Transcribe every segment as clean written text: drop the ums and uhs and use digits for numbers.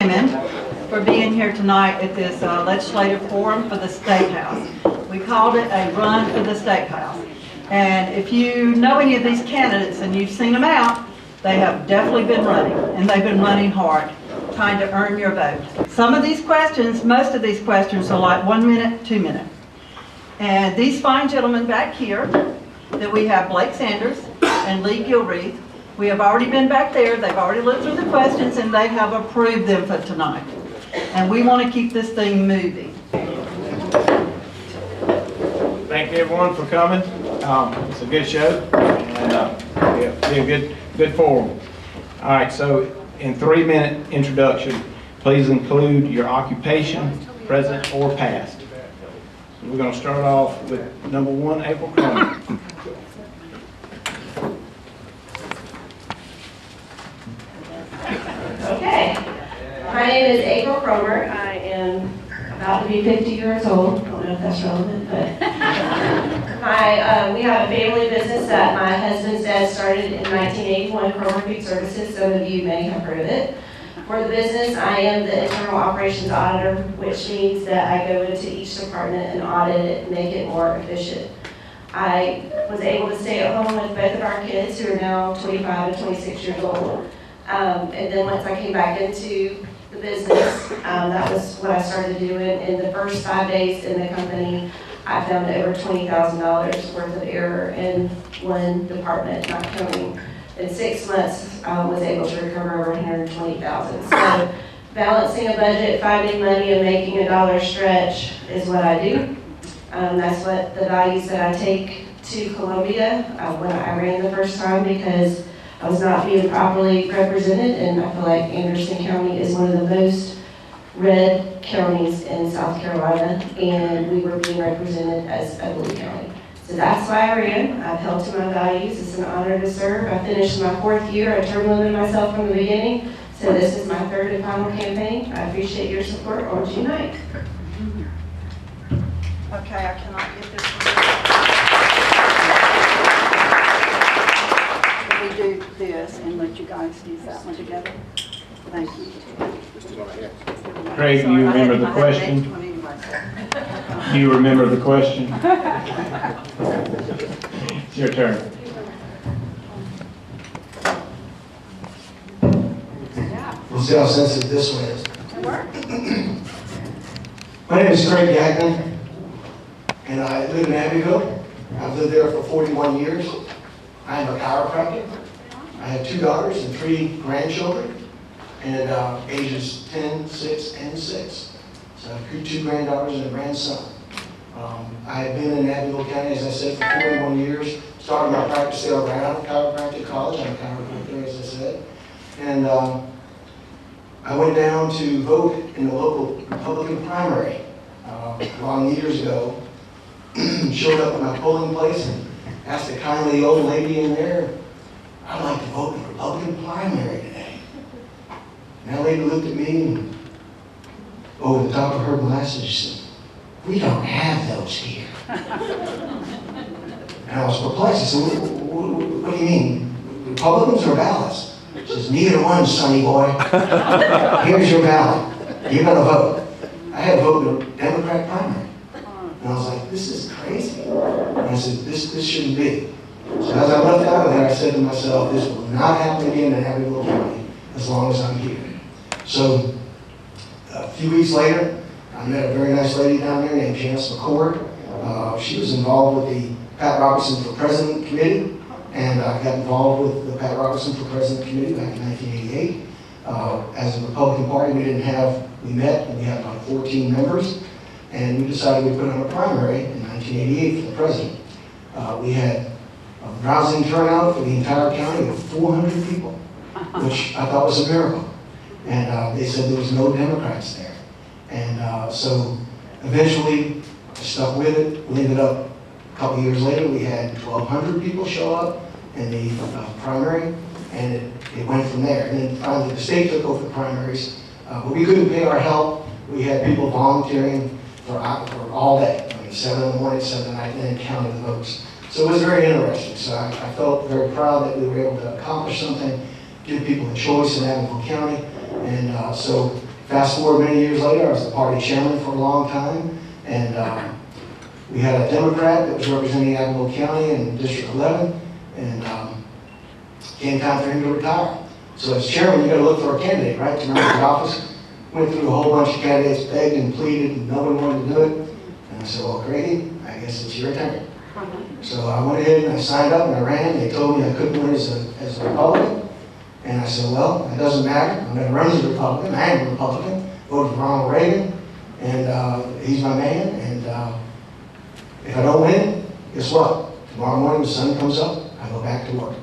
For being here tonight at this legislative forum for the State House. We called it a run for the State House. And if you know any of these candidates and you've seen them out, they have definitely been running, and they've been running hard, trying to earn your vote. Some of these questions, most of these questions are like 1 minute, 2 minutes. And these fine gentlemen back here, that we have Blake Sanders and Lee Gilreath, we have already been back there, they've already looked through the questions, and they have approved them for tonight. And we want to keep this thing moving. Thank you everyone for coming. It's a good show, and it'll be a good forum. All right, so in 3-minute introduction, please include your occupation, present or past. So we're going to start off with number 1, April Cromer. Okay, my name is April Cromer. I am about to be 50 years old. I don't know if that's relevant, but we have a family business that my husband's dad started in 1981, Cromer Food Services. Some of you may have heard of it. For the business, I am the internal operations auditor, which means that I go into each department and audit it and make it more efficient. I was able to stay at home with both of our kids, who are now 25 and 26 years old. And then once I came back into the business, that was what I started doing. In the first 5 days in the company, I found over $20,000 worth of error in one department, not counting. In 6 months, I was able to recover over $120,000. So balancing a budget, finding money, and making a dollar stretch is what I do. That's what the values that I take to Columbia when I ran the first time, because I was not being properly represented, and I feel like Anderson County is one of the most red counties in South Carolina, and we were being represented as Abbeville County. So that's why I ran. I've held to my values. It's an honor to serve. I finished my 4th year. I term limited myself from the beginning, so this is my 3rd and final campaign. I appreciate your support on June 9th. Okay, I cannot get this one. Can we do this and let you guys use that one together? Thank you. Craig, do you remember the question? Do you remember the question? It's your turn. We'll see how sensitive this one is. It works. My name is Craig Gagnon, and I live in Abbeville. I've lived there for 41 years. I am a chiropractor. I have 2 daughters and 3 grandchildren, and ages 10, 6, and 6. So I have 2 granddaughters and a grandson. I have been in Abbeville County, as I said, for 41 years. Started my practice there around chiropractic college. I'm a chiropractor, as I said. And I went down to vote in the local Republican primary long years ago. Showed up at my polling place and asked a kindly old lady in there, "I'd like to vote in the Republican primary today." And that lady looked at me and over the top of her glasses, she said, "We don't have those here." And I was perplexed. I said, what do you mean? Republicans or ballots? She says, "Neither one, sonny boy. Here's your ballot. You're going to vote." I had to vote in the Democrat primary. And I was like, this is crazy. And I said, this shouldn't be. So as I left out of there, I said to myself, this will not happen again in Abbeville County as long as I'm here. So a few weeks later, I met a very nice lady down there named Janice McCord. She was involved with the Pat Robertson for President Committee, and I got involved with the Pat Robertson for President Committee back in 1988. As a Republican Party, we met and we had about 14 members, and we decided we'd put on a primary in 1988 for the president. We had a rousing turnout for the entire county of 400 people, which I thought was a miracle. And they said there was no Democrats there. And so eventually I stuck with it. We ended up, a couple years later, we had 1,200 people show up in the primary, and it went from there. And then finally the state took over the primaries, but we couldn't pay our help. We had people volunteering for all day, 7 in the morning, 7 at night, and then counting the votes. So it was very interesting. So I felt very proud that we were able to accomplish something, give people a choice in Abbeville County. And so Fast forward many years later, I was the party chairman for a long time, and we had a Democrat that was representing Abbeville County in District 11, and came time for him to retire. So as chairman, you got to look for a candidate, right, to run for the office. Went through a whole bunch of candidates, begged and pleaded, and no one wanted to do it. And I said, well, Craigie, I guess it's your turn. So I went ahead and I signed up and I ran. They told me I couldn't win as a Republican. And I said, well, it doesn't matter. I'm going to run as a Republican. I am a Republican. Voted for Ronald Reagan, and he's my man. And if I don't win, guess what? Tomorrow morning the sun comes up, I go back to work.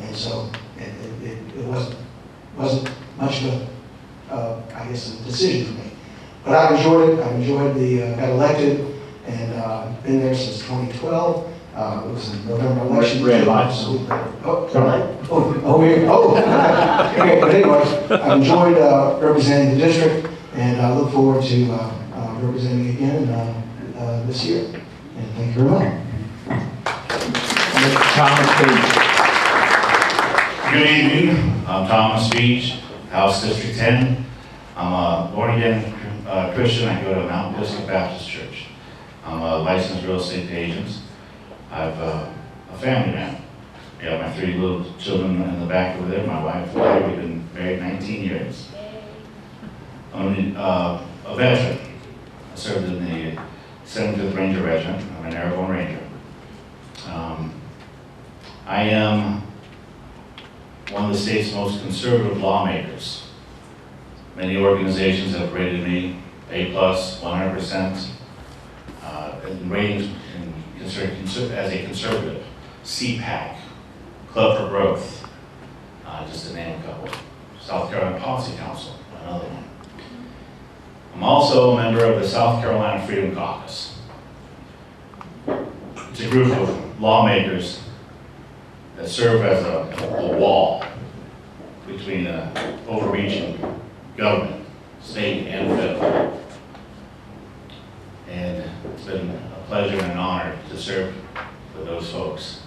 And so it wasn't much of a, I guess, a decision for me. But I've enjoyed it. I've enjoyed got elected, and been there since 2012. It was a November election. Red lights. Oh, sorry. Okay, but anyway, I've enjoyed representing the district, and I look forward to representing again this year. And thank you very much. Mr. Thomas Speech. Good evening. I'm Thomas Speech, House District 10. I'm a born-again Christian. I go to Mountain Vista Baptist Church. I'm a licensed real estate agent. I have a family man. I got my 3 little children in the back over there. My wife and I, we've been married 19 years. I'm a veteran. I served in the 75th Ranger Regiment. I'm an airborne ranger. I am one of the state's most conservative lawmakers. Many organizations have rated me A+, 100%, in ratings as a conservative. CPAC, Club for Growth, just to name a couple. South Carolina Policy Council, another one. I'm also a member of the South Carolina Freedom Caucus. It's a group of lawmakers that serve as a wall between overreaching government, state and federal. And it's been a pleasure and an honor to serve with those folks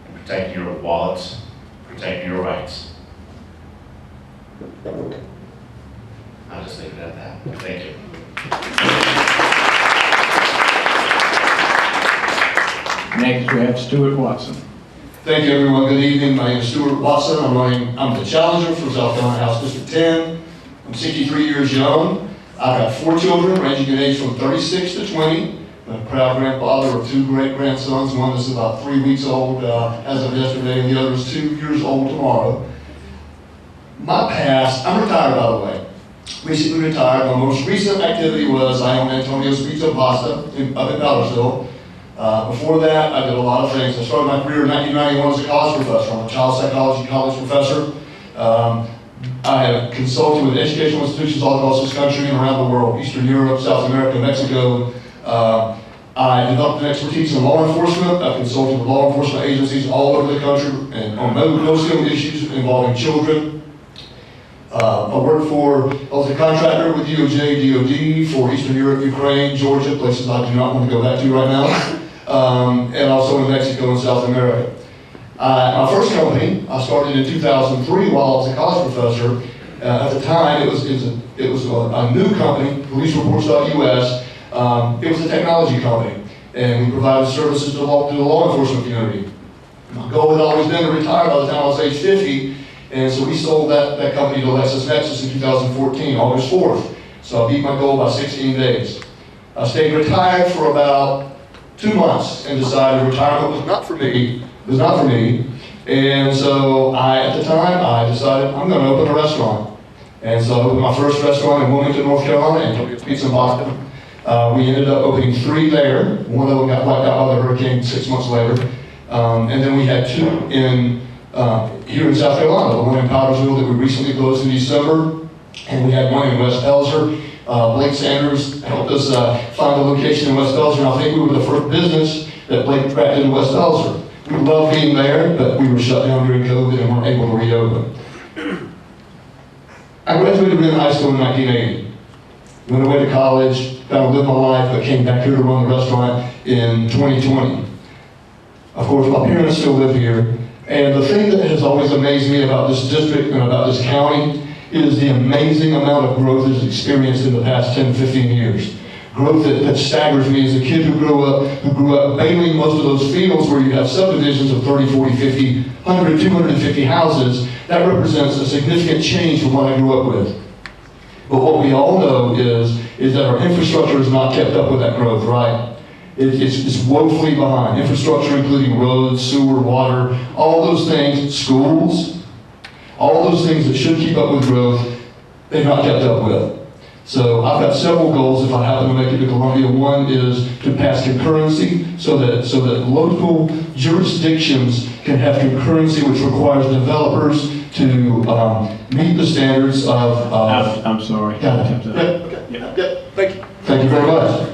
and protecting your wallets, protecting your rights. I'll just leave it at that. Thank you. Next, we have Stewart Watson. Thank you, everyone. Good evening. My name is Stewart Watson. I'm the challenger for South Carolina House District 10. I'm 63 years young. I've got 4 children ranging in age from 36 to 20. I'm a proud grandfather of 2 great-grandsons. One is about 3 weeks old as of yesterday, and the other is 2 years old tomorrow. My past, I'm retired, by the way. Recently retired. My most recent activity was I owned Antonio's Pizza Pasta up in Powdersville. Before that, I did a lot of things. I started my career in 1991 as a college professor. I'm a child psychology college professor. I have consulted with educational institutions all across this country and around the world, Eastern Europe, South America, Mexico. I developed an expertise in law enforcement. I've consulted with law enforcement agencies all over the country and on no-skill issues involving children. I was a contractor with DOJ, DOD for Eastern Europe, Ukraine, Georgia, places I do not want to go back to right now, and also in Mexico and South America. My first company, I started in 2003 while I was a college professor. At the time, it was a new company, policereports.us. It was a technology company, and we provided services to the law enforcement community. My goal had always been to retire by the time I was age 50, and so we sold that company to LexisNexis in 2014, August 4th. So I beat my goal by 16 days. I stayed retired for about 2 months and decided retirement was not for me. And so at the time, I decided I'm going to open a restaurant. And so I opened my first restaurant in Wilmington, North Carolina, Antonio's Pizza in Boston. We ended up opening 3 there. One of them got wiped out by the hurricane 6 months later. And then we had 2 here in South Carolina, the one in Powdersville that we recently closed in December, and we had one in West Pelzer. Blake Sanders helped us find a location in West Pelzer, and I think we were the first business that Blake tracked into West Pelzer. We loved being there, but we were shut down during COVID and weren't able to reopen. I graduated in high school in 1980. Went away to college, got to live my life, but came back here to run the restaurant in 2020. Of course, my parents still live here. And the thing that has always amazed me about this district and about this county is the amazing amount of growth that's experienced in the past 10, 15 years. Growth that staggers me as a kid who grew up bailing most of those fields where you have subdivisions of 30, 40, 50, 100, 250 houses. That represents a significant change from what I grew up with. But what we all know is that our infrastructure has not kept up with that growth, right? It's woefully behind. Infrastructure including roads, sewer, water, all those things, schools, all those things that should keep up with growth, they've not kept up with. So I've got several goals if I happen to make it to Columbia. One is to pass concurrency so that local jurisdictions can have concurrency, which requires developers to meet the standards of... I'm sorry. Thank you. Thank you very much.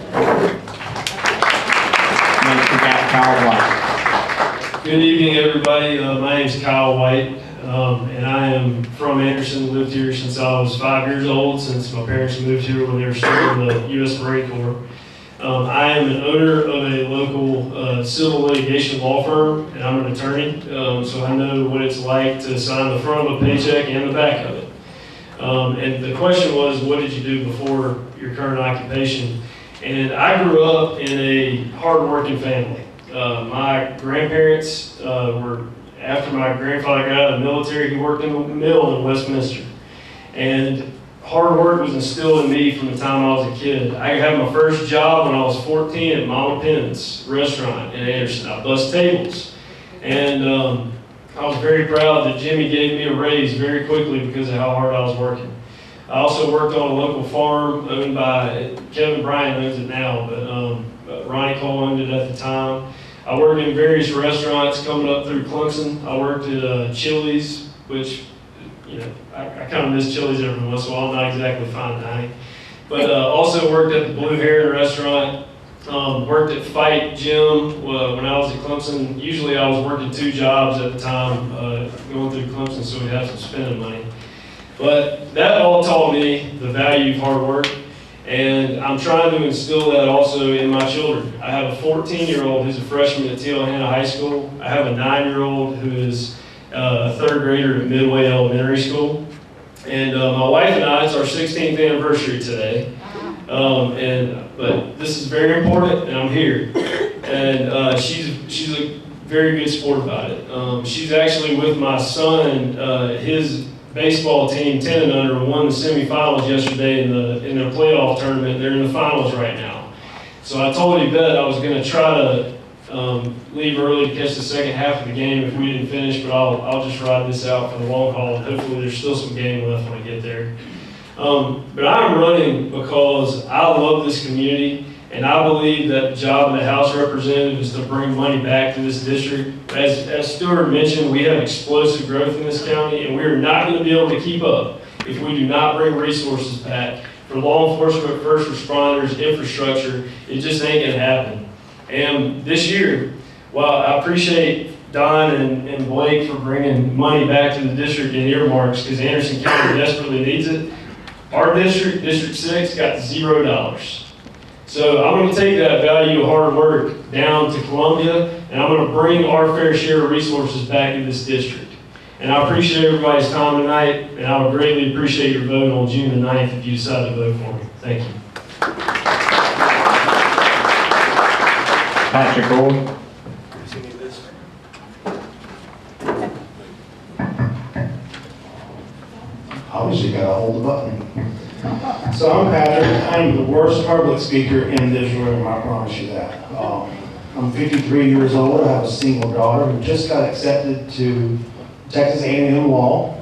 Kyle White. Good evening, everybody. My name is Kyle White, and I am from Anderson. Lived here since I was 5 years old, since my parents moved here when they were still in the U.S. Marine Corps. I am an owner of a local civil litigation law firm, and I'm an attorney, so I know what it's like to sign the front of a paycheck and the back of it. And the question was, what did you do before your current occupation? And I grew up in a hard-working family. My grandparents were, after my grandfather got out of the military, he worked in the mill in Westminster. And hard work was instilled in me from the time I was a kid. I had my first job when I was 14 at Mama Pickens restaurant in Anderson. I bussed tables. And I was very proud that Jimmy gave me a raise very quickly because of how hard I was working. I also worked on a local farm owned by, Kevin Bryan owns it now, but Ronnie Cole owned it at the time. I worked in various restaurants coming up through Clemson. I worked at Chili's, which, you know, I kind of miss Chili's every once in a while. I'm not exactly fine dining. But also worked at the Blue Heron restaurant. Worked at Fight Gym when I was at Clemson. Usually I was working 2 jobs at the time, going through Clemson, so we'd have some spending money. But that all taught me the value of hard work. And I'm trying to instill that also in my children. I have a 14-year-old who's a freshman at Tijuana High School. I have a 9-year-old who is a 3rd grader at Midway Elementary School. And my wife and I, it's our 16th anniversary today. But this is very important, and I'm here. And she's a very good sport about it. She's actually with my son, his baseball team, 10 and under, won the semifinals yesterday in their playoff tournament. They're in the finals right now. So I told Yvette I was going to try to leave early to catch the second half of the game if we didn't finish, but I'll just ride this out for the long haul, and hopefully there's still some game left when I get there. But I'm running because I love this community, and I believe that the job of the House Representative is to bring money back to this district. As Stewart mentioned, we have explosive growth in this county, and we are not going to be able to keep up if we do not bring resources back for law enforcement, first responders, infrastructure. It just ain't going to happen. And this year, while I appreciate Don and Blake for bringing money back to the district in earmarks, because Anderson County desperately needs it, our district, District 6, got $0. So I'm going to take that value of hard work down to Columbia, and I'm going to bring our fair share of resources back to this district. And I appreciate everybody's time tonight, and I would greatly appreciate your vote on June the 9th if you decide to vote for me. Thank you. Patrick Gordon. Obviously got to hold the button. So I'm Patrick. I'm the worst public speaker in this room, I promise you that. I'm 53 years old. I have a single daughter who just got accepted to Texas A&M Law.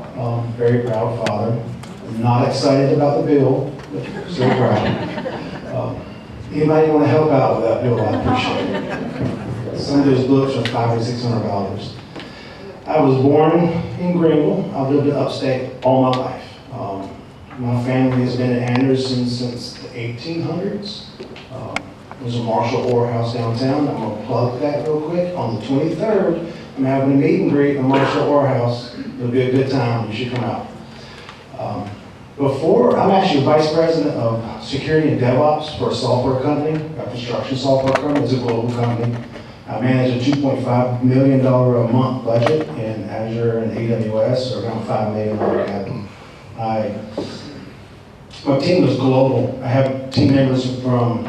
Very proud father. I'm not excited about the bill, but still proud. Anybody want to help out with that bill? I appreciate it. Some of those books are $500 or $600. I was born in Greenville. I've lived in upstate all my life. My family has been in Anderson since the 1800s. There's a Marshall Orr House downtown. I'm going to plug that real quick. On the 23rd, I'm having a meet and greet in the Marshall Orr House. It'll be a good time. You should come out. I'm actually vice president of security and DevOps for a software company, a construction software company. It's a global company. I manage a $2.5 million a month budget in Azure and AWS, or around $5 million capital. My team is global. I have team members from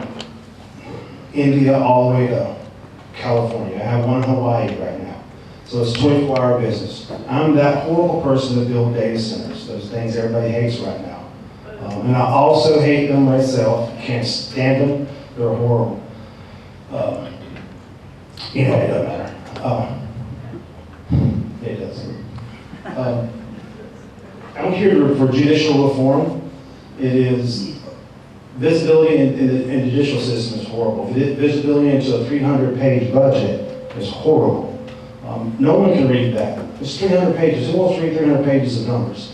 India all the way to California. I have one in Hawaii right now. So it's 24-hour business. I'm that horrible person to build data centers, those things everybody hates right now. And I also hate them myself. Can't stand them. They're horrible. It doesn't matter. It doesn't. I'm here for judicial reform. It is, visibility in the judicial system is horrible. Visibility into a 300-page budget is horrible. No one can read that. It's 300 pages. Who wants to read 300 pages of numbers?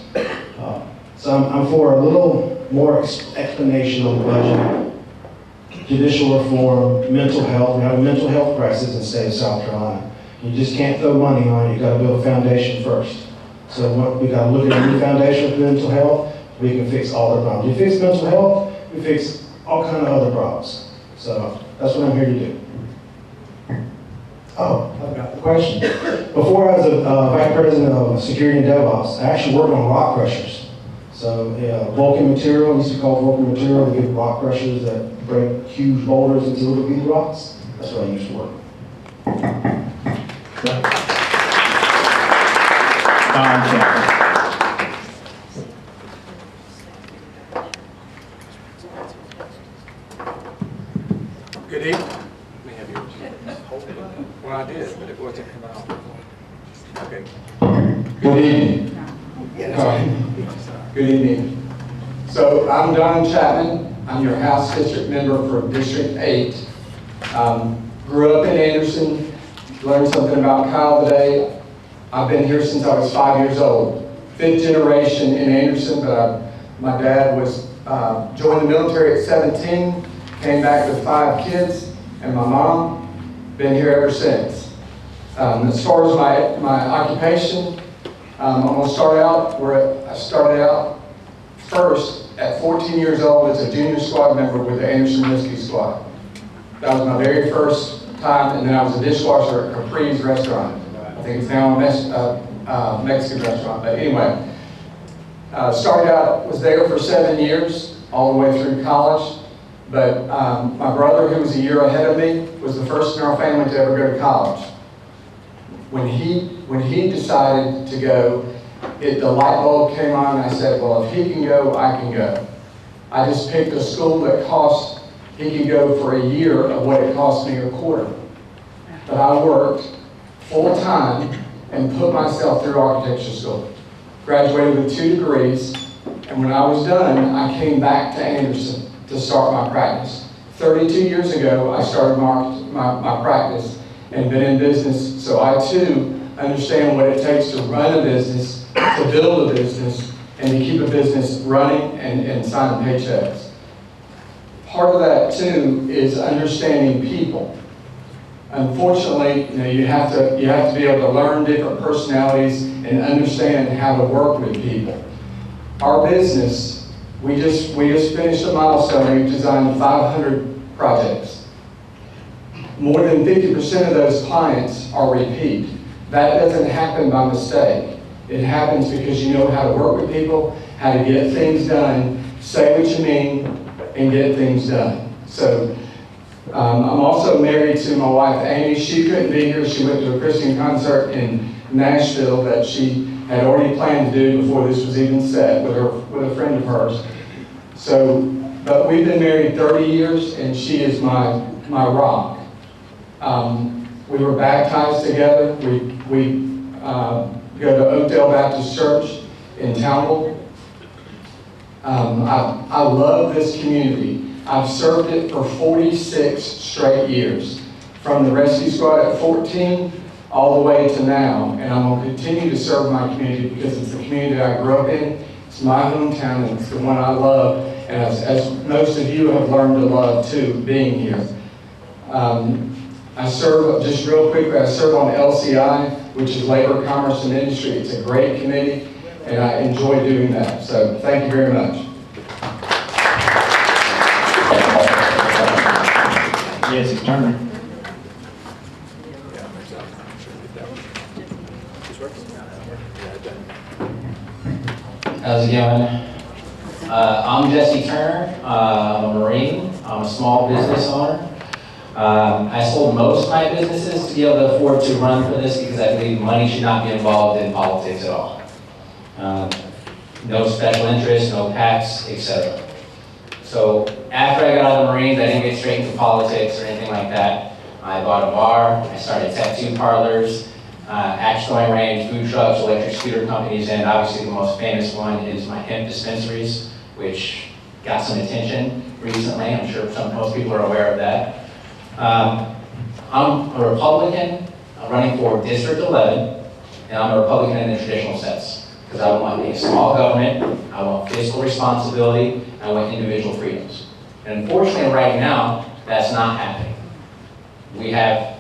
So I'm for a little more explanation on the budget, judicial reform, mental health. We have a mental health crisis in the state of South Carolina. You just can't throw money on it. You got to build a foundation first. So we got to look at a new foundation for mental health. We can fix all the problems. You fix mental health, we fix all kinds of other problems. So that's what I'm here to do. Oh, I've got the question. Before I was a vice president of security and DevOps, I actually worked on rock crushers. So Vulcan material, used to call Vulcan material, the big rock crushers that break huge boulders into little bitty rocks. That's what I used to work. Don Chapman. Good evening. Let me have yours. Well, I did, but it wasn't coming out. Okay. Good evening. Good evening. So I'm Don Chapman. I'm your House District member for District 8. Grew up in Anderson. Learned something about Kyle today. I've been here since I was 5 years old. 5th generation in Anderson, but my dad was joined the military at 17. Came back with 5 kids, and my mom, been here ever since. As far as my occupation, I'm going to start out where I started out first at 14 years old as a junior squad member with the Anderson Whiskey Squad. That was my very first time, and then I was a dishwasher at Capri's restaurant. I think it's now a Mexican restaurant, but anyway. Started out, was there for 7 years, all the way through college. But my brother, who was a year ahead of me, was the first in our family to ever go to college. When he decided to go, the light bulb came on, and I said, well, if he can go, I can go. I just picked a school that he could go for a year of what it cost me a quarter. But I worked full time and put myself through architecture school. Graduated with 2 degrees, and when I was done, I came back to Anderson to start my practice. 32 years ago, I started my practice and been in business, so I too understand what it takes to run a business, to build a business, and to keep a business running and signing paychecks. Part of that too is understanding people. Unfortunately, you have to be able to learn different personalities and understand how to work with people. Our business, we just finished a milestone. We've designed 500 projects. More than 50% of those clients are repeat. That doesn't happen by mistake. It happens because you know how to work with people, how to get things done, say what you mean, and get things done. So I'm also married to my wife, Amy. She couldn't be here. She went to a Christian concert in Nashville that she had already planned to do before this was even set with a friend of hers. So, but we've been married 30 years, and she is my rock. We were baptized together. We go to Oakdale Baptist Church in Townville. I love this community. I've served it for 46 straight years, from the rescue squad at 14 all the way to now, and I'm going to continue to serve my community because it's the community I grew up in. It's my hometown, and it's the one I love, and as most of you have learned to love too, being here. I serve, just real quickly, I serve on LCI, which is Labor, Commerce, and Industry. It's a great committee, and I enjoy doing that. So thank you very much. Yes, it's Turner. As How's it going? I'm Jesse Turner. I'm a Marine. I'm a small business owner. I sold most of my businesses to be able to afford to run for this because I believe money should not be involved in politics at all. No special interest, no PACs, etc. So after I got out of the Marines, I didn't get straight into politics or anything like that. I bought a bar, I started tattoo parlors, axe throwing range, food trucks, electric scooter companies, and obviously the most famous one is my hemp dispensaries, which got some attention recently. I'm sure most people are aware of that. I'm a Republican. I'm running for District 11, and I'm a Republican in the traditional sense, because I want a small government, I want fiscal responsibility, I want individual freedoms. And unfortunately right now, that's not happening. We have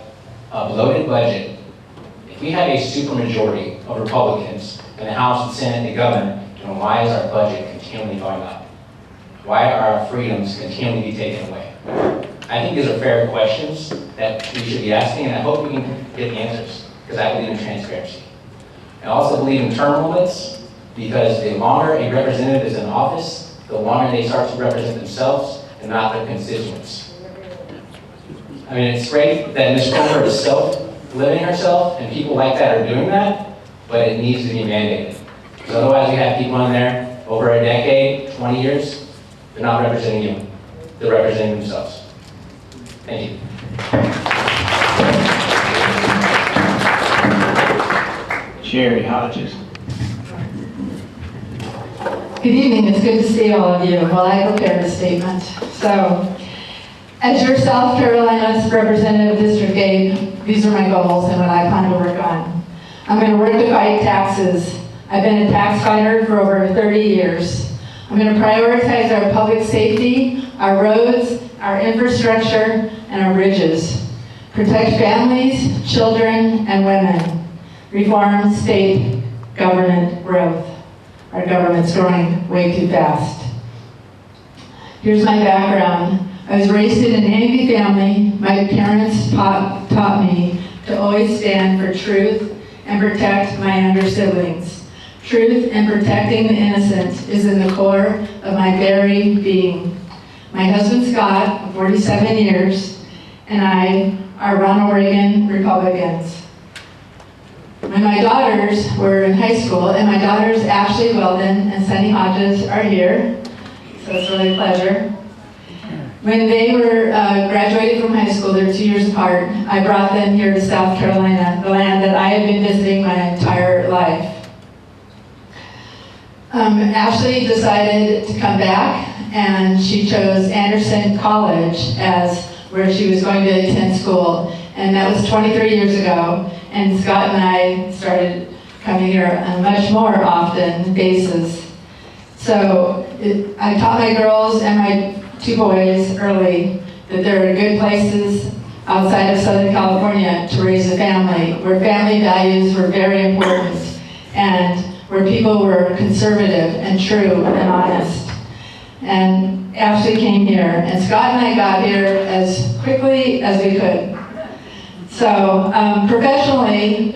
a bloated budget. If we have a supermajority of Republicans in the House, the Senate, and the governor, then why is our budget continually going up? Why are our freedoms continually be taken away? I think these are fair questions that we should be asking, and I hope we can get the answers, because I believe in transparency. I also believe in term limits, because the longer a representative is in office, the longer they start to represent themselves and not their constituents. I mean, it's great that Ms. Cromer is self-limiting herself, and people like that are doing that, but it needs to be mandated. Because otherwise we have people in there over a decade, 20 years, they're not representing you, they're representing themselves. Thank you. Sherry Hodges. Good evening, it's good to see all of you. Well, I prepared a statement. So, as your South Carolina's Representative District 8, these are my goals and what I plan to work on. I'm going to work to fight taxes. I've been a tax fighter for over 30 years. I'm going to prioritize our public safety, our roads, our infrastructure, and our bridges. Protect families, children, and women. Reform state government growth. Our government's growing way too fast. Here's my background. I was raised in a Navy family. My parents taught me to always stand for truth and protect my younger siblings. Truth and protecting the innocent is in the core of my very being. My husband Scott, of 47 years, and I are Ronald Reagan Republicans. When my daughters were in high school, and my daughters Ashley Weldon and Sunny Hodges are here, so it's really a pleasure. When they were graduating from high school, they're 2 years apart, I brought them here to South Carolina, the land that I have been visiting my entire life. Ashley decided to come back, and she chose Anderson College as where she was going to attend school, and that was 23 years ago, and Scott and I started coming here on a much more often basis. So I taught my girls and my 2 boys early that there are good places outside of Southern California to raise a family, where family values were very important, and where people were conservative and true and honest. And Ashley came here, and Scott and I got here as quickly as we could. So professionally,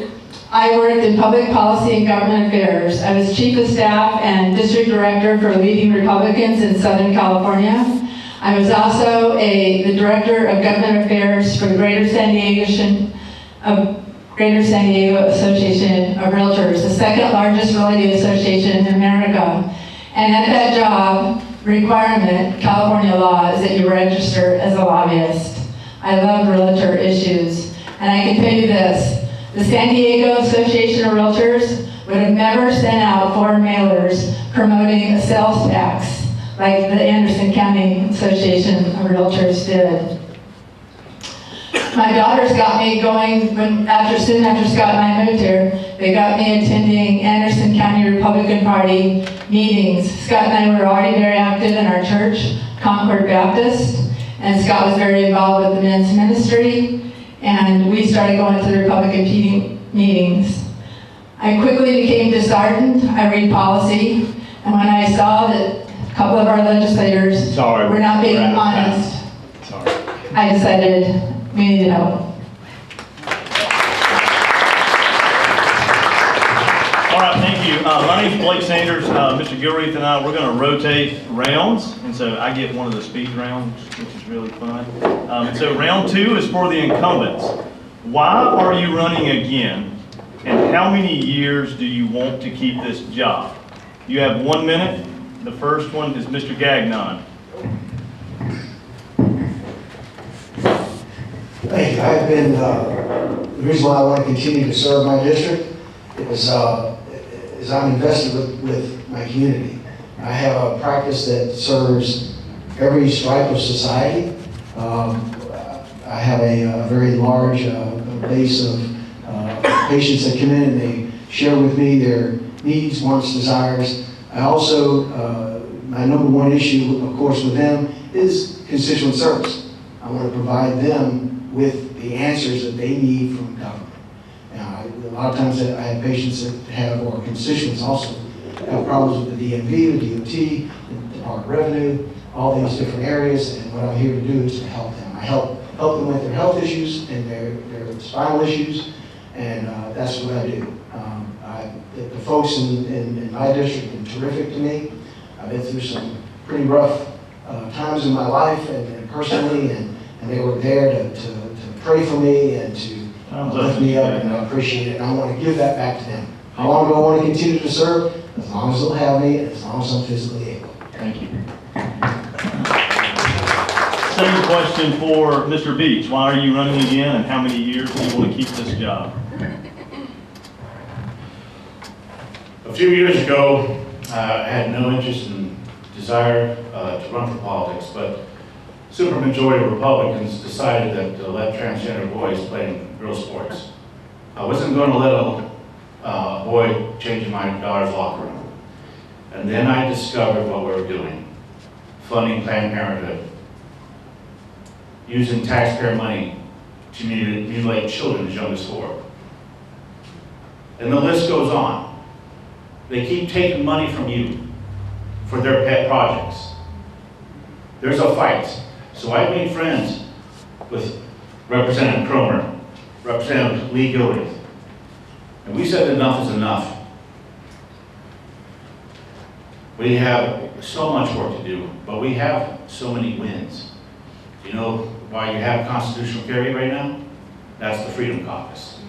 I worked in public policy and government affairs. I was chief of staff and district director for leading Republicans in Southern California. I was also the director of government affairs for the Greater San Diego Association of Realtors, the second largest realty association in America. And at that job, requirement, California law, is that you register as a lobbyist. I love realtor issues. And I can tell you this, the San Diego Association of Realtors would have never sent out foreign mailers promoting a sales tax like the Anderson County Association of Realtors did. My daughters got me going, soon after Scott and I moved here, they got me attending Anderson County Republican Party meetings. Scott and I were already very active in our church, Concord Baptist, and Scott was very involved with the men's ministry, and we started going to the Republican meetings. I quickly became disheartened. I read policy, and when I saw that a couple of our legislators were not being honest, I decided we need help. All right, Thank you. My name's Blake Sanders. Mr. Gilreath and I, we're going to rotate rounds, and so I get one of the speed rounds, which is really fun. And so round 2 is for the incumbents. Why are you running again, and how many years do you want to keep this job? You have 1 minute. The first one is Mr. Gagnon. Thank you. I've been, the reason why I want to continue to serve my district is I'm invested with my community. I have a practice that serves every stripe of society. I have a very large base of patients that come in and they share with me their needs, wants, desires. I also, my number one issue, of course, with them is constituent service. I want to provide them with the answers that they need from government. Now, a lot of times I have patients that have, or constituents also, have problems with the DMV, the DOT, the Department of Revenue, all these different areas, and what I'm here to do is to help them. I help them with their health issues and their spinal issues, and that's what I do. The folks in my district have been terrific to me. I've been through some pretty rough times in my life and personally, and they were there to pray for me and to lift me up, and I appreciate it. And I want to give that back to them. How long do I want to continue to serve? As long as they'll have me, and as long as I'm physically able. Thank you. Same question for Mr. Beach. Why are you running again, and how many years do you want to keep this job? A few years ago, I had no interest and desire to run for politics, but supermajority of Republicans decided that to let transgender boys play in girls' sports. I wasn't going to let a boy change in my daughter's locker room. And then I discovered what we were doing, funding Planned Parenthood, using taxpayer money to mutilate children as young as 4. And the list goes on. They keep taking money from you for their pet projects. There's a fight. So I made friends with Representative Cromer, Representative Lee Gilreath, and we said enough is enough. We have so much work to do, but we have so many wins. Do you know why you have constitutional carry right now? That's the Freedom Caucus.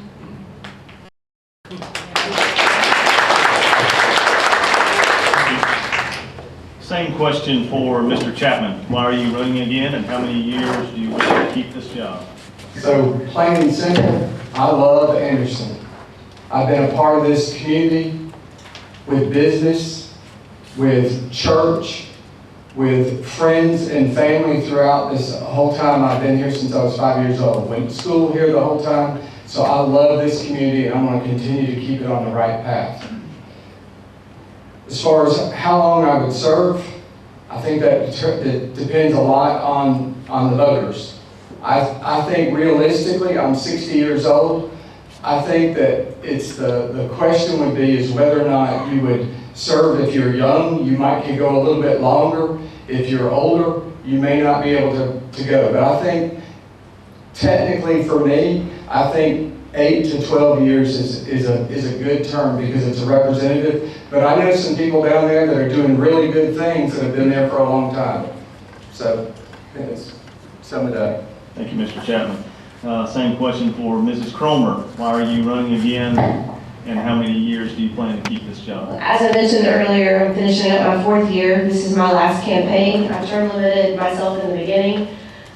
Same question for Mr. Chapman. Why are you running again, and how many years do you want to keep this job? So, plain and simple, I love Anderson. I've been a part of this community with business, with church, with friends and family throughout this whole time I've been here since I was 5 years old. Went to school here the whole time. So I love this community, and I'm going to continue to keep it on the right path. As far as how long I would serve, I think that depends a lot on the voters. I think realistically, I'm 60 years old. I think that it's the question would be is whether or not you would serve. If you're young, you might can go a little bit longer. If you're older, you may not be able to go. But I think technically for me, I think 8 to 12 years is a good term because it's a representative. But I know some people down there that are doing really good things that have been there for a long time. So I think it's some of that. Thank you, Mr. Chapman. Same question for Mrs. Cromer. Why are you running again, and how many years do you plan to keep this job? As I mentioned earlier, I'm finishing up my 4th year. This is my last campaign. I term limited myself in the beginning.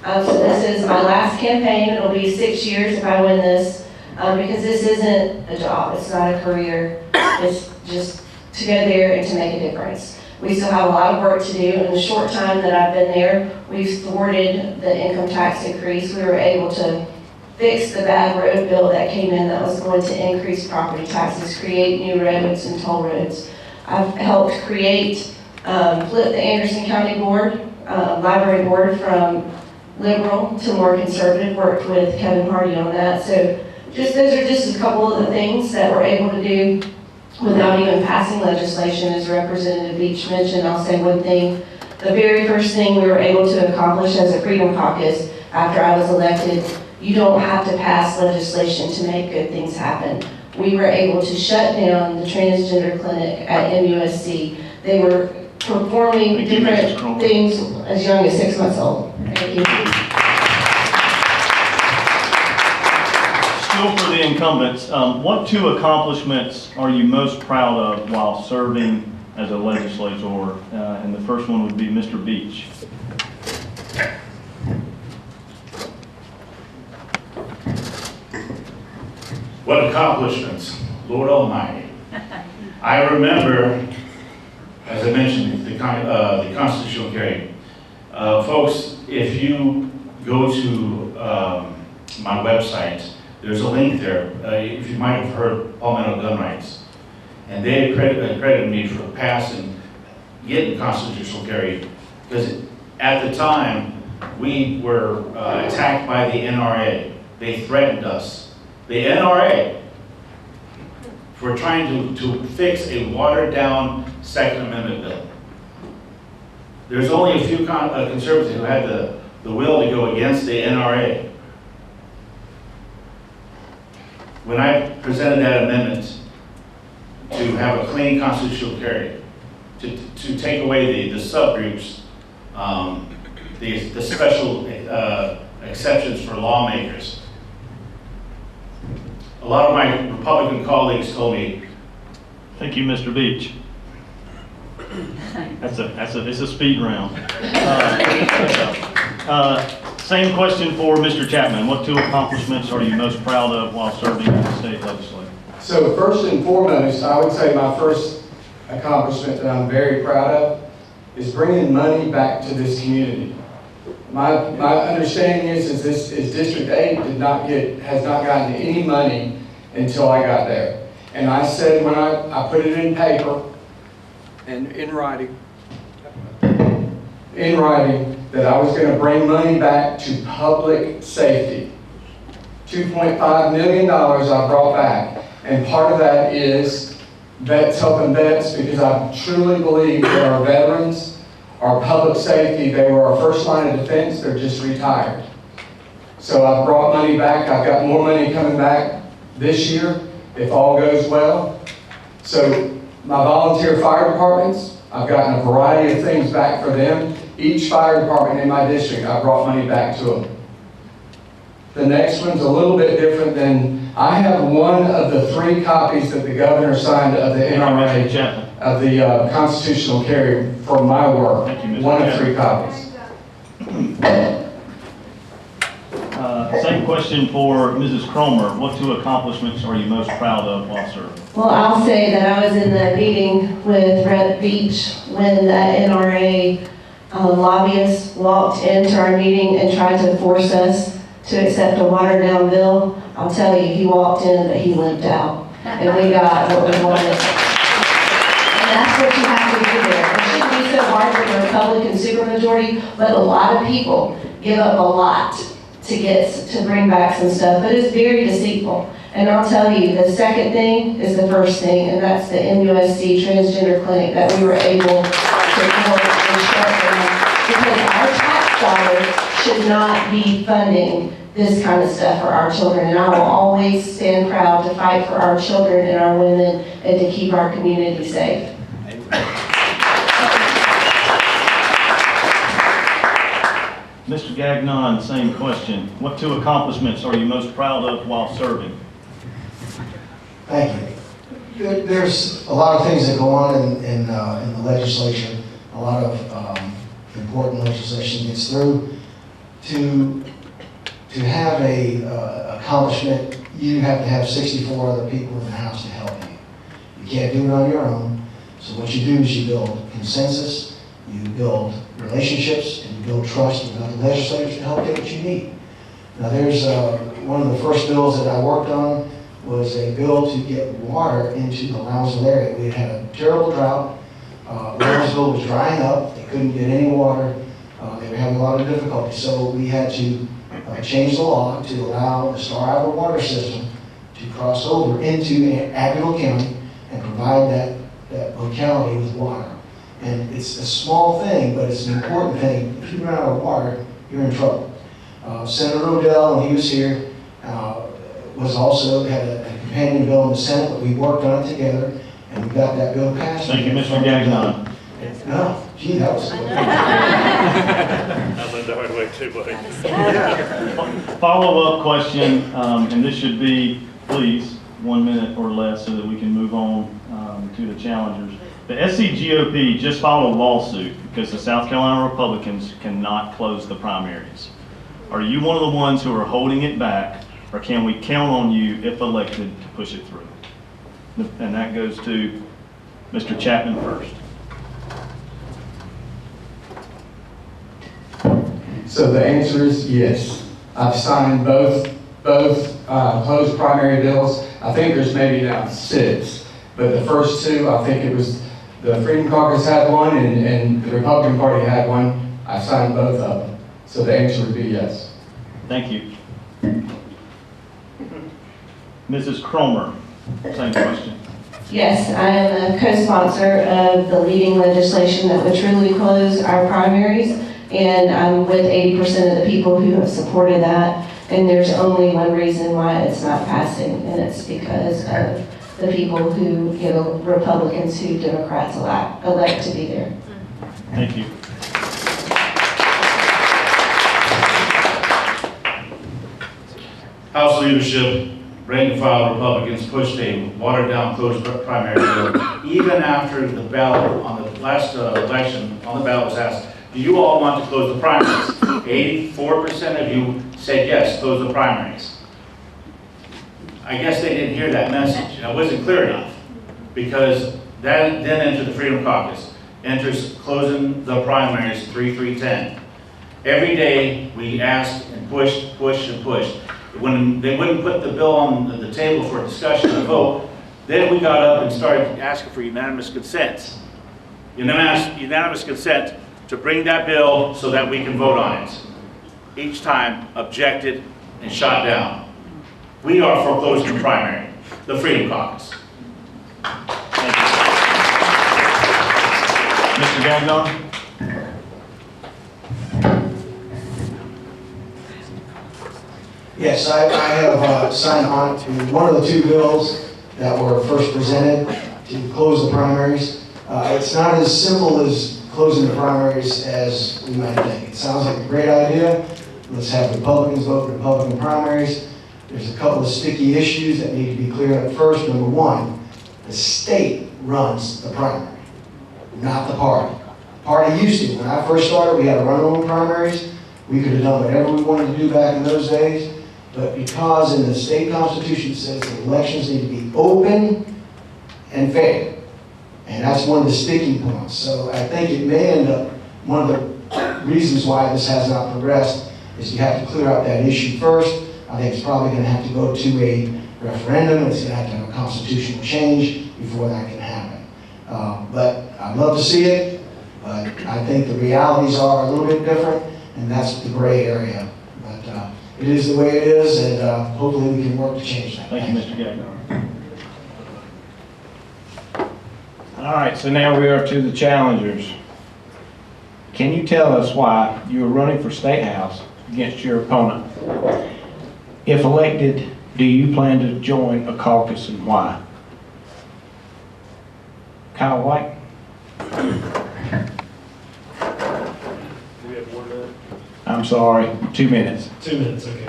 So this is my last campaign. It'll be 6 years if I win this. Because this isn't a job, it's not a career, it's just to go there and to make a difference. We still have a lot of work to do. In the short time that I've been there, we've thwarted the income tax increase. We were able to fix the bad road bill that came in that was going to increase property taxes, create new roads and toll roads. I've helped create, flip the Anderson County Board, Library Board from liberal to more conservative, worked with Kevin Hardy on that. So those are just a couple of the things that we're able to do without even passing legislation. As Representative Beach mentioned, I'll say one thing. The very first thing we were able to accomplish as a Freedom Caucus after I was elected, you don't have to pass legislation to make good things happen. we were able to shut down the transgender clinic at MUSC. They were performing Thank you, Mrs. different Cromer. things as young as 6 months old. Thank you. Still for the incumbents, what two accomplishments are you most proud of while serving as a legislator? And the first one would be Mr. Beach. What accomplishments, Lord Almighty. I remember, as I mentioned, the constitutional carry. Folks, if you go to my website, there's a link there. If you might have heard Palmetto Gun Rights. And they accredited me for passing, getting constitutional carry, because at the time, we were attacked by the NRA. They threatened us. The NRA, for trying to fix a watered-down Second Amendment bill. There's only a few conservatives who had the will to go against the NRA. When I presented that amendment to have a clean constitutional carry, to take away the subgroups, the special exceptions for lawmakers, a lot of my Republican colleagues told me, Thank you, Mr. Beach. It's a speed round. Same question for Mr. Chapman. What two accomplishments are you most proud of while serving as a state legislator? So first and foremost, I would say my first accomplishment that I'm very proud of is bringing money back to this community. My understanding is District 8 has not gotten any money until I got there. And I said when I put it in paper and in writing that I was going to bring money back to public safety. $2.5 million I brought back. And part of that is vets helping vets, because I truly believe that our veterans, our public safety, they were our first line of defense, they're just retired. So I've brought money back. I've got more money coming back this year, if all goes well. So my volunteer fire departments, I've gotten a variety of things back for them. Each fire department in my district, I brought money back to them. The next one's a little bit different than, I have one of the 3 copies that the governor signed of the NRA, of the constitutional carry for my work. Thank you, Mr. One of Chapman. 3 copies. Same question for Mrs. Cromer. What two accomplishments are you most proud of while serving? Well, I'll say that I was in the meeting with Rep. Beach when the NRA lobbyists walked into our meeting and tried to force us to accept a watered-down bill. I'll tell you, he walked in, but he limped out. And we got what we wanted. And that's what you have to do there. It shouldn't be so hard for the Republican supermajority, but a lot of people give up a lot to bring back some stuff, but it's very deceitful. And I'll tell you, the second thing is the first thing, and that's the MUSC transgender clinic that we were able to support and shut down, because our tax dollars should not be funding this kind of stuff for our children. And I will always stand proud to fight for our children and our women and to keep our community safe. Mr. Gagnon, same question. What two accomplishments are you most proud of while serving? Thank you. There's a lot of things that go on in the legislature. A lot of important legislation gets through. To have a accomplishment, you have to have 64 other people in the House to help you. You can't do it on your own. So what you do is you build consensus, you build relationships, and you build trust with other legislators to help get what you need. Now there's one of the first bills that I worked on was a bill to get water into the Lounsville area. We had a terrible drought. Lounsville was drying up. They couldn't get any water. They were having a lot of difficulty. So we had to change the law to allow the Star Arbor water system to cross over into Abbeville County and provide that locality with water. And it's a small thing, but it's an important thing. If you run out of water, you're in trouble. Senator Odell, when he was here, was also had a companion bill in the Senate, but we worked on it together, and we got that bill passed. Thank you, Mr. Gagnon. No, gee, that was. I learned the hard way too, buddy. Follow-up question, and this should be, please, 1 minute or less so that we can move on to the challengers. The SCGOP just filed a lawsuit because the South Carolina Republicans cannot close the primaries. Are you one of the ones who are holding it back, or can we count on you, if elected, to push it through? And that goes to Mr. Chapman first. So the answer is yes. I've signed both closed primary bills. I think there's maybe now 6, but the first 2, I think it was the Freedom Caucus had one and the Republican Party had one. I signed both of them. So the answer would be yes. Thank you. Mrs. Cromer, same question. Yes, I am a co-sponsor of the leading legislation that would truly close our primaries, and I'm with 80% of the people who have supported that, and there's only one reason why it's not passing, and it's because of the people who, Republicans who Democrats elect to be there. Thank you. House leadership, rank and file Republicans pushed a watered-down closed primary bill, even after the ballot on the last election on the ballot was asked, do you all want to close the primaries? 84% of you said yes, close the primaries. I guess they didn't hear that message. It wasn't clear enough, because that then entered the Freedom Caucus, enters closing the primaries 3-3-10. Every day we asked and pushed. When they wouldn't put the bill on the table for discussion and vote, then we got up and started asking for unanimous consent. Unanimous consent to bring that bill so that we can vote on it. Each time objected and shot down. We are for closing the primary, the Freedom Caucus. Thank you. Mr. Gagnon? Yes, I have signed on to one of the 2 bills that were first presented to close the primaries. It's not as simple as closing the primaries as we might think. It sounds like a great idea. Let's have Republicans vote Republican primaries. There's a couple of sticky issues that need to be cleared up first. Number 1, the state runs the primary, not the party. The party used to. When I first started, we had to run our own primaries. We could have done whatever we wanted to do back in those days. But because in the state constitution it says that elections need to be open and fair. And that's one of the sticking points. So I think it may end up, one of the reasons why this has not progressed is you have to clear out that issue first. I think it's probably going to have to go to a referendum. It's going to have to have a constitutional change before that can happen. But I'd love to see it, but I think the realities are a little bit different, and that's the gray area. But it is the way it is, and hopefully we can work to change that. Thank you, Mr. Gagnon. All right, so now we are to the challengers. Can you tell us why you are running for State House against your opponent? If elected, do you plan to join a caucus and why? Kyle White? I'm sorry, 2 minutes. 2 minutes, okay.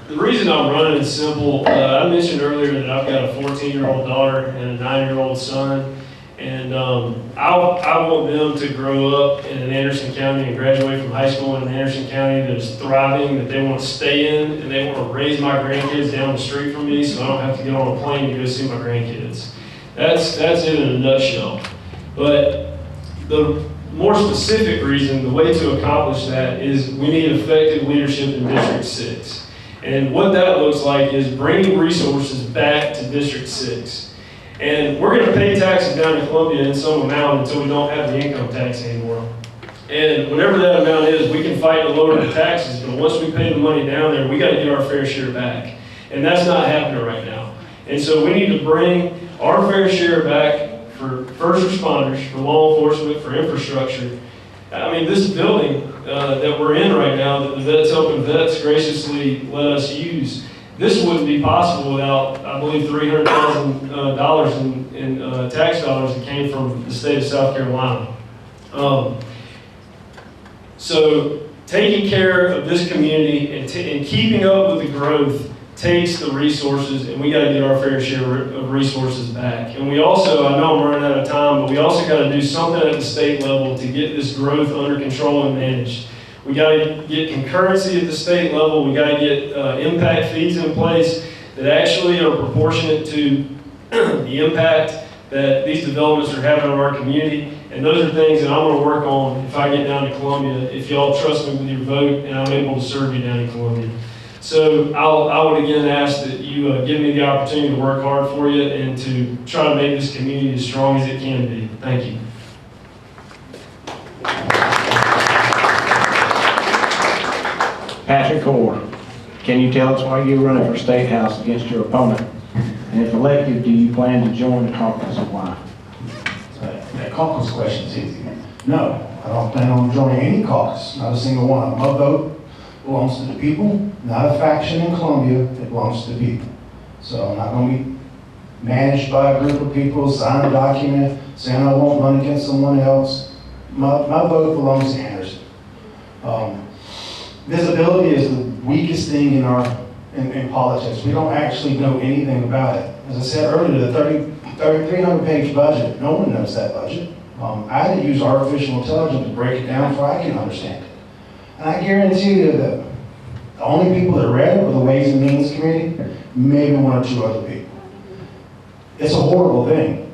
The reason I'm running is simple. I mentioned earlier that I've got a 14-year-old daughter and a 9-year-old son, and I want them to grow up in Anderson County and graduate from high school in Anderson County that is thriving, that they want to stay in, and they want to raise my grandkids down the street from me so I don't have to get on a plane to go see my grandkids. That's it in a nutshell. But the more specific reason, the way to accomplish that is we need effective leadership in District 6. And what that looks like is bringing resources back to District 6. And we're going to pay taxes down in Columbia in some amount until we don't have the income tax anymore. And whatever that amount is, we can fight to lower the taxes, but once we pay the money down there, we got to get our fair share back. And that's not happening right now. And so we need to bring our fair share back for first responders, for law enforcement, for infrastructure. I mean, this building that we're in right now, that the Vets Helping Vets graciously let us use, This wouldn't be possible without, I believe, $300,000 in tax dollars that came from the state of South Carolina. So taking care of this community and keeping up with the growth takes the resources, and we got to get our fair share of resources back. And we also, I know I'm running out of time, but we also got to do something at the state level to get this growth under control and managed. We got to get concurrency at the state level. We got to get impact fees in place that actually are proportionate to the impact that these developments are having on our community. And those are things that I'm going to work on if I get down to Columbia, if y'all trust me with your vote and I'm able to serve you down in Columbia. So I would again ask that you give me the opportunity to work hard for you and to try to make this community as strong as it can be. Thank you. Patrick Orr, can you tell us why you're running for State House against your opponent? And if elected, do you plan to join the caucus and why? That caucus question's easy. No, I don't plan on joining any caucus, not a single one. My vote belongs to the people, not a faction in Columbia. It belongs to the people. So I'm not going to be managed by a group of people, sign a document saying I won't run against someone else. My vote belongs to Anderson. Visibility is the weakest thing in politics. We don't actually know anything about it. As I said earlier, the 300-page budget, no one knows that budget. I had to use artificial intelligence to break it down so I can understand it. And I guarantee you that the only people that read it were the Ways and Means Committee, maybe one or two other people. It's a horrible thing.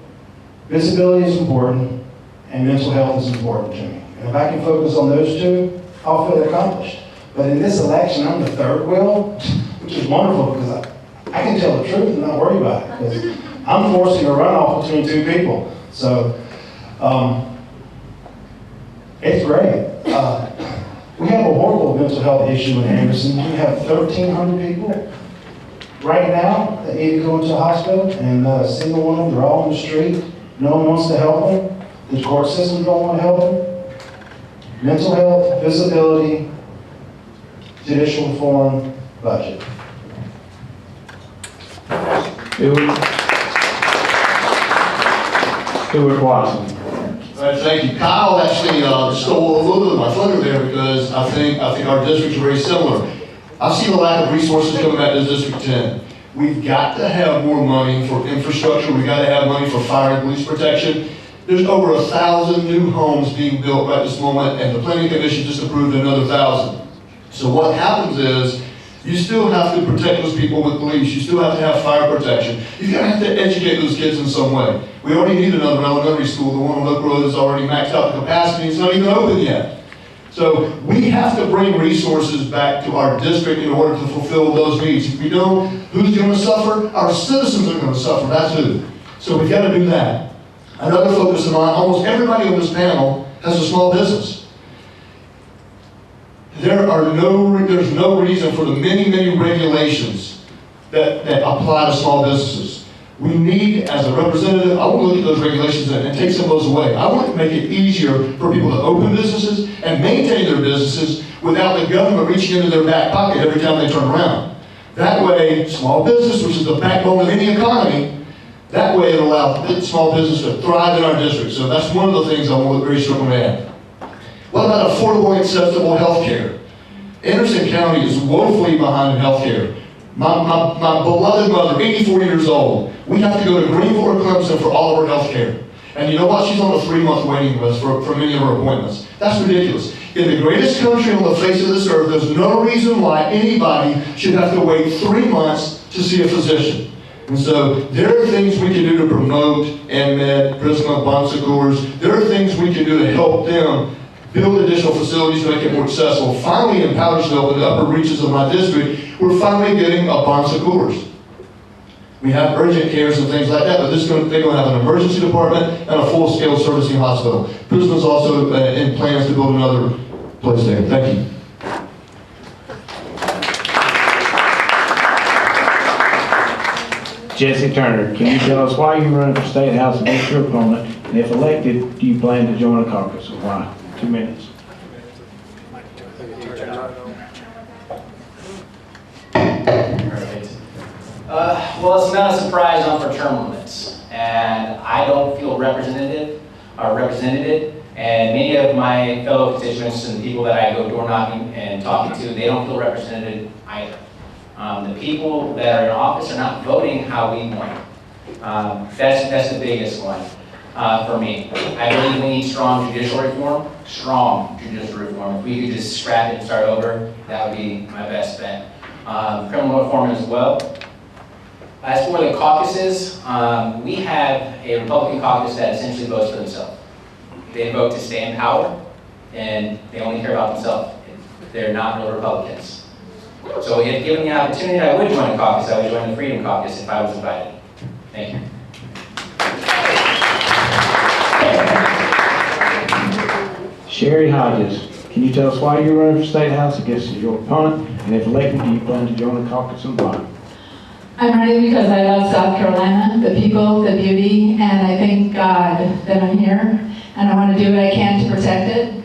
Visibility is important, and mental health is important to me. And if I can focus on those two, I'll feel accomplished. But in this election, I'm the third wheel, which is wonderful because I can tell the truth and not worry about it. Because I'm forcing a runoff between two people. So it's great. We have a horrible mental health issue in Anderson. We have 1,300 people right now that need to go into a hospital, and not a single one of them. They're all on the street. No one wants to help them. The court systems don't want to help them. Mental health, visibility, judicial reform, budget. Stewart Watson. All right, thank you. Kyle actually stole a little bit of my thunder there because I think our districts are very similar. I've seen a lack of resources coming back to District 10. We've got to have more money for infrastructure. We've got to have money for fire and police protection. There's over 1,000 new homes being built right this moment, and the Planning Commission just approved another 1,000. So what happens is, you still have to protect those people with police. You still have to have fire protection. You're going to have to educate those kids in some way. We already need another elementary school. The one on Oak Road is already maxed out the capacity. It's not even open yet. So we have to bring resources back to our district in order to fulfill those needs. If we don't, who's going to suffer? Our citizens are going to suffer. That's who. So we've got to do that. Another focus of mine, almost everybody on this panel has a small business. There's no reason for the many regulations that apply to small businesses. We need, as a representative, I want to look at those regulations and take some of those away. I want to make it easier for people to open businesses and maintain their businesses without the government reaching into their back pocket every time they turn around. That way, small business, which is the backbone of any economy, that way it allows small business to thrive in our district. So that's one of the things I want to look very strongly at. What about affordable and accessible health care? Anderson County is woefully behind in health care. My beloved mother, 84 years old, we have to go to Greenville or Clemson for all of her health care. And you know what? She's on a 3-month waiting list for many of her appointments. That's ridiculous. In the greatest country on the face of this earth, there's no reason why anybody should have to wait 3 months to see a physician. And so there are things we can do to promote AMED, Prisma, Bon Secours. There are things we can do to help them build additional facilities to make it more accessible. Finally, in Powdersville, in the upper reaches of my district, we're finally getting a Bon Secours. We have urgent cares and things like that, but they're going to have an emergency department and a full-scale servicing hospital. Prisma's also in plans to build another place there. Thank you. Jesse Turner, can you tell us why you're running for State House against your opponent? And if elected, do you plan to join a caucus or why? 2 minutes. Alright. Well, it's not a surprise, I'm for term limits, and I don't feel represented, and many of my fellow constituents and people that I go door knocking and talking to, they don't feel represented either. The people that are in office are not voting how we want. That's the biggest one for me. I believe we need strong judicial reform. If we could just scrap it and start over, that would be my best bet. Criminal reform as well. As for the caucuses, we have a Republican caucus that essentially votes for themselves. They vote to stay in power, and they only care about themselves. They're not real Republicans. So if given the opportunity, I would join a caucus. I would join the Freedom Caucus if I was invited. Thank you. Sherry Hodges, can you tell us why you're running for State House against your opponent, and if elected, do you plan to join the caucus and why? I'm running because I love South Carolina, the people, the beauty, and I thank God that I'm here, and I want to do what I can to protect it.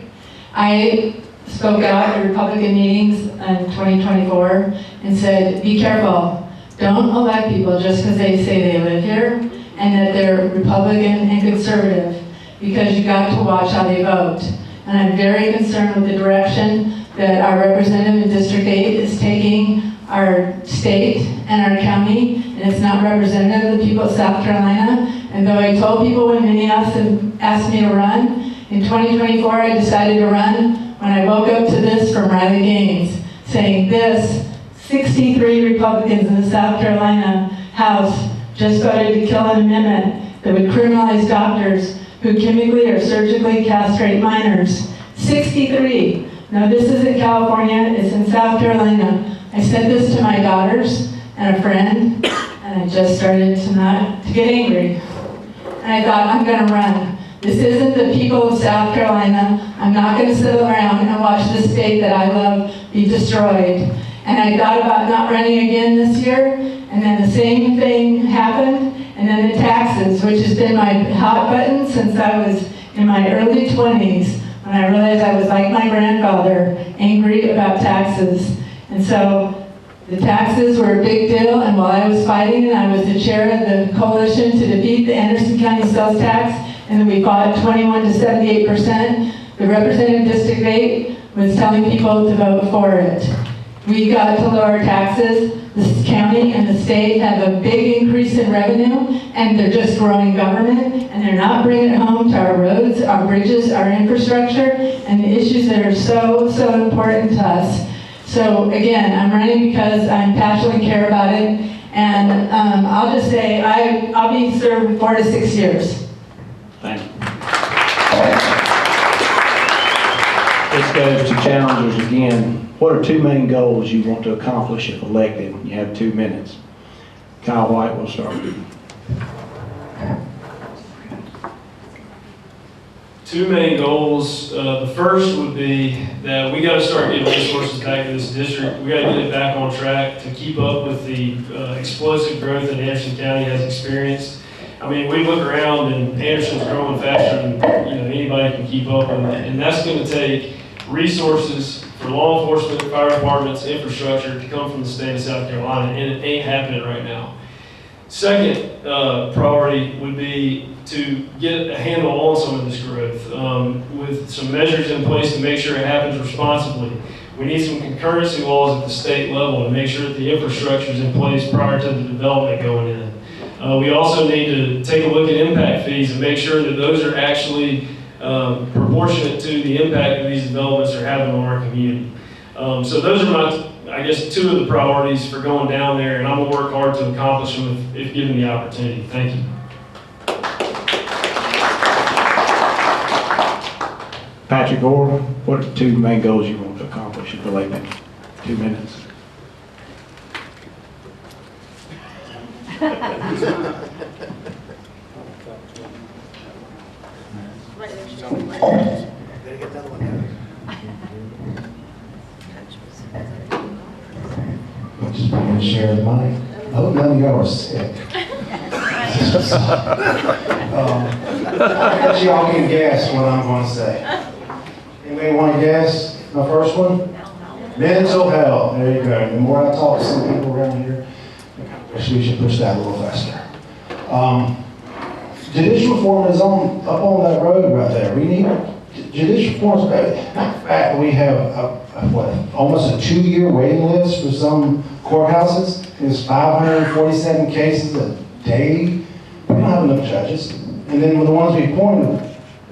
I spoke out at Republican meetings in 2024 and said, be careful. Don't elect people just because they say they live here and that they're Republican and conservative, because you got to watch how they vote. And I'm very concerned with the direction that our representative in District 8 is taking our state and our county, and it's not representative of the people of South Carolina. And though I told people when many asked me to run, in 2024 I decided to run when I woke up to this from Riley Gaines, saying this, 63 Republicans in the South Carolina House just voted to kill an amendment that would criminalize doctors who chemically or surgically castrate minors. 63. Now this isn't California, it's in South Carolina. I said this to my daughters and a friend, and I just started to get angry. And I thought, I'm gonna run. This isn't the people of South Carolina. I'm not gonna sit around and watch this state that I love be destroyed. And I thought about not running again this year, and then the same thing happened, and then the taxes, which has been my hot button since I was in my early 20s, when I realized I was like my grandfather, angry about taxes. And so the taxes were a big deal, and while I was fighting, and I was the chair of the coalition to defeat the Anderson County sales tax, and then we fought 21 to 78%, the Representative District 8 was telling people to vote for it. We got to lower taxes. This county and the state have a big increase in revenue, and they're just growing government, and they're not bringing it home to our roads, our bridges, our infrastructure, and the issues that are so, so important to us. So again, I'm running because I'm passionately care about it, and I'll just say I'll be served 4 to 6 years. Thank you. This goes to challengers again. What are 2 main goals you want to accomplish if elected? You have 2 minutes. Kyle White, we'll start with you. 2 main goals. The first would be that we got to start getting resources back to this district. We got to get it back on track to keep up with the explosive growth that Anderson County has experienced. I mean, we look around and Anderson's growing faster than anybody can keep up with, and that's going to take resources for law enforcement, fire departments, infrastructure to come from the state of South Carolina, and it ain't happening right now. Second priority would be to get a handle on some of this growth with some measures in place to make sure it happens responsibly. We need some concurrency laws at the state level to make sure that the infrastructure is in place prior to the development going in. We also need to take a look at impact fees and make sure that those are actually proportionate to the impact that these developments are having on our community. So those are my, I guess, 2 of the priorities for going down there, and I'm going to work hard to accomplish them if given the opportunity. Thank you. Patrick Orr, what are the 2 main goals you want to accomplish if elected? 2 minutes. Just want to share the mic. I hope none of y'all are sick. I guess y'all can guess what I'm going to say. Anybody want to guess my first one? Mental health. There you go. The more I talk to some people around here, we should push that a little faster. Judicial reform is up on that road right there. We need judicial reform. In fact, we have almost a 2-year waiting list for some courthouses. There's 547 cases a day. We don't have enough judges. And then the ones we appointed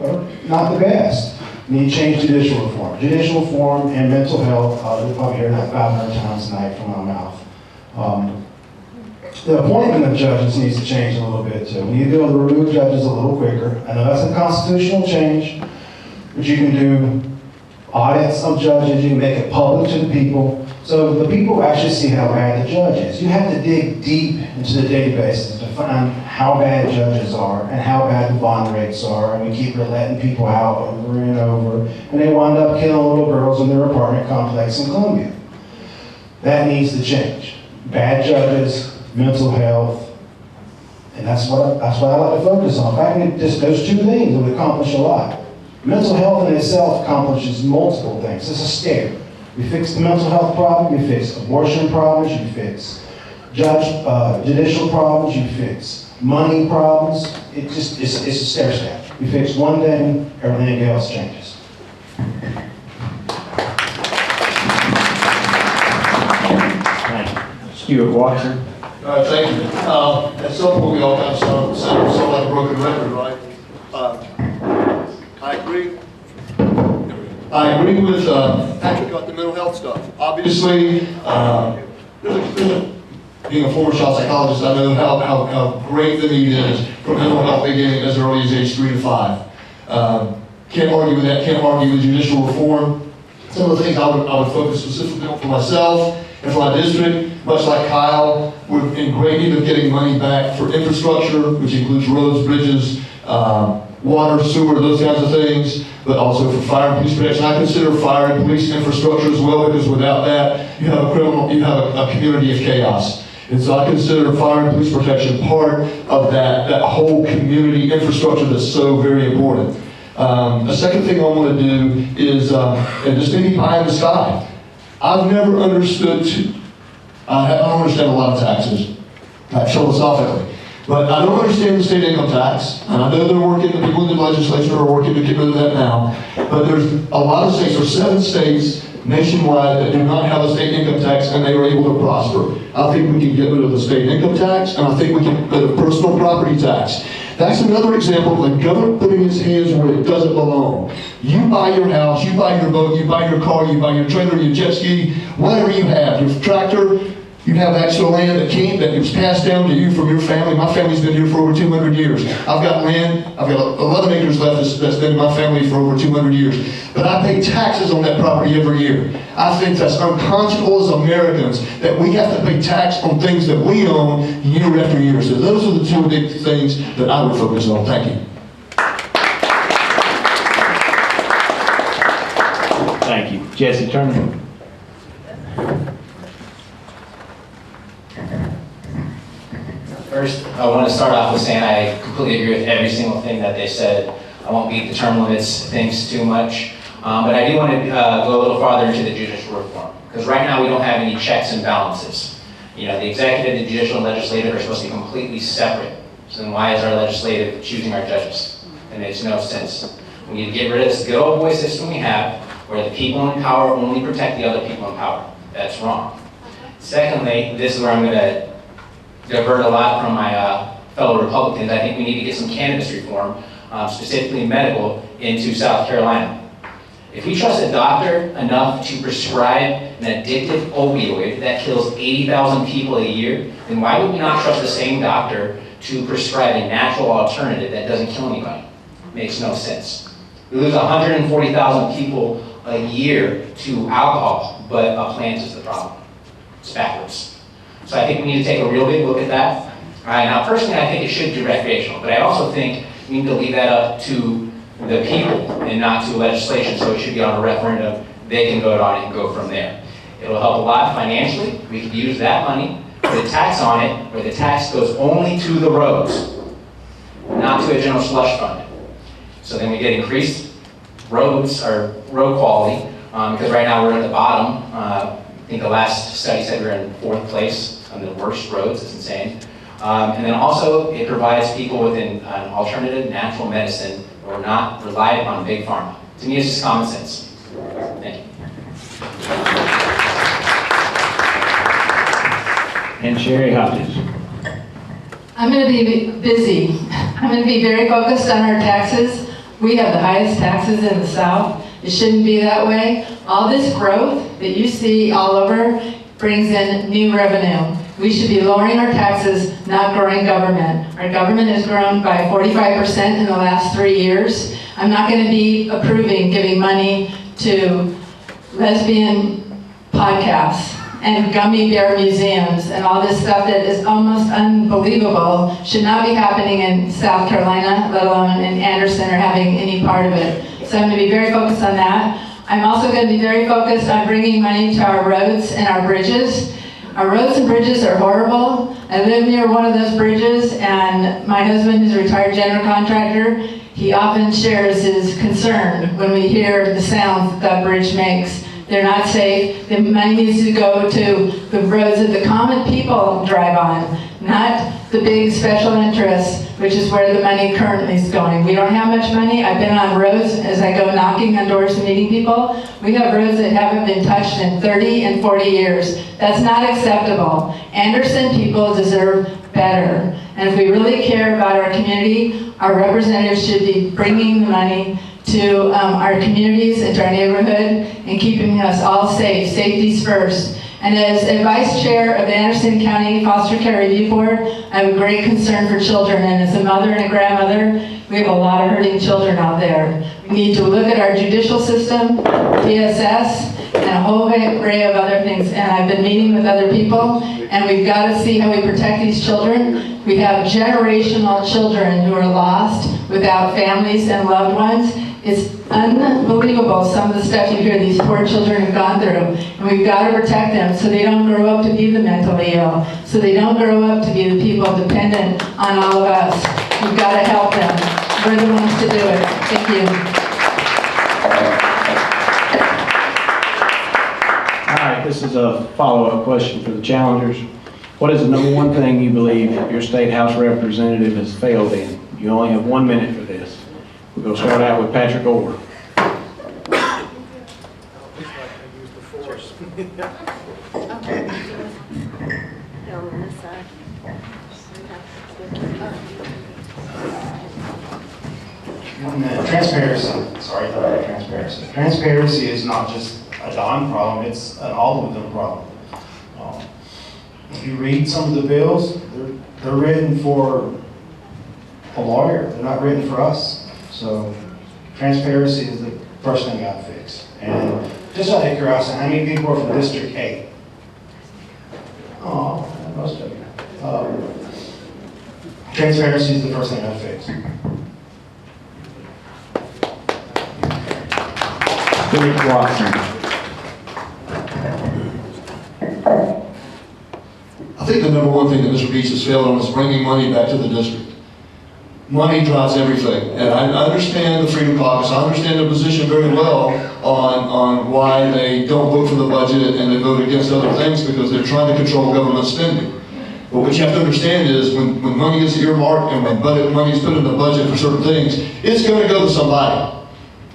are not the best. We need to change judicial reform. Judicial reform and mental health, you'll probably hear that 500 times a night from my mouth. The appointment of judges needs to change a little bit too. We need to be able to remove judges a little quicker. I know that's a constitutional change, but you can do audits of judges, you can make it public to the people, so the people actually see how bad the judge is. You have to dig deep into the databases to find how bad judges are and how bad the bond rates are, and we keep letting people out over and over, and they wind up killing little girls in their apartment complex in Columbia. That needs to change. Bad judges, mental health, and that's what I like to focus on. If I can just those 2 things, it would accomplish a lot. Mental health in itself accomplishes multiple things. It's a stair. You fix the mental health problem, you fix abortion problems, you fix judicial problems, you fix money problems. It's a stair step. You fix one thing, everything else changes. Stewart Watson. Thank you. At some point, we all kind of sound like a broken record, right? I agree with Patrick about the mental health stuff. Obviously, being a former child psychologist, I know how great the need is for mental health beginning as early as age 3 to 5. Can't argue with that. Can't argue with judicial reform. Some of the things I would focus specifically on for myself and for my district, much like Kyle, we're in great need of getting money back for infrastructure, which includes roads, bridges, water, sewer, those kinds of things, but also for fire and police protection. I consider fire and police infrastructure as well, because without that, you have a community of chaos. And so I consider fire and police protection part of that whole community infrastructure that's so very important. The second thing I want to do is, and just maybe pie in the sky. I've never understood, I don't understand a lot of taxes, philosophically. But I don't understand the state income tax, and I know the people in the legislature are working to get rid of that now. But there's a lot of states, or 7 states nationwide, that do not have a state income tax, and they were able to prosper. I think we can get rid of the state income tax, and I think we can get rid of personal property tax. That's another example of the government putting its hands where it doesn't belong. You buy your house, you buy your boat, you buy your car, you buy your trailer, your jet ski, whatever you have, your tractor. You have extra land that was passed down to you from your family. My family's been here for over 200 years. I've got land, I've got 11 acres left that's been in my family for over 200 years. But I pay taxes on that property every year. I think that's unconscionable as Americans, that we have to pay tax on things that we own year after year. So those are the 2 big things that I would focus on. Thank you. Thank you. Jesse Turner. First, I want to start off with saying I completely agree with every single thing that they said. I won't beat the term limits things too much, but I do want to go a little farther into the judicial reform, because right now we don't have any checks and balances. You know, the executive, the judicial, and legislative are supposed to be completely separate. So then why is our legislative choosing our judges? It makes no sense. We need to get rid of this good old boy system we have, where the people in power only protect the other people in power. That's wrong. Secondly, this is where I'm going to divert a lot from my fellow Republicans. I think we need to get some cannabis reform, specifically medical, into South Carolina. If we trust a doctor enough to prescribe an addictive opioid that kills 80,000 people a year, then why would we not trust the same doctor to prescribe a natural alternative that doesn't kill anybody? Makes no sense. We lose 140,000 people a year to alcohol, but a plant is the problem. It's backwards. So I think we need to take a real big look at that. Now, personally, I think it should be recreational, but I also think we need to leave that up to the people and not to legislation, so it should be on a referendum. They can vote on it and go from there. It'll help a lot financially. We could use that money, put a tax on it, where the tax goes only to the roads, not to a general slush fund. So then we get increased roads, or road quality, because right now we're at the bottom. I think the last study said we're in 4th place on the worst roads. It's insane. And then also, it provides people with an alternative natural medicine where we're not relied upon big pharma. To me, it's just common sense. Thank you. And Sherry Hodges. I'm going to be busy. I'm going to be very focused on our taxes. We have the highest taxes in the South. It shouldn't be that way. All this growth that you see all over brings in new revenue. We should be lowering our taxes, not growing government. Our government has grown by 45% in the last 3 years. I'm not going to be approving giving money to lesbian podcasts and gummy bear museums and all this stuff that is almost unbelievable should not be happening in South Carolina, let alone in Anderson or having any part of it. So I'm going to be very focused on that. I'm also going to be very focused on bringing money to our roads and our bridges. Our roads and bridges are horrible. I live near one of those bridges, and my husband is a retired general contractor. He often shares his concern when we hear the sounds that bridge makes. They're not safe. The money needs to go to the roads that the common people drive on, not the big special interests, which is where the money currently is going. We don't have much money. I've been on roads as I go knocking on doors and meeting people. We have roads that haven't been touched in 30 and 40 years. That's not acceptable. Anderson people deserve better. And if we really care about our community, our representatives should be bringing the money to our communities and to our neighborhood and keeping us all safe. Safety's first. And as a vice chair of the Anderson County Foster Care Review Board, I have a great concern for children. And as a mother and a grandmother, we have a lot of hurting children out there. We need to look at our judicial system, DSS, and a whole array of other things. And I've been meeting with other people, and we've got to see how we protect these children. We have generational children who are lost without families and loved ones. It's unbelievable some of the stuff you hear these poor children have gone through. And we've got to protect them so they don't grow up to be the mentally ill, so they don't grow up to be the people dependent on all of us. We've got to help them. We're the ones to do it. Thank you. All right, this is a follow-up question for the challengers. What is the number one thing you believe your state house representative has failed in? You only have 1 minute for this. We're going to start out with Patrick Orr. Transparency. Transparency is not just a Don problem, it's an all of them problem. If you read some of the bills, they're written for a lawyer, they're not written for us. So transparency is the first thing I'd fix. And just out of curiosity, how many people are from District 8? Oh, most of you. Transparency is the first thing I'd fix. Stewart Watson. I think the number one thing that Mr. Beach has failed on is bringing money back to the district. Money drives everything, and I understand the Freedom Caucus, I understand their position very well on why they don't vote for the budget and they vote against other things because they're trying to control government spending. But what you have to understand is when money is earmarked and when money is put in the budget for certain things, it's going to go to somebody.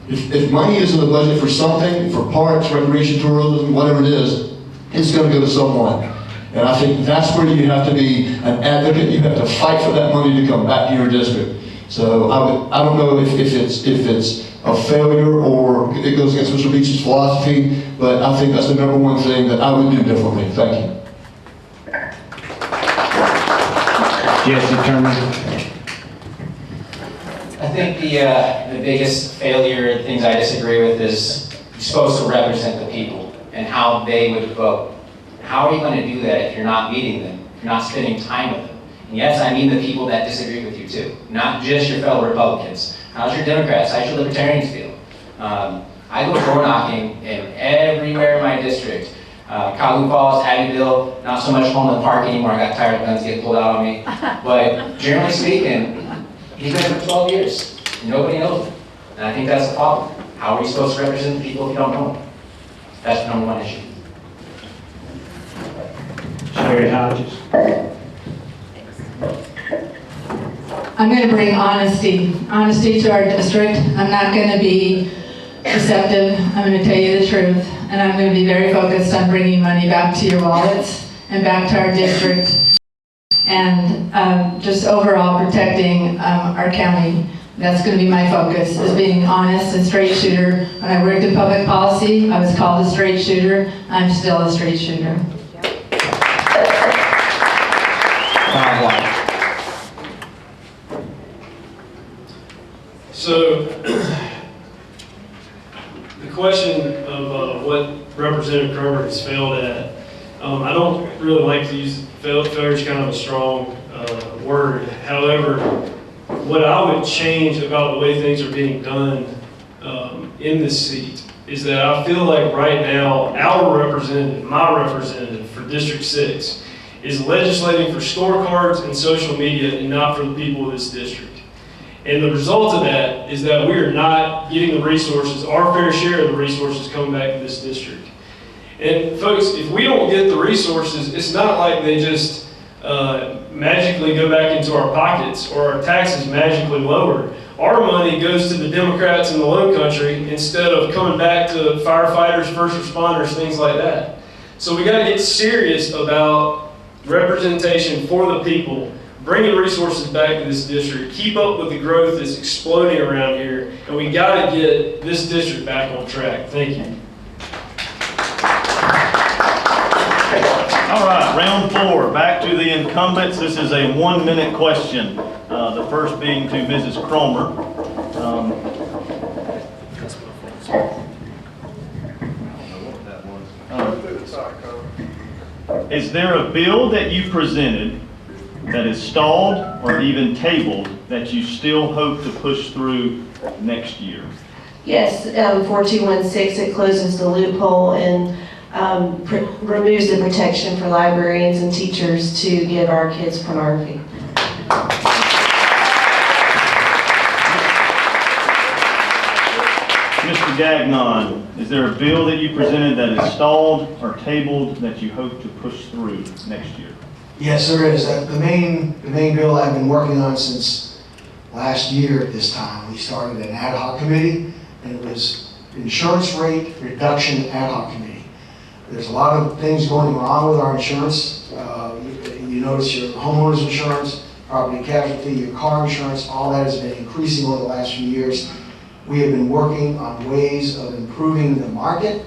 If money is in the budget for something, for parks, recreation, tourism, whatever it is, it's going to go to someone. And I think that's where you have to be an advocate. You have to fight for that money to come back to your district. So I don't know if it's a failure or it goes against Mr. Beach's philosophy, but I think that's the number one thing that I would do differently. Thank you. Jesse Turner. I think the biggest failure, things I disagree with, is you're supposed to represent the people and how they would vote. How are you going to do that if you're not meeting them, if you're not spending time with them? And yes, I mean the people that disagree with you too, not just your fellow Republicans. How's your Democrats? How's your Libertarians feel? I go door knocking in everywhere in my district. Calhoun Falls, Abbeville, not so much home in the park anymore. I got tired of guns getting pulled out on me. But generally speaking, he's been for 12 years. Nobody knows him. And I think that's the problem. How are you supposed to represent the people if you don't know them? That's the number one issue. Mary Hodges. I'm going to bring honesty to our district. I'm not going to be deceptive. I'm going to tell you the truth, and I'm going to be very focused on bringing money back to your wallets and back to our district, and just overall protecting our county. That's going to be my focus, is being honest and straight shooter. When I worked in public policy, I was called a straight shooter. I'm still a straight shooter. So, the question of what Representative Cromer has failed at, I don't really like to use failure is kind of a strong word. However, what I would change about the way things are being done in this seat is that I feel like right now our representative, my representative for District 6, is legislating for scorecards and social media and not for the people of this district. And the result of that is that we are not getting the resources, our fair share of the resources coming back to this district. And folks, if we don't get the resources, it's not like they just magically go back into our pockets or our taxes magically lower. Our money goes to the Democrats in the low country instead of coming back to firefighters, first responders, things like that. So we got to get serious about representation for the people, bringing resources back to this district, keep up with the growth that's exploding around here, and we got to get this district back on track. Thank you. All right, round 4, back to the incumbents. This is a 1-minute question. The first being to Mrs. Cromer. Is there a bill that you presented that is stalled or even tabled that you still hope to push through next year? Yes, 4216, it closes the loophole and removes the protection for librarians and teachers to give our kids pornography. Mr. Gagnon, is there a bill that you presented that is stalled or tabled that you hope to push through next year? Yes, there is. The main bill I've been working on since last year at this time. We started an ad hoc committee, and it was insurance rate reduction ad hoc committee. There's a lot of things going wrong with our insurance. You notice your homeowner's insurance, property casualty, your car insurance, all that has been increasing over the last few years. We have been working on ways of improving the market,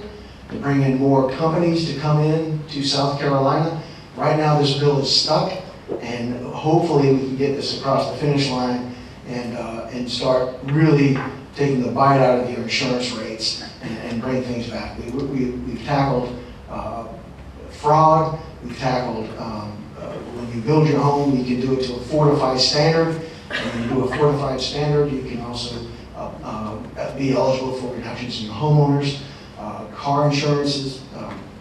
to bring in more companies to come in to South Carolina. Right now, this bill is stuck, and hopefully we can get this across the finish line and start really taking the bite out of your insurance rates and bring things back. We've tackled fraud. We've tackled when you build your home, you can do it to a fortified standard. When you do a fortified standard, you can also be eligible for reductions in your homeowners, car insurances,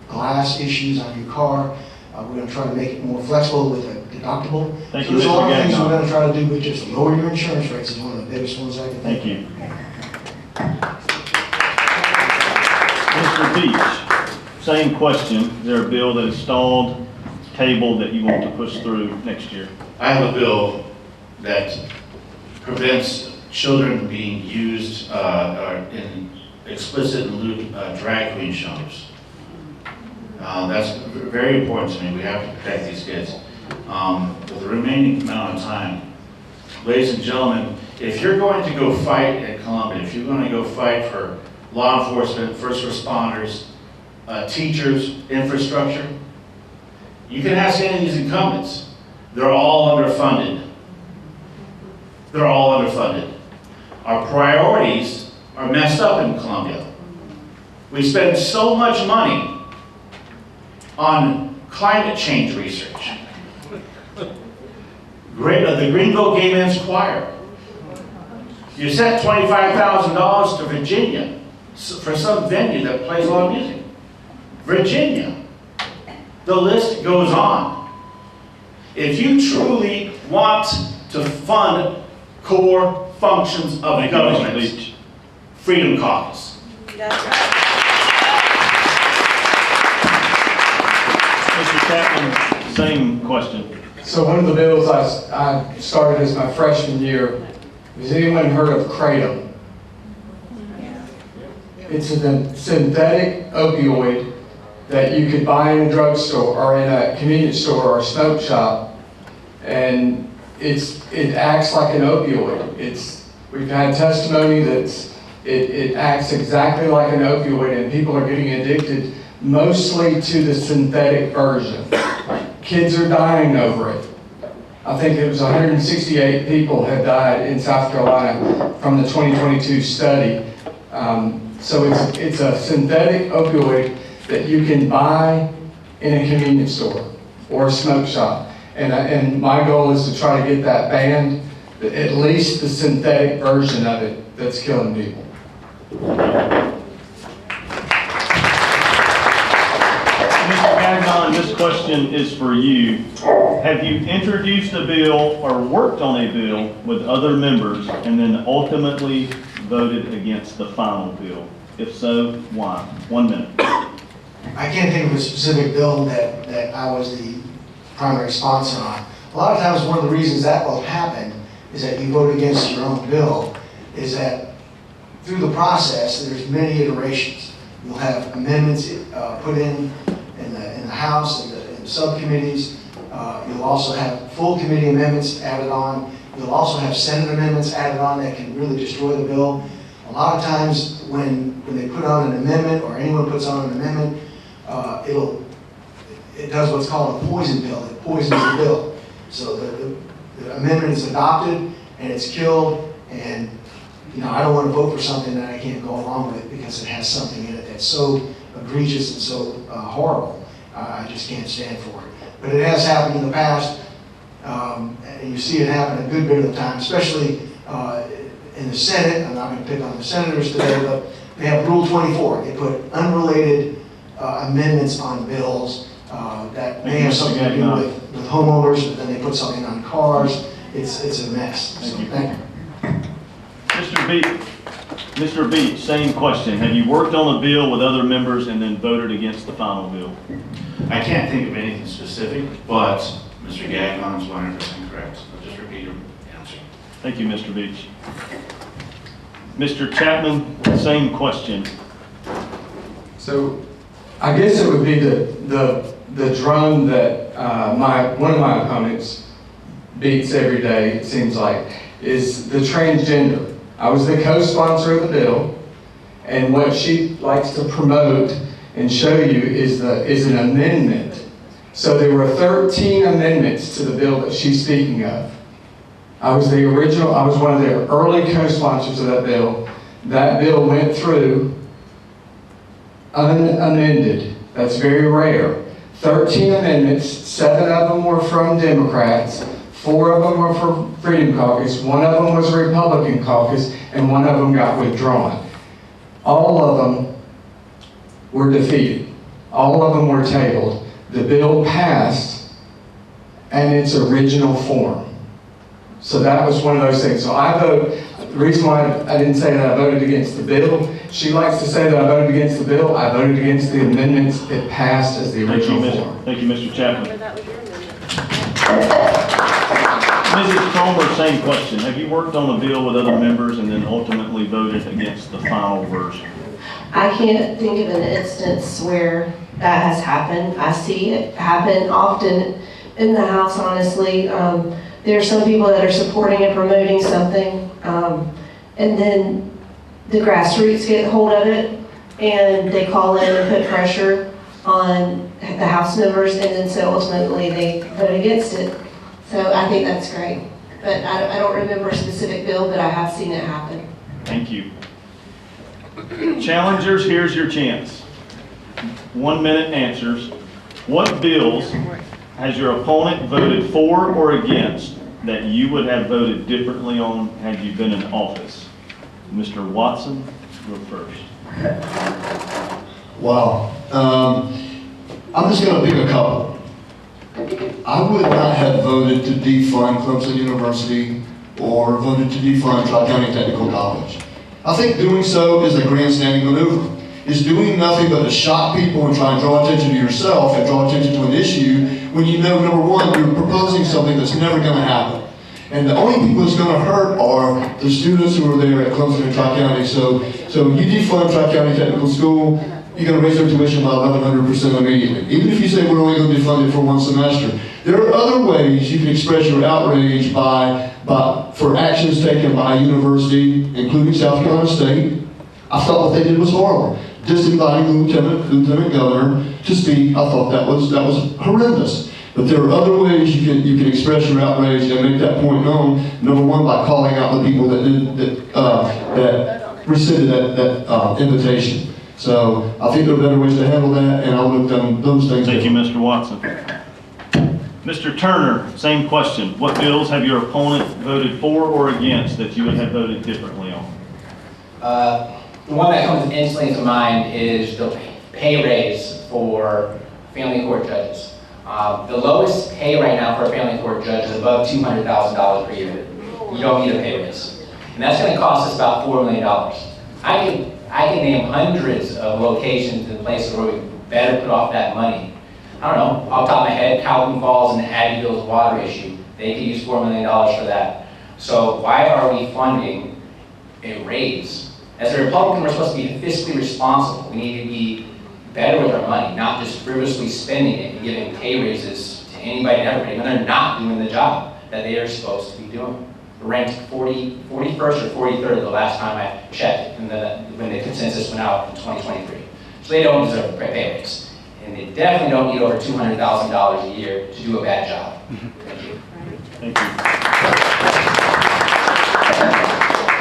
glass issues on your car. We're going to try to make it more flexible with a deductible. Thank So you, there's a lot of things Mr. we're going to try to do, but just lower your insurance rates is one of the biggest ones I can think Thank of. you. Mr. Beach, same question. Is there a bill that is stalled, tabled, that you want to push through next year? I have a bill that prevents children being used in explicit and lewd drag queen shows. That's very important to me. We have to protect these kids. With the remaining amount of time, ladies and gentlemen, if you're going to go fight at Columbia, if you're going to go fight for law enforcement, first responders, teachers, infrastructure, you can ask any of these incumbents. They're all underfunded. They're all underfunded. Our priorities are messed up in Columbia. We spend so much money on climate change research. The Greenville Gay Men's Choir. You sent $25,000 to Virginia for some venue that plays a lot of music. Virginia. The list goes on. If you truly want to fund core functions of the government, Freedom Caucus. Mr. Chapman, same question. So one of the bills I started as my freshman year, has anyone heard of Kratom? It's a synthetic opioid that you could buy in a drugstore or in a convenience store or a smoke shop, and it acts like an opioid. We've had testimony that it acts exactly like an opioid, and people are getting addicted mostly to the synthetic version. Kids are dying over it. I think it was 168 people have died in South Carolina from the 2022 study. So it's a synthetic opioid that you can buy in a convenience store or a smoke shop. And my goal is to try to get that banned, at least the synthetic version of it that's killing people. Mr. Gagnon, this question is for you. Have you introduced a bill or worked on a bill with other members and then ultimately voted against the final bill? If so, why? 1 minute. I can't think of a specific bill that I was the primary sponsor on. A lot of times, one of the reasons that will happen is that you vote against your own bill, is that through the process, there's many iterations. You'll have amendments put in the House and the subcommittees. You'll also have full committee amendments added on. You'll also have Senate amendments added on that can really destroy the bill. A lot of times when they put on an amendment, or anyone puts on an amendment, it does what's called a poison pill. It poisons the bill. So the amendment is adopted and it's killed, and I don't want to vote for something that I can't go along with because it has something in it that's so egregious and so horrible. I just can't stand for it. But it has happened in the past, and you see it happen a good bit of the time, especially in the Senate. I'm not going to pick on the senators today, but they have Rule 24. They put unrelated amendments on bills that may have something to do with homeowners, but then they put something on cars. It's a mess. Thank you. Mr. Beach, same question. Have you worked on a bill with other members and then voted against the final bill? I can't think of anything specific, but Mr. Gagnon is 100% correct. I'll just repeat your answer. Thank you, Mr. Beach. Mr. Chapman, same question. So I guess it would be the drum that one of my opponents beats every day, it seems like, is the transgender. I was the co-sponsor of the bill, and what she likes to promote and show you is an amendment. So there were 13 amendments to the bill that she's speaking of. I was one of the early co-sponsors of that bill. That bill went through unamended. That's very rare. 13 amendments, 7 of them were from Democrats, 4 of them were from Freedom Caucus, 1 of them was Republican Caucus, and 1 of them got withdrawn. All of them were defeated. All of them were tabled. The bill passed in its original form. So that was one of those things. So the reason why I didn't say that I voted against the bill, she likes to say that I voted against the bill. I voted against the amendments that passed as the original form. Thank you, Mr. Chapman. Mrs. Cromer, same question. Have you worked on a bill with other members and then ultimately voted against the final version? I can't think of an instance where that has happened. I see it happen often in the House, honestly. There are some people that are supporting and promoting something, and then the grassroots get hold of it, and they call in and put pressure on the House members, and then so ultimately they vote against it. So I think that's great. But I don't remember a specific bill, but I have seen it happen. Thank you. Challengers, here's your chance. 1 minute answers. What bills has your opponent voted for or against that you would have voted differently on had you been in office? Mr. Watson, go first. Wow. I'm just going to pick a couple. I would not have voted to defund Clemson University or voted to defund Tri-County Technical College. I think doing so is a grandstanding maneuver. is doing nothing but to shock people and try and draw attention to yourself and draw attention to an issue when you know, number one, you're proposing something that's never going to happen. And the only people it's going to hurt are the students who are there at Clemson and Tri-County. So you defund Tri-County Technical School, you're going to raise their tuition by 1,100% immediately. Even if you say we're only going to defund it for one semester. There are other ways you can express your outrage for actions taken by a university, including South Carolina State. I thought what they did was horrible. Disinviting the lieutenant governor to speak, I thought that was horrendous. But there are other ways you can express your outrage and make that point known. Number one, by calling out the people that rescinded that invitation. So I think there are better ways to handle that, and I'll look down those things. Thank you, Mr. Watson. Mr. Turner, same question. What bills have your opponent voted for or against that you would have voted differently on? The one that comes instantly to mind is the pay raise for family court judges. The lowest pay right now for a family court judge is above $200,000 per year. You don't need a pay raise. And that's going to cost us about $4 million. I can name hundreds of locations and places where we better put off that money. I don't know, off the top of my head, Calvin Falls and Abbeville's water issue. They could use $4 million for that. So why are we funding a raise? As a Republican, we're supposed to be fiscally responsible. We need to be better with our money, not just frivolously spending it and giving pay raises to anybody and everybody when they're not doing the job that they are supposed to be doing. We're ranked 41st or 43rd the last time I checked when the consensus went out in 2023. So they don't deserve a pay raise. And they definitely don't need over $200,000 a year to do a bad job. Thank you. Thank you.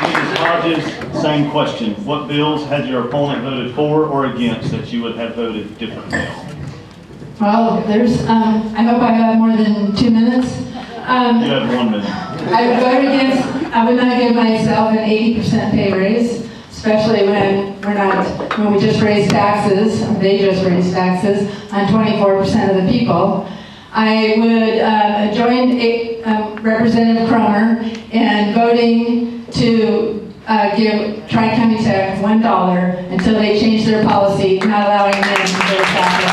Mrs. Hodges, same question. What bills had your opponent voted for or against that you would have voted differently on? Well, I hope I have more than 2 minutes. You have 1 minute. I would not give myself an 80% pay raise, especially when we just raised taxes, they just raised taxes on 24% of the people. I would join Representative Cromer in voting to give Tri-County Tech $1 until they change their policy, not allowing them to go to taxes.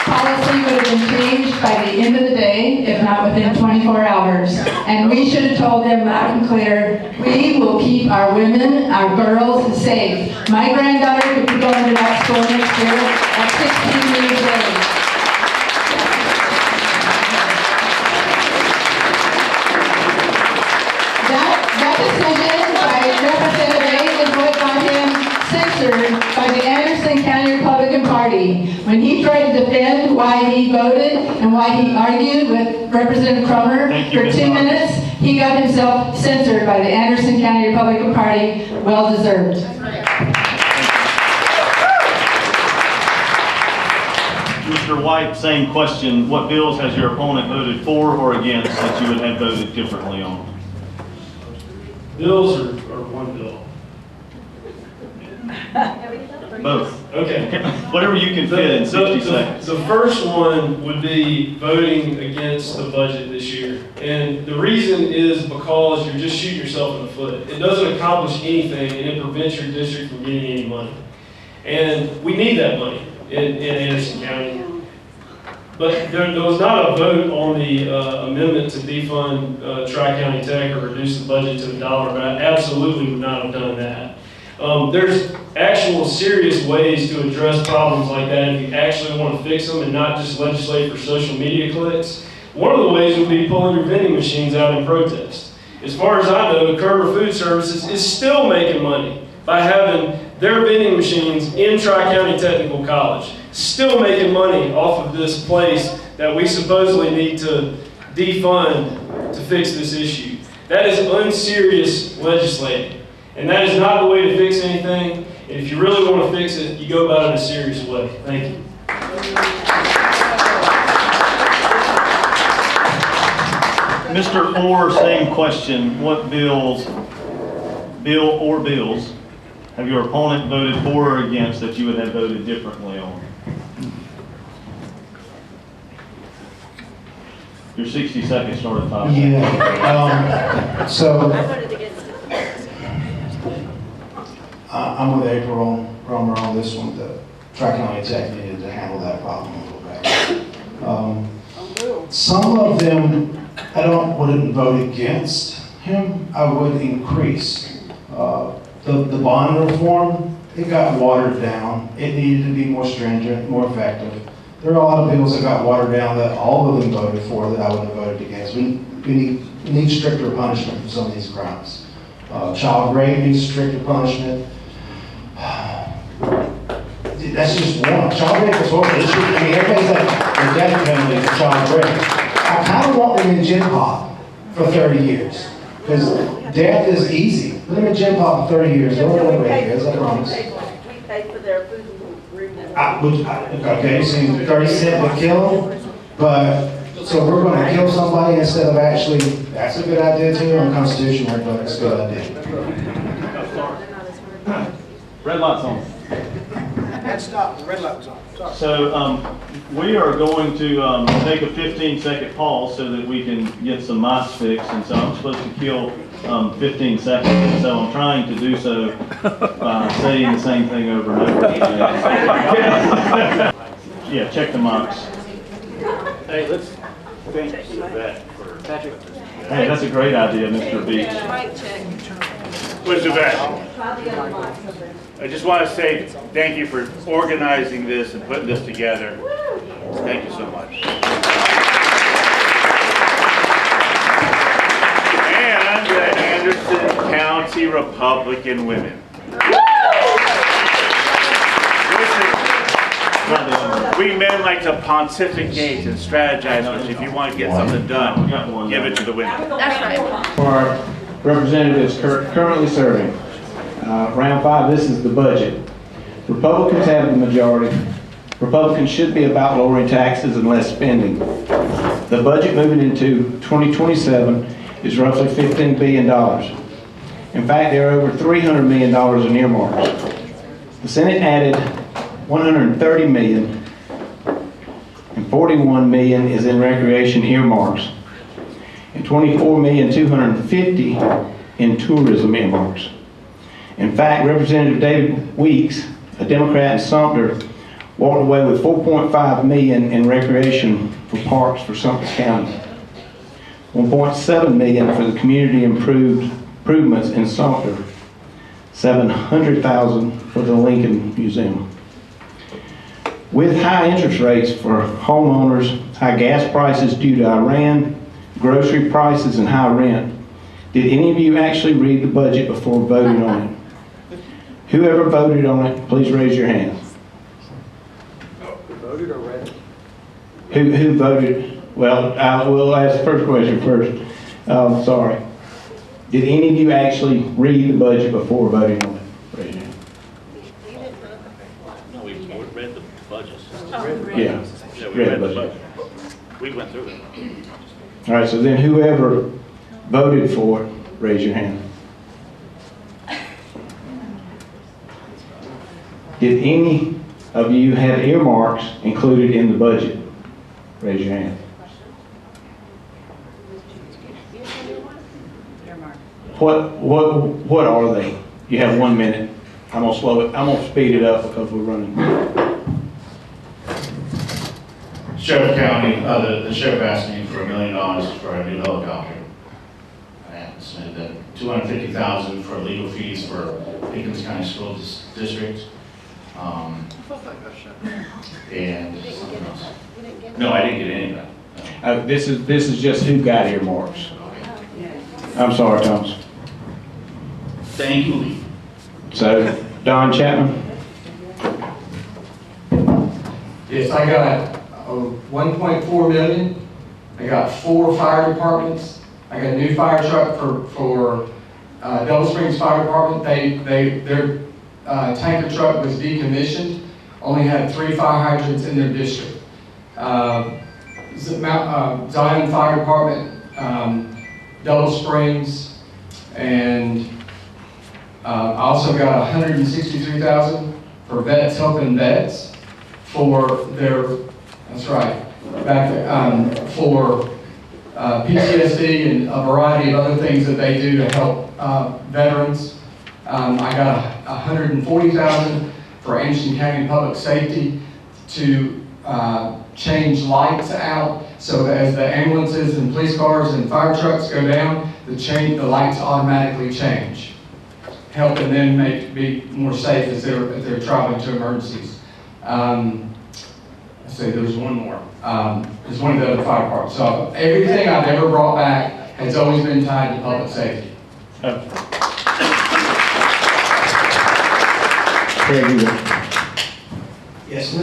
Policy would have been changed by the end of the day, if not within 24 hours. And we should have told them loud and clear, we will keep our women, our girls safe. My granddaughter could be going to that school next year at 16 years of age. That decision by Representative Lee is what got him censored by the Anderson County Republican Party. When he tried to defend why he voted and why he argued with Representative Cromer for 2 minutes, he got himself censored by the Anderson County Republican Party. Well deserved. Mr. White, same question. What bills has your opponent voted for or against that you would have voted differently on? Bills or one bill? Both. Okay. Whatever you can fit in 60 seconds. The first one would be voting against the budget this year. And the reason is because you're just shooting yourself in the foot. It doesn't accomplish anything and it prevents your district from getting any money. And we need that money in Anderson County. But there was not a vote on the amendment to defund Tri-County Tech or reduce the budget to $1, but I absolutely would not have done that. There's actual serious ways to address problems like that if you actually want to fix them and not just legislate for social media clicks. One of the ways would be pulling your vending machines out in protest. As far as I know, Kroger Food Services is still making money by having their vending machines in Tri-County Technical College. Still making money off of this place that we supposedly need to defund to fix this issue. That is unserious legislating. And that is not the way to fix anything. And if you really want to fix it, you go about it in a serious way. Thank you. Mr. Orr, same question. What bill or bills have your opponent voted for or against that you would have voted differently on? Your 60 seconds start at 5 seconds. Yeah. So I'm with April Cromer on this one. The Tri-County Tech needed to handle that problem a little better. Some of them, wouldn't vote against him. I would increase. The bond reform, it got watered down. It needed to be more stringent, more effective. There are a lot of bills that got watered down that all of them voted for that I would have voted against. We need stricter punishment for some of these crimes. Child rape needs stricter punishment. That's just one. Child rape is horrible. Everybody's like, the death penalty for child rape. I kind of want them in gym pop for 30 years. Because death is easy. Put them in gym pop for 30 years. Don't know what rape is, I promise. We pay for their food and room. Okay, so 30 cents would kill them, but, so we're gonna kill somebody instead of actually, that's a good idea too, on Constitution, right, but it's a good idea. Red light's on. That stopped, the red light was on, sorry. So we are going to take a 15-second pause so that we can get some mics fixed, and so I'm supposed to kill 15 seconds, and so I'm trying to do so by saying the same thing over and over again. Yeah, check the mics. Hey, let's thank that for Patrick. Hey, that's a great idea, Mr. Beach. Mr. Beck, I just want to say thank you for organizing this and putting this together. Thank you so much. And the Anderson County Republican women. We men like to pontificate and strategize, but if you want to get something done, give it to the women. That's right. For our representatives currently serving, round 5, this is the budget. Republicans have the majority. Republicans should be about lowering taxes and less spending. The budget moving into 2027 is roughly $15 billion. In fact, there are over $300 million in earmarks. The Senate added $130 million, and $41 million is in recreation earmarks, and $24,250,000 in tourism earmarks. In fact, Representative David Weeks, a Democrat in Sumter, walked away with $4.5 million in recreation for parks for Sumter County, $1.7 million for the community improvements in Sumter, $700,000 for the Lincoln Museum. With high interest rates for homeowners, high gas prices due to Iran, grocery prices, and high rent, did any of you actually read the budget before voting on it? Whoever voted on it, please raise your hand. Voted or read it? Who voted? Well, I will ask the first question first. Sorry. Did any of you actually read the budget before voting on it? Raise your hand. No, we read the budget. Yeah. Yeah, we read the budget. We went through it. All right, so then whoever voted for it, raise your hand. Did any of you have earmarks included in the budget? Raise your hand. What are they? You have 1 minute. I'm gonna slow it. I'm gonna speed it up because we're running. Sheriff County, the sheriff asked me for $1 million for a new helicopter. I submitted that. $250,000 for legal fees for Pickens County School District. And something else. No, I didn't get any of that. This is just who got earmarks. I'm sorry, Thomas. Thank you, Lee. So, Don Chapman. Yes, I got 1.4 million. I got 4 fire departments. I got a new fire truck for Double Springs Fire Department. Their tanker truck was decommissioned. Only had 3 fire hydrants in their district. Zion Fire Department, Double Springs, and I also got $163,000 for vets helping vets for their, that's right, back for PTSD and a variety of other things that they do to help veterans. I got $140,000 for Anderson County Public Safety to change lights out, so that as the ambulances and police cars and fire trucks go down, the lights automatically change, helping them be more safe as they're traveling to emergencies. Let's see, there was one more. There's one of the other fire departments. So everything I've ever brought back has always been tied to public safety. Yes, in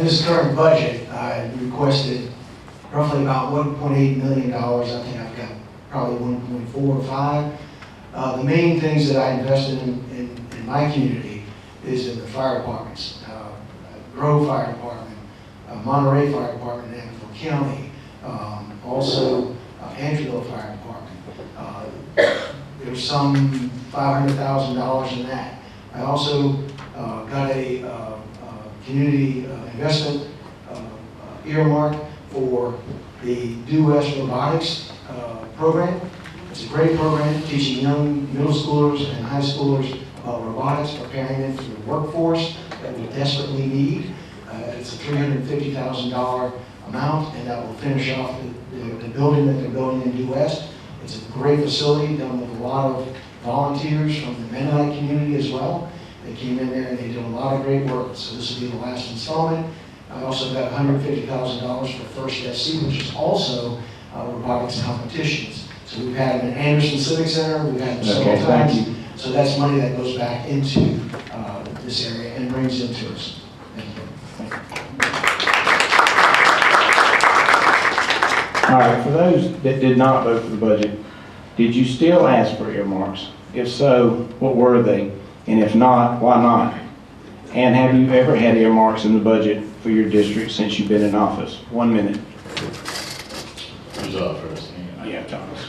this current budget, I requested roughly about $1.8 million. I think I've got probably 1.4 or 5. The main things that I invested in my community is in the fire departments. Grove Fire Department, Monterey Fire Department in Abbeville County, also Andrewville Fire Department. There's some $500,000 in that. I also got a community investment earmark for the Due West Robotics program. It's a great program teaching young middle schoolers and high schoolers about robotics, preparing them for the workforce that we desperately need. It's a $350,000 amount, and that will finish off the building that they're building in Due West. It's a great facility done with a lot of volunteers from the Mennonite community as well. They came in there and they did a lot of great work. So this will be the last installment. I also got $150,000 for First SC, which is also robotics competitions. So we've had them in Anderson Civic Center, we've had them several times. So that's money that goes back into this area and brings it to us. Thank you. All right, for those that did not vote for the budget, did you still ask for earmarks? If so, what were they? And if not, why not? And have you ever had earmarks in the budget for your district since you've been in office? 1 minute. Who's up first? Yeah, Thomas.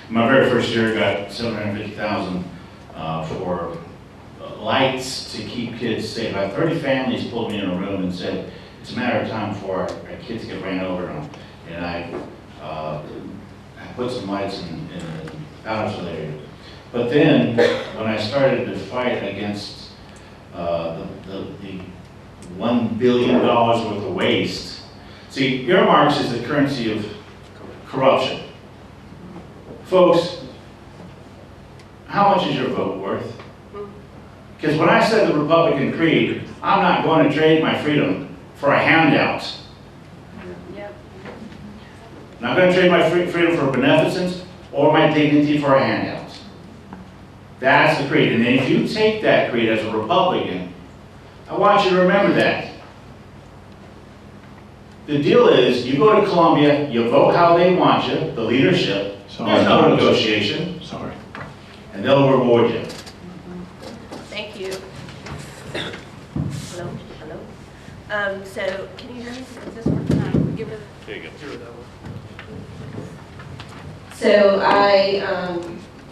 My very first year, got $750,000 for lights to keep kids safe. I had 30 families pulled me in a room and said, it's a matter of time before our kids get ran over on. And I put some lights in the Abbeville area. But then, when I started to fight against the $1 billion worth of waste, see, earmarks is the currency of corruption. Folks, how much is your vote worth? Because when I said the Republican Creed, I'm not going to trade my freedom for a handout. Yep. I'm not going to trade my freedom for beneficence or my dignity for a handout. That's the creed. And then if you take that creed as a Republican, I want you to remember that. The deal is, you go to Columbia, you vote how they want you, the leadership. There's no negotiation. Sorry. And they'll reward you. Thank you. Hello? Hello? So, can you hear me? Is this working? Give it. There you go. So, I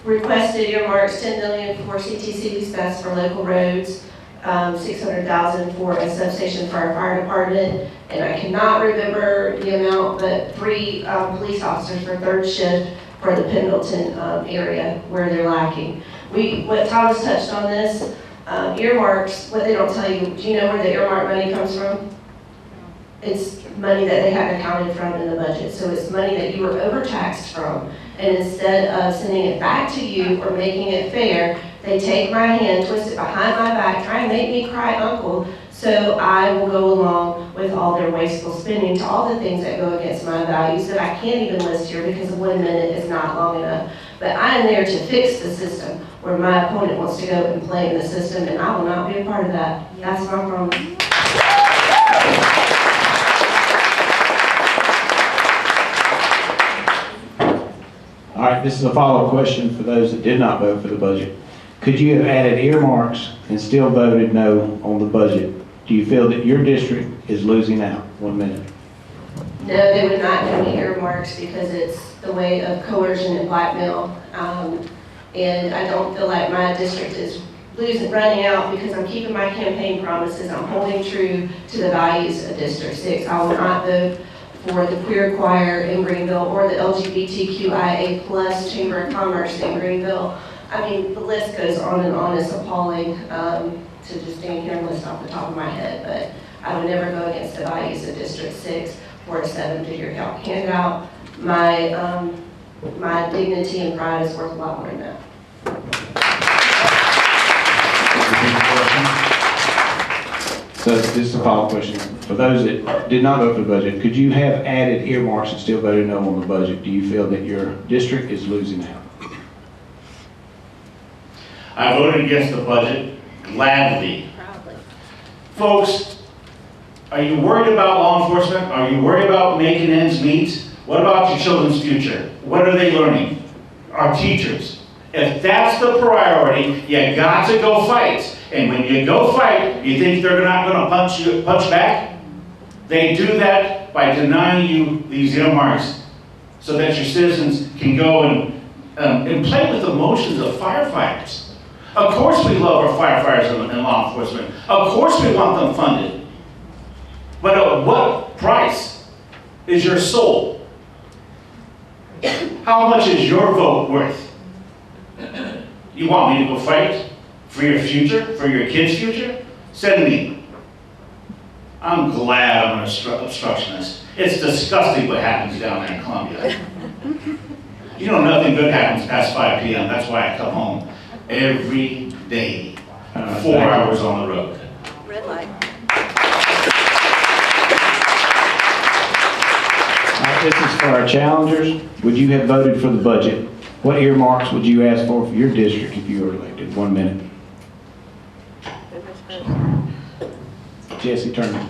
requested earmarks $10 million for CTC, that's for local roads, $600,000 for a substation for our fire department, and I cannot remember the amount, but 3 police officers for 3rd shift for the Pendleton area where they're lacking. What Thomas touched on this, earmarks, what they don't tell you, do you know where the earmark money comes from? It's money that they haven't accounted from in the budget, so it's money that you were overtaxed from. And instead of sending it back to you or making it fair, they take my hand, twist it behind my back, try and make me cry uncle, so I will go along with all their wasteful spending to all the things that go against my values that I can't even list here because 1 minute is not long enough. But I am there to fix the system where my opponent wants to go and play in the system, and I will not be a part of that. That's my promise. All right, this is a follow-up question for those that did not vote for the budget. Could you have added earmarks and still voted no on the budget? Do you feel that your district is losing out? 1 minute. No, they would not give me earmarks because it's the way of coercion and blackmail. And I don't feel like my district is running out because I'm keeping my campaign promises. I'm holding true to the values of District 6. I will not vote for the queer choir in Greenville or the LGBTQIA+ Chamber of Commerce in Greenville. I mean, the list goes on and on. It's appalling to just stand here and list off the top of my head, but I would never go against the values of District 6 for a 7-figure handout. My dignity and pride is worth a lot more than that. So this is a follow-up question. For those that did not vote for the budget, could you have added earmarks and still voted no on the budget? Do you feel that your district is losing out? I voted against the budget gladly. Folks, are you worried about law enforcement? Are you worried about making ends meet? What about your children's future? What are they learning? Our teachers. If that's the priority, you got to go fight. And when you go fight, you think they're not going to punch back? They do that by denying you these earmarks so that your citizens can go and play with the emotions of firefighters. Of course we love our firefighters and law enforcement. Of course we want them funded. But at what price is your soul? How much is your vote worth? You want me to go fight for your future, for your kids' future? Send me. I'm glad I'm an obstructionist. It's disgusting what happens down there in Columbia. You know nothing good happens past 5 p.m. That's why I come home every day, 4 hours on the road. Red light. This is for our challengers. Would you have voted for the budget? What earmarks would you ask for your district if you were elected? 1 minute. Jesse Turner.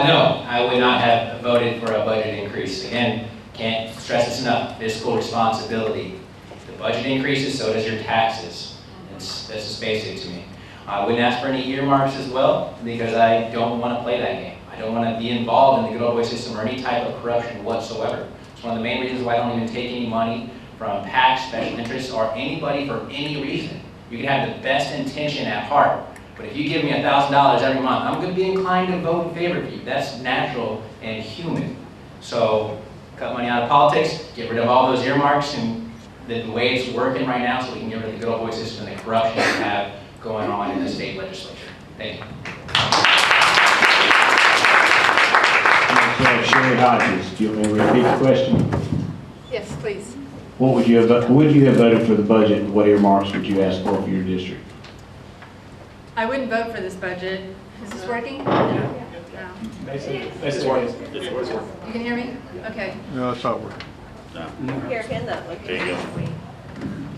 No, I would not have voted for a budget increase. Again, can't stress this enough, fiscal responsibility. The budget increases, so does your taxes. That's just basic to me. I wouldn't ask for any earmarks as well, because I don't want to play that game. I don't want to be involved in the good old boy system or any type of corruption whatsoever. It's one of the main reasons why I don't even take any money from PACs, special interests, or anybody for any reason. You can have the best intention at heart, but if you give me $1,000 every month, I'm going to be inclined to vote in favor of you. That's natural and human. So, cut money out of politics, get rid of all those earmarks and the way it's working right now, so we can get rid of the good old boy system and the corruption we have going on in the state legislature. Thank you. Sherry Hodges, do you want me to repeat the question? Yes, please. What would you have voted for the budget, and what earmarks would you ask for your district? I wouldn't vote for this budget. Is this working? No. It's working. You can hear me? Okay. No, it's not working. Here, hand that one. There you go. Can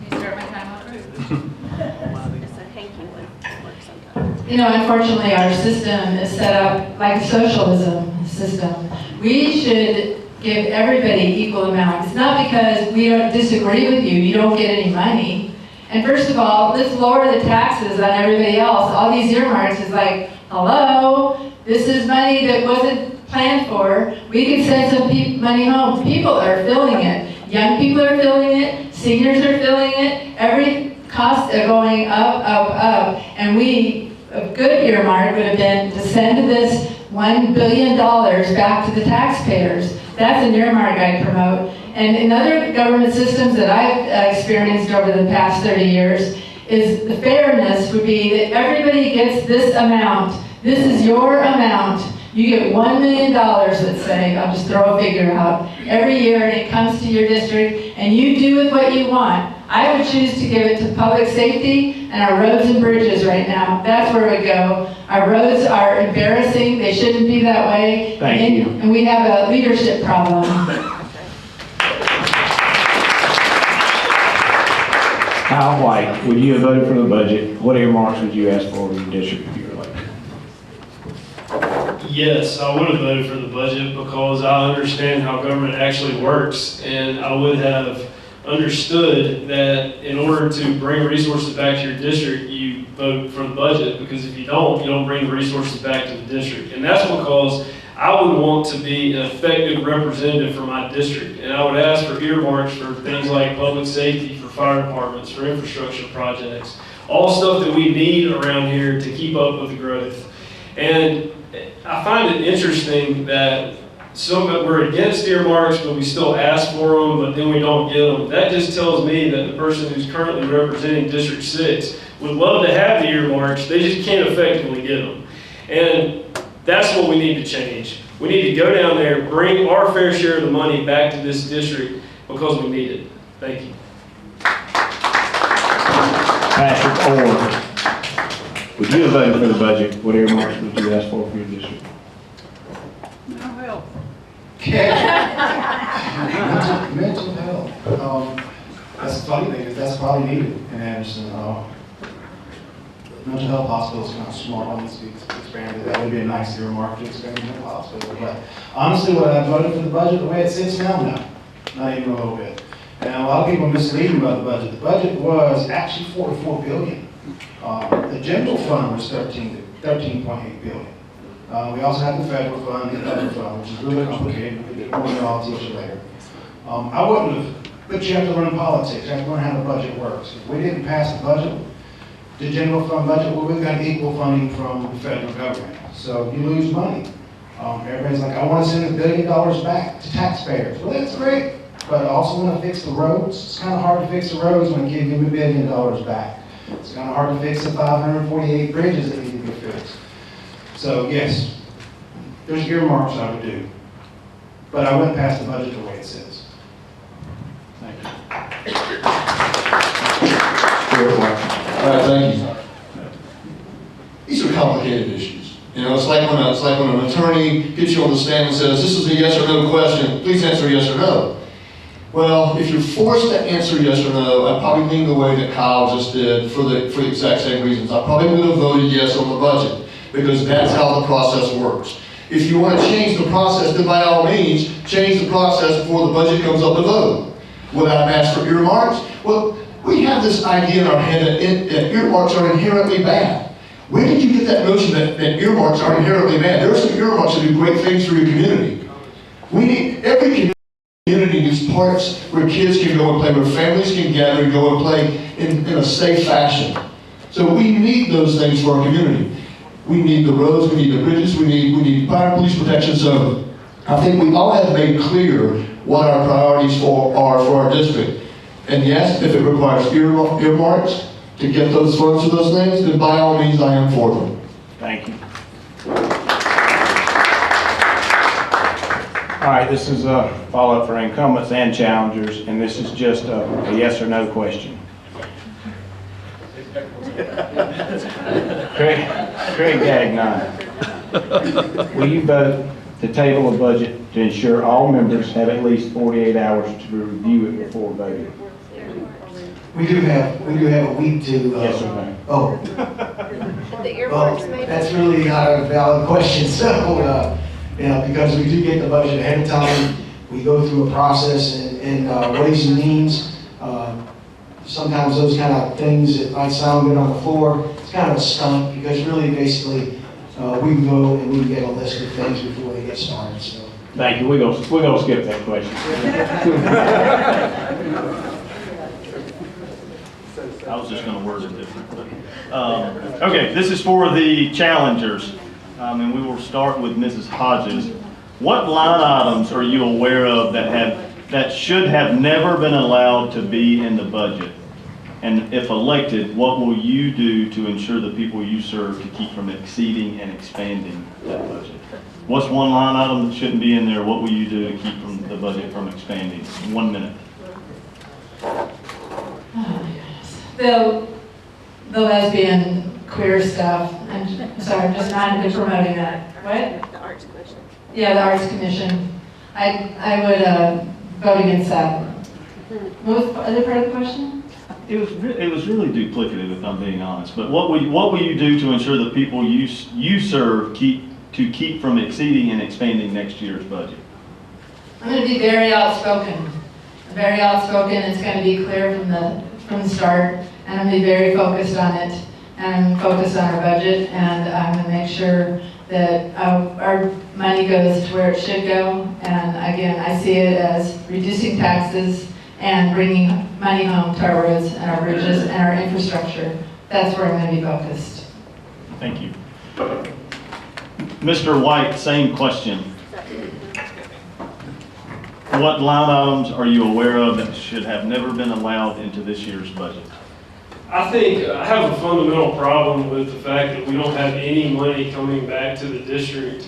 you start my time over? It's a hanky one. It works sometimes. You know, unfortunately, our system is set up like a socialism system. We should give everybody equal amount. It's not because we don't disagree with you, you don't get any money. And first of all, let's lower the taxes on everybody else. All these earmarks is like, hello, this is money that wasn't planned for. We can send some money home. People are feeling it. Young people are feeling it. Seniors are feeling it. Every costs are going up, up, up. And a good earmark would have been to send this $1 billion back to the taxpayers. That's an earmark I'd promote. And in other government systems that I've experienced over the past 30 years, is the fairness would be that everybody gets this amount. This is your amount. You get $1 million, let's say, I'll just throw a figure out, every year, and it comes to your district, and you do with what you want. I would choose to give it to public safety and our roads and bridges right now. That's where we go. Our roads are embarrassing. They shouldn't be that way. Thank you. And we have a leadership problem. Kyle White, would you have voted for the budget? What earmarks would you ask for in your district if you were elected? Yes, I would have voted for the budget because I understand how government actually works, and I would have understood that in order to bring resources back to your district, you vote for the budget, because if you don't bring the resources back to the district. And that's because I would want to be an effective representative for my district, and I would ask for earmarks for things like public safety, for fire departments, for infrastructure projects, all stuff that we need around here to keep up with the growth. And I find it interesting that we're against earmarks, but we still ask for them, but then we don't get them. That just tells me that the person who's currently representing District 6 would love to have the earmarks, they just can't effectively get them. And that's what we need to change. We need to go down there, bring our fair share of the money back to this district because we need it. Thank you. Patrick Orr, would you have voted for the budget? What earmarks would you ask for your district? Mental health. That's funny because that's probably needed in Anderson. Mental health hospital is kind of small, needs to be expanded. That would be a nice earmark to expand the mental hospital. But honestly, what I voted for the budget, the way it sits now, no, not even a little bit. And a lot of people are misleading about the budget. The budget was actually $44 billion. The general fund was $13.8 billion. We also have the federal fund, the other fund, which is really complicated. I'll teach you later. I wouldn't have, but you have to learn politics. You have to learn how the budget works. If we didn't pass the budget, the general fund budget, well, we've got equal funding from the federal government. So you lose money. Everybody's like, I want to send $1 billion back to taxpayers. Well, that's great, but I also want to fix the roads. It's kind of hard to fix the roads when you give them $1 billion back. It's kind of hard to fix the 548 bridges that need to be fixed. So yes, there's earmarks I would do, but I wouldn't pass the budget the way it says. Thank you. All right, thank you. These are complicated issues. You know, it's like when an attorney gets you on the stand and says, "This is a yes or no question. Please answer yes or no." Well, if you're forced to answer yes or no, I'd probably lean the way that Kyle just did for the exact same reasons. I probably would have voted yes on the budget, because that's how the process works. If you want to change the process, then by all means, change the process before the budget comes up to vote. Would I have asked for earmarks? Well, we have this idea in our head that earmarks are inherently bad. Where did you get that notion that earmarks are inherently bad? There are some earmarks that do great things for your community. Every community needs parks where kids can go and play, where families can gather and go and play in a safe fashion. So we need those things for our community. We need the roads, we need the bridges, we need fire police protection. So I think we all have made clear what our priorities are for our district. And yes, if it requires earmarks to get those funds for those things, then by all means I am for them. Thank you. All right, this is a follow-up for incumbents and challengers, and this is just a yes or no question. Craig Gagnon, will you vote to table a budget to ensure all members have at least 48 hours to review it before voting? We do have a week to. Yes or no? Oh. The earmarks, Well, maybe? that's really not a valid question. So, because we do get the budget ahead of time, we go through a process in Ways and Means. Sometimes those kind of things that might sound good on the floor, it's kind of a stunt, because really, basically, we can go and we can get a list of things before they get started. So. Thank you. We're gonna skip that question. I was just going to word it different. But, okay, this is for the challengers, and we will start with Mrs. Hodges. What line items are you aware of that should have never been allowed to be in the budget? And if elected, what will you do to ensure the people you serve to keep from exceeding and expanding that budget? What's one line item that shouldn't be in there? What will you do to keep the budget from expanding? 1 minute. The lesbian queer stuff, I'm sorry, I'm just not good promoting that. What? The Arts Commission. Yeah, the Arts Commission. I would vote against that. What was the other part of the question? It was really duplicative, if I'm being honest. But what will you do to ensure the people you serve keep from exceeding and expanding next year's budget? I'm going to be very outspoken. Very outspoken. It's going to be clear from the start, and I'm going to be very focused on it, and I'm focused on our budget, and I'm going to make sure that our money goes to where it should go. And again, I see it as reducing taxes and bringing money home to our roads and our bridges and our infrastructure. That's where I'm going to be focused. Thank you. Mr. White, same question. what line items are you aware of that should have never been allowed into this year's budget? I think I have a fundamental problem with the fact that we don't have any money coming back to the district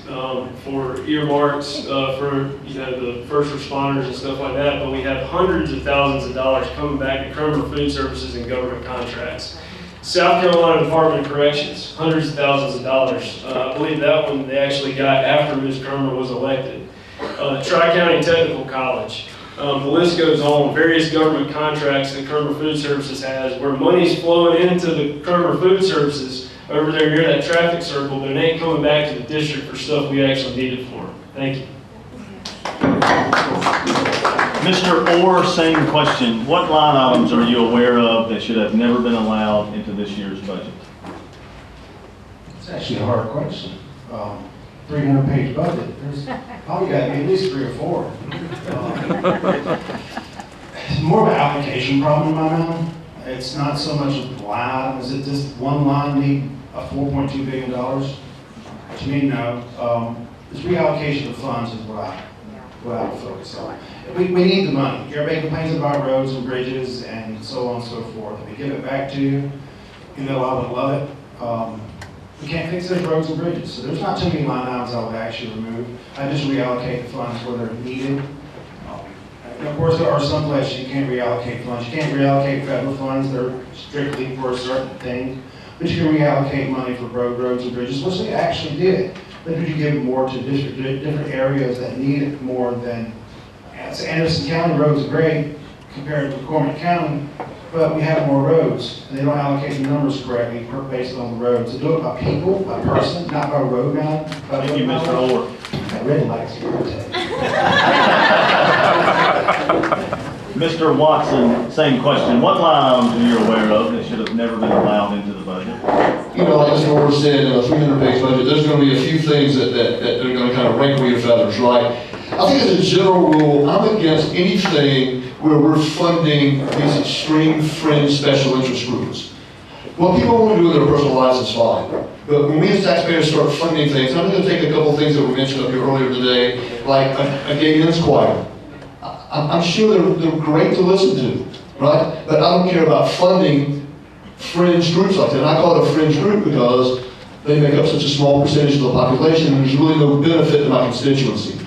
for earmarks for the first responders and stuff like that, but we have hundreds of thousands of dollars coming back to Cromer Food Services and government contracts. South Carolina Department of Corrections, hundreds of thousands of dollars. I believe that one they actually got after Ms. Cromer was elected. Tri-County Technical College. The list goes on, various government contracts that Cromer Food Services has, where money's flowing into the Cromer Food Services over there near that traffic circle, but it ain't coming back to the district for stuff we actually need it for. Thank you. Mr. Orr, same question. What line items are you aware of that should have never been allowed into this year's budget? It's actually a hard question. 300-page budget. There's probably got to be at least 3 or 4. It's more of an allocation problem in my mind. It's not so much a line. Is it just one line need a $4.2 billion? To me, no. It's reallocation of funds is what I would focus on. We need the money. Everybody complains about roads and bridges and so on and so forth. If we give it back to you, I would love it. We can't fix those roads and bridges, so there's not too many line items I would actually remove. I just reallocate the funds where they're needed. And of course, there are some places you can't reallocate funds. You can't reallocate federal funds. They're strictly for a certain thing. But you can reallocate money for roads and bridges, which they actually did. But if you give more to different areas that need it more than, Anderson County roads are great compared to McCormick County, but we have more roads, and they don't allocate the numbers correctly based on the roads. So do it by people, by person, not by road mount. Thank you, Mr. Orr. That red light's irritating. Mr. Watson, same question. What line items are you aware of that should have never been allowed into the budget? Like Mr. Orr said, in a 300-page budget, there's going to be a few things that are going to kind of rankle your feathers, right? I think as a general rule, I'm against anything where we're funding these extreme fringe special interest groups. What people want to do in their personal lives is fine. But when we as taxpayers start funding things, I'm going to take a couple things that were mentioned up here earlier today, like a gay men's choir. I'm sure they're great to listen to, right? But I don't care about funding fringe groups like that. And I call it a fringe group because they make up such a small percentage of the population, and there's really no benefit to my constituency.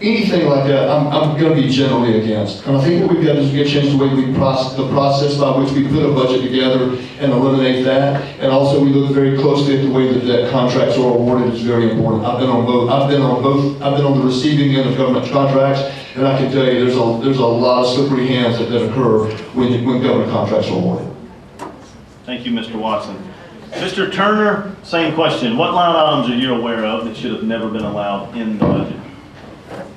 Anything like that, I'm going to be generally against. And I think what we've got to do is get change the way we the process by which we put a budget together and eliminate that. And also we look very closely at the way that contracts are awarded is very important. I've been on both. I've been on the receiving end of government contracts, and I can tell you there's a lot of slippery hands that occur when government contracts are awarded. Thank you, Mr. Watson. Mr. Turner, same question. What line items are you aware of that should have never been allowed in the budget?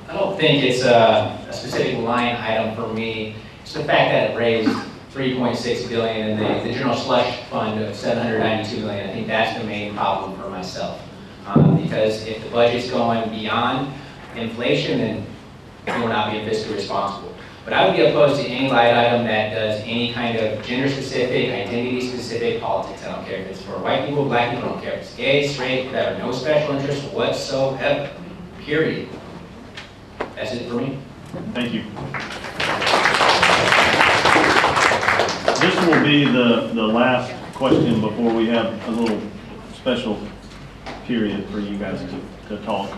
I don't think it's a specific line item for me. It's the fact that it raised $3.6 billion and the general slush fund of $792 million. I think that's the main problem for myself. Because if the budget's going beyond inflation, then we're not being fiscally responsible. But I would be opposed to any line item that does any kind of gender-specific, identity-specific politics. I don't care if it's for white people, black people, I don't care if it's gay, straight, whatever. No special interest whatsoever. Period. That's it for me. Thank you. This will be the last question before we have a little special period for you guys to talk.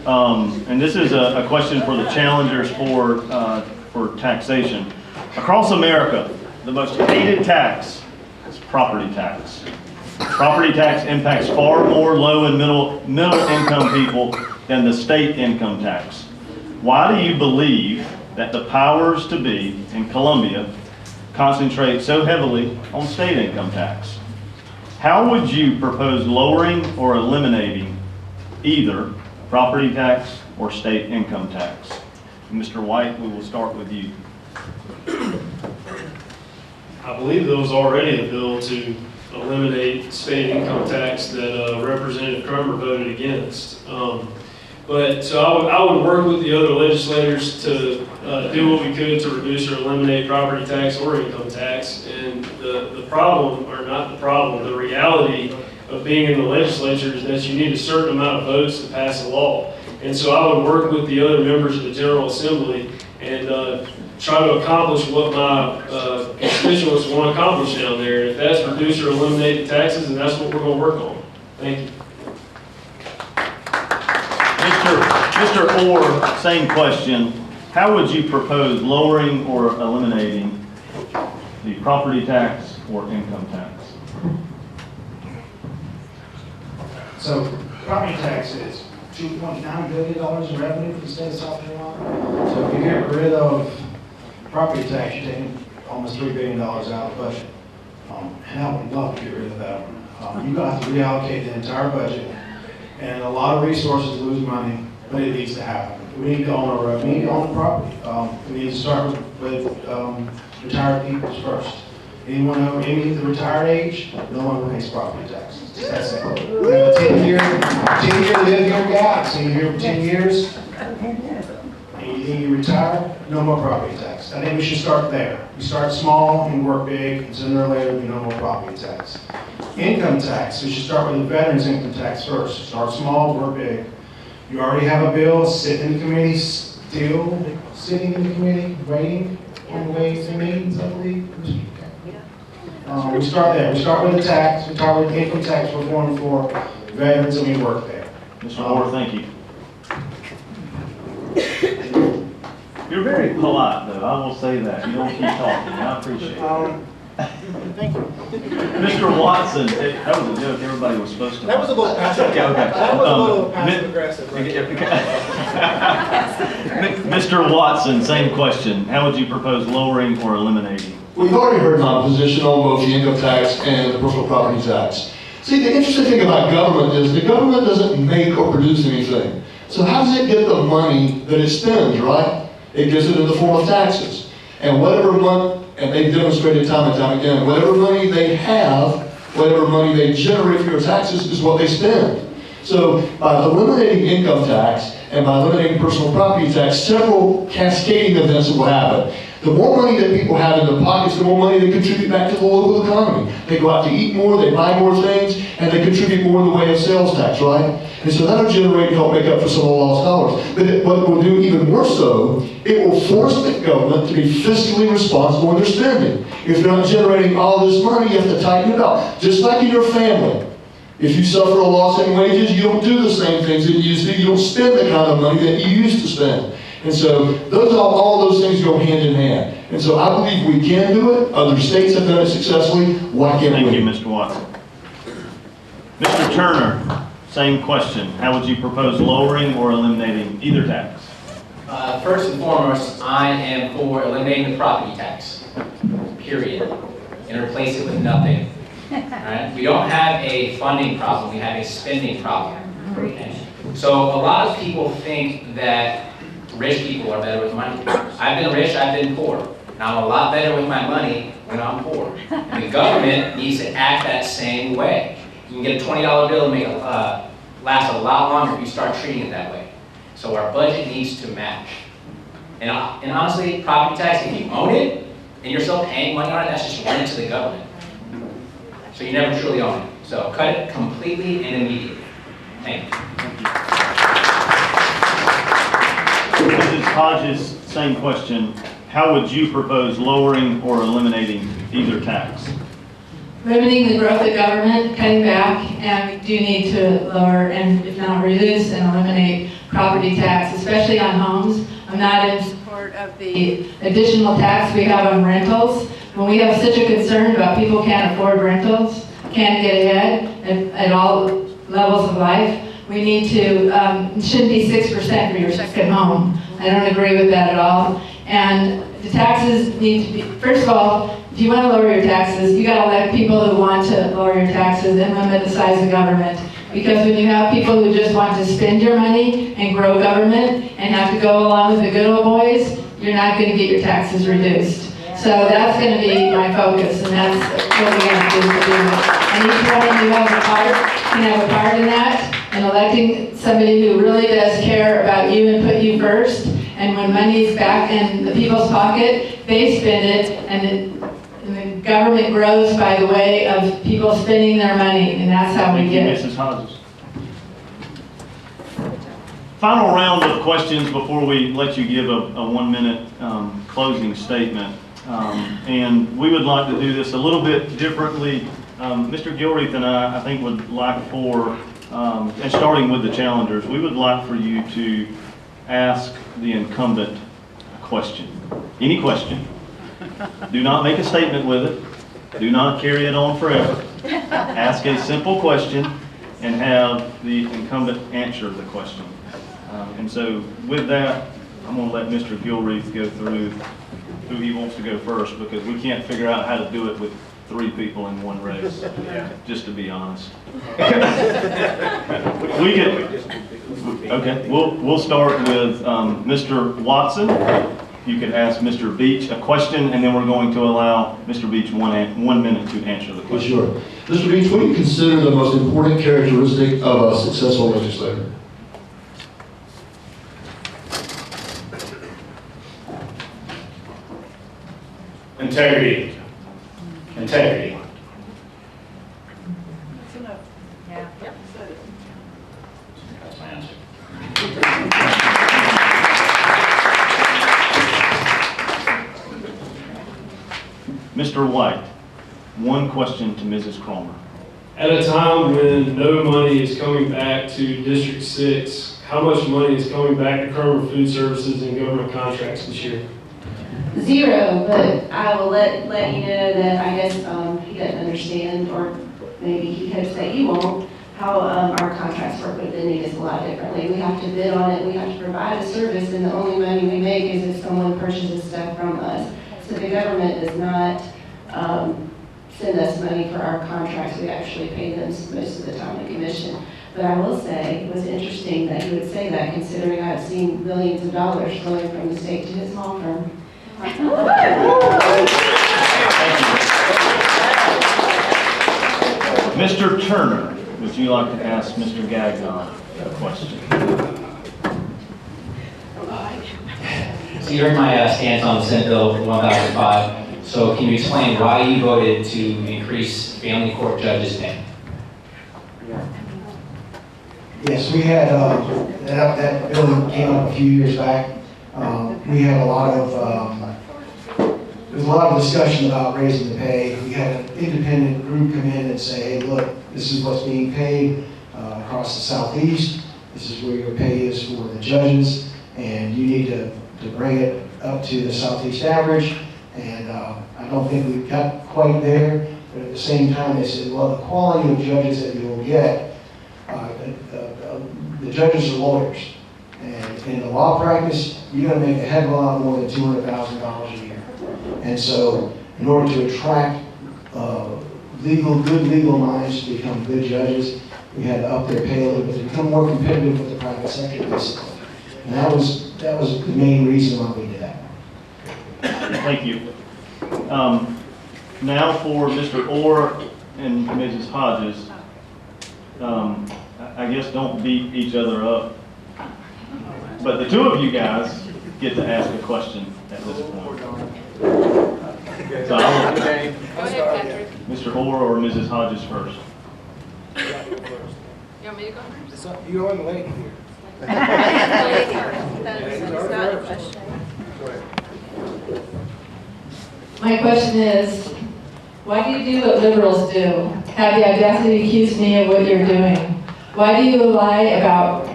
And this is a question for the challengers for taxation. Across America, the most hated tax is property tax. Property tax impacts far more low and middle income people than the state income tax. Why do you believe that the powers to be in Columbia concentrate so heavily on state income tax? How would you propose lowering or eliminating either property tax or state income tax? Mr. White, we will start with you. I believe there was already a bill to eliminate state income tax that Representative Cromer voted against. So I would work with the other legislators to do what we could to reduce or eliminate property tax or income tax. And the problem, or not the problem, the reality of being in the legislature is that you need a certain amount of votes to pass a law. And so I would work with the other members of the General Assembly and try to accomplish what my constituents want to accomplish down there. And if that's reduce or eliminate the taxes, then that's what we're going to work on. Thank you. Mr. Orr, same question. How would you propose lowering or eliminating the property tax or income tax? So property tax is $2.9 billion in revenue for the state of South Carolina. So if you get rid of property tax, you're taking almost $3 billion out of the budget. And I would love to get rid of that one. You're going to have to reallocate the entire budget. And a lot of resources lose money, but it needs to happen. We need to own a road, we need to own the property. We need to start with retired people first. Anyone over any of the retired age, no one pays property taxes. That's it. We have a 10-year live here gap. So you're here for 10 years, and you retire, no more property tax. I think we should start there. We start small and work big, and sooner or later, there'll be no more property tax. Income tax, we should start with the veterans income tax first. Start small, work big. You already have a bill sitting in the committee, still sitting in the committee, waiting on the ways and means, I believe. We start there. We start with the tax. We start with income tax reform for veterans, and we work there. Mr. Orr, thank you. You're very polite, though. I will say that. You don't keep talking. I appreciate it. Thank you. Mr. Watson, that was a joke. Everybody was supposed to. That was a little passive. Okay, okay. That was a little passive aggressive. Mr. Watson, same question. How would you propose lowering or eliminating? We've already heard my position on both the income tax and the personal property tax. See, the interesting thing about government is the government doesn't make or produce anything. So how does it get the money that it spends, right? It gets it in the form of taxes. And whatever money, and they've demonstrated time and time again, whatever money they have, whatever money they generate for your taxes is what they spend. So by eliminating income tax and by eliminating personal property tax, several cascading events will happen. The more money that people have in their pockets, the more money they contribute back to the local economy. They go out to eat more, they buy more things, and they contribute more in the way of sales tax, right? And so that'll generate and help make up for some of the lost dollars. But what it will do even more so, it will force the government to be fiscally responsible in their spending. If they're not generating all this money, you have to tighten it up. Just like in your family. If you suffer a loss in wages, you don't do the same things that you used to. You don't spend the kind of money that you used to spend. And so all those things go hand in hand. And so I believe we can do it. Other states have done it successfully. Why can't we? Thank you, Mr. Watson. Mr. Turner, same question. How would you propose lowering or eliminating either tax? First and foremost, I am for eliminating the property tax, period, and replace it with nothing. Right? We don't have a funding problem, we have a spending problem. Okay? So a lot of people think that rich people are better with money. I've been rich, I've been poor. And I'm a lot better with my money when I'm poor. And the government needs to act that same way. You can get a $20 bill and make it last a lot longer if you start treating it that way. So our budget needs to match. And honestly, property tax, if you own it and you're still paying money on it, that's just rent to the government. So you never truly own it. So cut it completely and immediately. Thank you. Mrs. Hodges, same question. How would you propose lowering or eliminating either tax? Limiting the growth of government, cutting back, and we do need to lower and if not reduce and eliminate property tax, especially on homes. I'm not in support of the additional tax we have on rentals. When we have such a concern about people can't afford rentals, can't get ahead at all levels of life, we need to, it shouldn't be 6% for your second home. I don't agree with that at all. And the taxes need to be, first of all, if you want to lower your taxes, you got to elect people who want to lower your taxes and limit the size of government. Because when you have people who just want to spend your money and grow government and have to go along with the good old boys, you're not going to get your taxes reduced. So that's going to be my focus, and that's what we're going to do. And each one of you can have a part in that, and electing somebody who really does care about you and put you first. And when money's back in the people's pocket, they spend it, and the government grows by the way of people spending their money, and that's how we get it. Mrs. Hodges. Final round of questions before we let you give a 1-minute closing statement. And we would like to do this a little bit differently. Mr. Gilreath and I think would like for, and starting with the challengers, we would like for you to ask the incumbent a question. Any question. Do not make a statement with it. Do not carry it on forever. Ask a simple question and have the incumbent answer the question. And so with that, I'm going to let Mr. Gilreath go through who he wants to go first, because we can't figure out how to do it with 3 people in one race, just to be honest. Okay, we'll start with Mr. Watson. You could ask Mr. Beach a question, and then we're going to allow Mr. Beach 1 minute to answer the question. Sure. Mr. Beach, what do you consider the most important characteristic of a successful legislator? Integrity. Integrity. Yeah. Yep. That's my answer. Mr. White, 1 question to Mrs. Cromer. At a time when no money is coming back to District 6, how much money is coming back to Cromer Food Services and government contracts this year? 0, but I will let you know that I guess he doesn't understand, or maybe he hopes that you won't, how our contracts work with vending is a lot differently. We have to bid on it, we have to provide a service, and the only money we make is if someone purchases stuff from us. So the government does not send us money for our contracts. We actually pay them most of the time in commission. But I will say, it was interesting that you would say that, considering I've seen millions of dollars flowing from the state to his law firm. Mr. Turner, would you like to ask Mr. Gagnon a question? So you heard my stance on Senate Bill 1005. So can you explain why you voted to increase family court judges' pay? Yes, we had, that bill came up a few years back. We had a lot of, there was a lot of discussion about raising the pay. We had an independent group come in and say, hey, look, this is what's being paid across the southeast. This is where your pay is for the judges, and you need to bring it up to the southeast average. And I don't think we've got quite there, but at the same time, they said, well, the quality of judges that you will get, the judges are lawyers. And in the law practice, you're going to make a heck of a lot more than $200,000 a year. And so, in order to attract good legal minds to become good judges, we had to up their pay a little bit to become more competitive with the private sector, basically. And that was the main reason why we did that. Thank you. Now for Mr. Orr and Mrs. Hodges. I guess don't beat each other up. But the 2 of you guys get to ask a question at this point. So Mr. Orr or Mrs. Hodges first. You want me to go first? You're on the lady here. Ladies first. That's not a question. My question is, why do you do what liberals do? Have the audacity to accuse me of what you're doing? Why do you lie about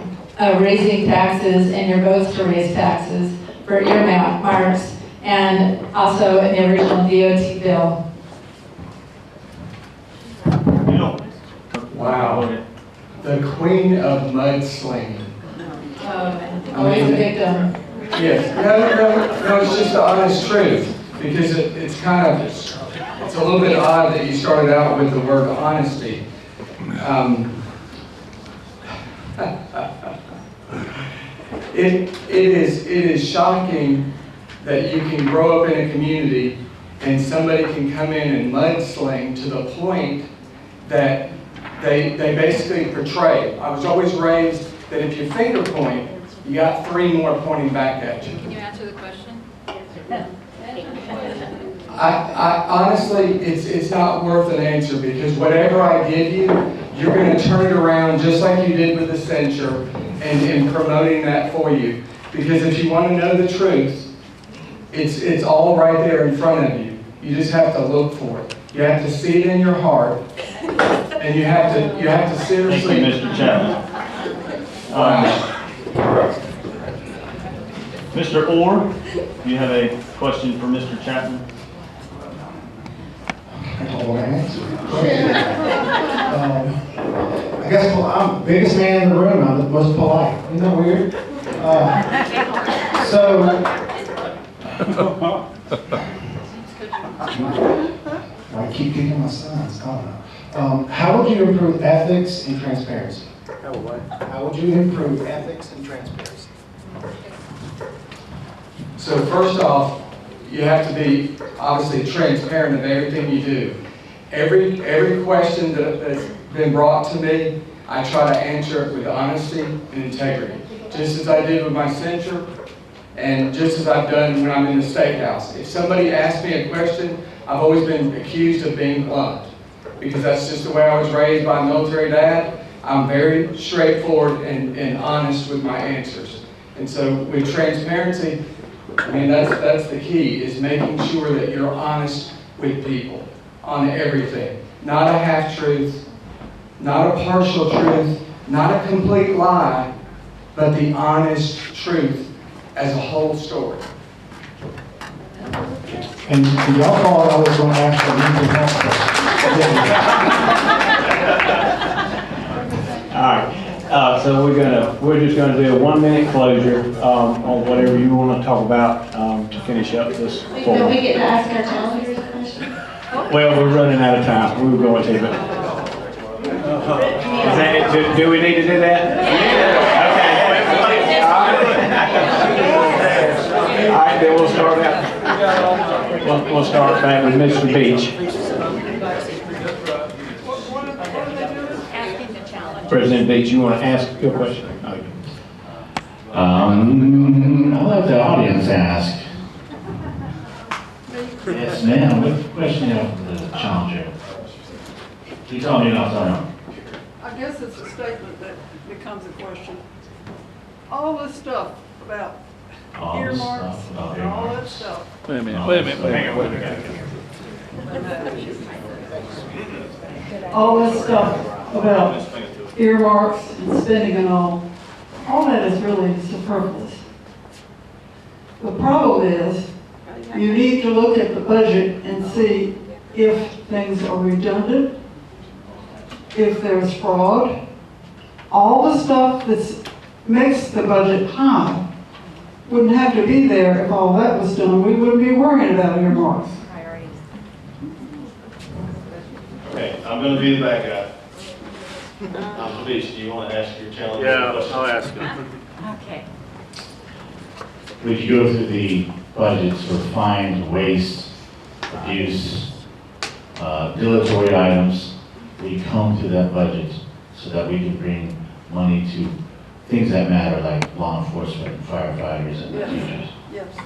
raising taxes and your votes to raise taxes for earmarks and also in the original DOT bill? Wow. The queen of mudslinging. Always a victim. Yes, no, it's just the honest truth, because it's kind of, it's a little bit odd that you started out with the word honesty. It is shocking that you can grow up in a community and somebody can come in and mudsling to the point that they basically portray. I was always raised that if you finger point, you got 3 more pointing back at you. Can you answer the question? I honestly, it's not worth an answer, because whatever I give you, you're going to turn it around just like you did with the censure and promoting that for you. Because if you want to know the truth, it's all right there in front of you. You just have to look for it. You have to see it in your heart, and you have to seriously. Thank you, Mr. Chapman. Mr. Orr, do you have a question for Mr. Chapman? I guess I'm the biggest man in the room. I'm the most polite. Isn't that weird? I keep kicking my sons. How would you improve ethics and transparency? How would you improve ethics and transparency? So first off, you have to be obviously transparent of everything you do. Every question that's been brought to me, I try to answer it with honesty and integrity. Just as I did with my censure, and just as I've done when I'm in the State House. If somebody asks me a question, I've always been accused of being blunt, because that's just the way I was raised by a military dad. I'm very straightforward and honest with my answers. And so with transparency, I mean, that's the key, is making sure that you're honest with people on everything. Not a half-truth, not a partial truth, not a complete lie, but the honest truth as a whole story. And y'all thought I was going to ask for mental health questions. All right, so we're just gonna do a 1-minute closure on whatever you want to talk about to finish up this Don't forum. we get to ask our challengers a question? Well, we're running out of time. We were going to, but is that it? Do we need to do that? Okay. All right, then we'll start out. We'll start back with Mr. Beach. President Beach, you want to ask your question? I'll let the audience ask. Yes, ma'am. What question do you have for the challenger? You told me not to know. I guess it's a statement that becomes a question. All this stuff about earmarks and all that stuff. Wait a minute. All this stuff about earmarks and spending and all that is really superfluous. The problem is, you need to look at the budget and see if things are redundant, if there's fraud. All the stuff that makes the budget high wouldn't have to be there if all that was done. We wouldn't be worrying about earmarks. Okay, I'm going to be the bad guy. Beach, do you want to ask your challenge? Yeah, I'll ask him. Okay. Would you go through the budgets for fines, waste, abuse, dilatory items? Would you comb through that budget so that we can bring money to things that matter, like law enforcement, and firefighters, and teachers? Yes. I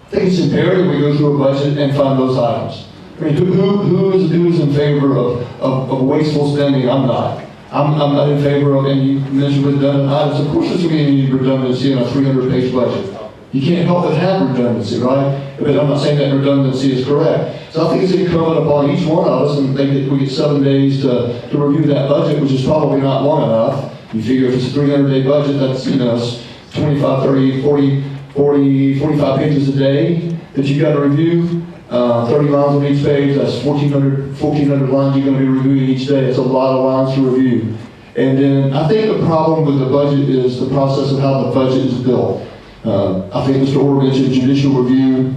think it's imperative we go through a budget and find those items. I mean, who is in favor of wasteful spending? I'm not. I'm not in favor of any measure redundant items. Of course there's going to be any redundancy in a 300-page budget. You can't help but have redundancy, right? But I'm not saying that redundancy is correct. So I think it's incumbent upon each one of us, and we get 7 days to review that budget, which is probably not long enough. You figure if it's a 300-day budget, that's, it's 25, 30, 40, 45 pages a day that you've got to review. 30 lines on each page, that's 1,400 lines you're going to be reviewing each day. It's a lot of lines to review. And then I think the problem with the budget is the process of how the budget is built. I think Mr. Orr mentioned judicial review,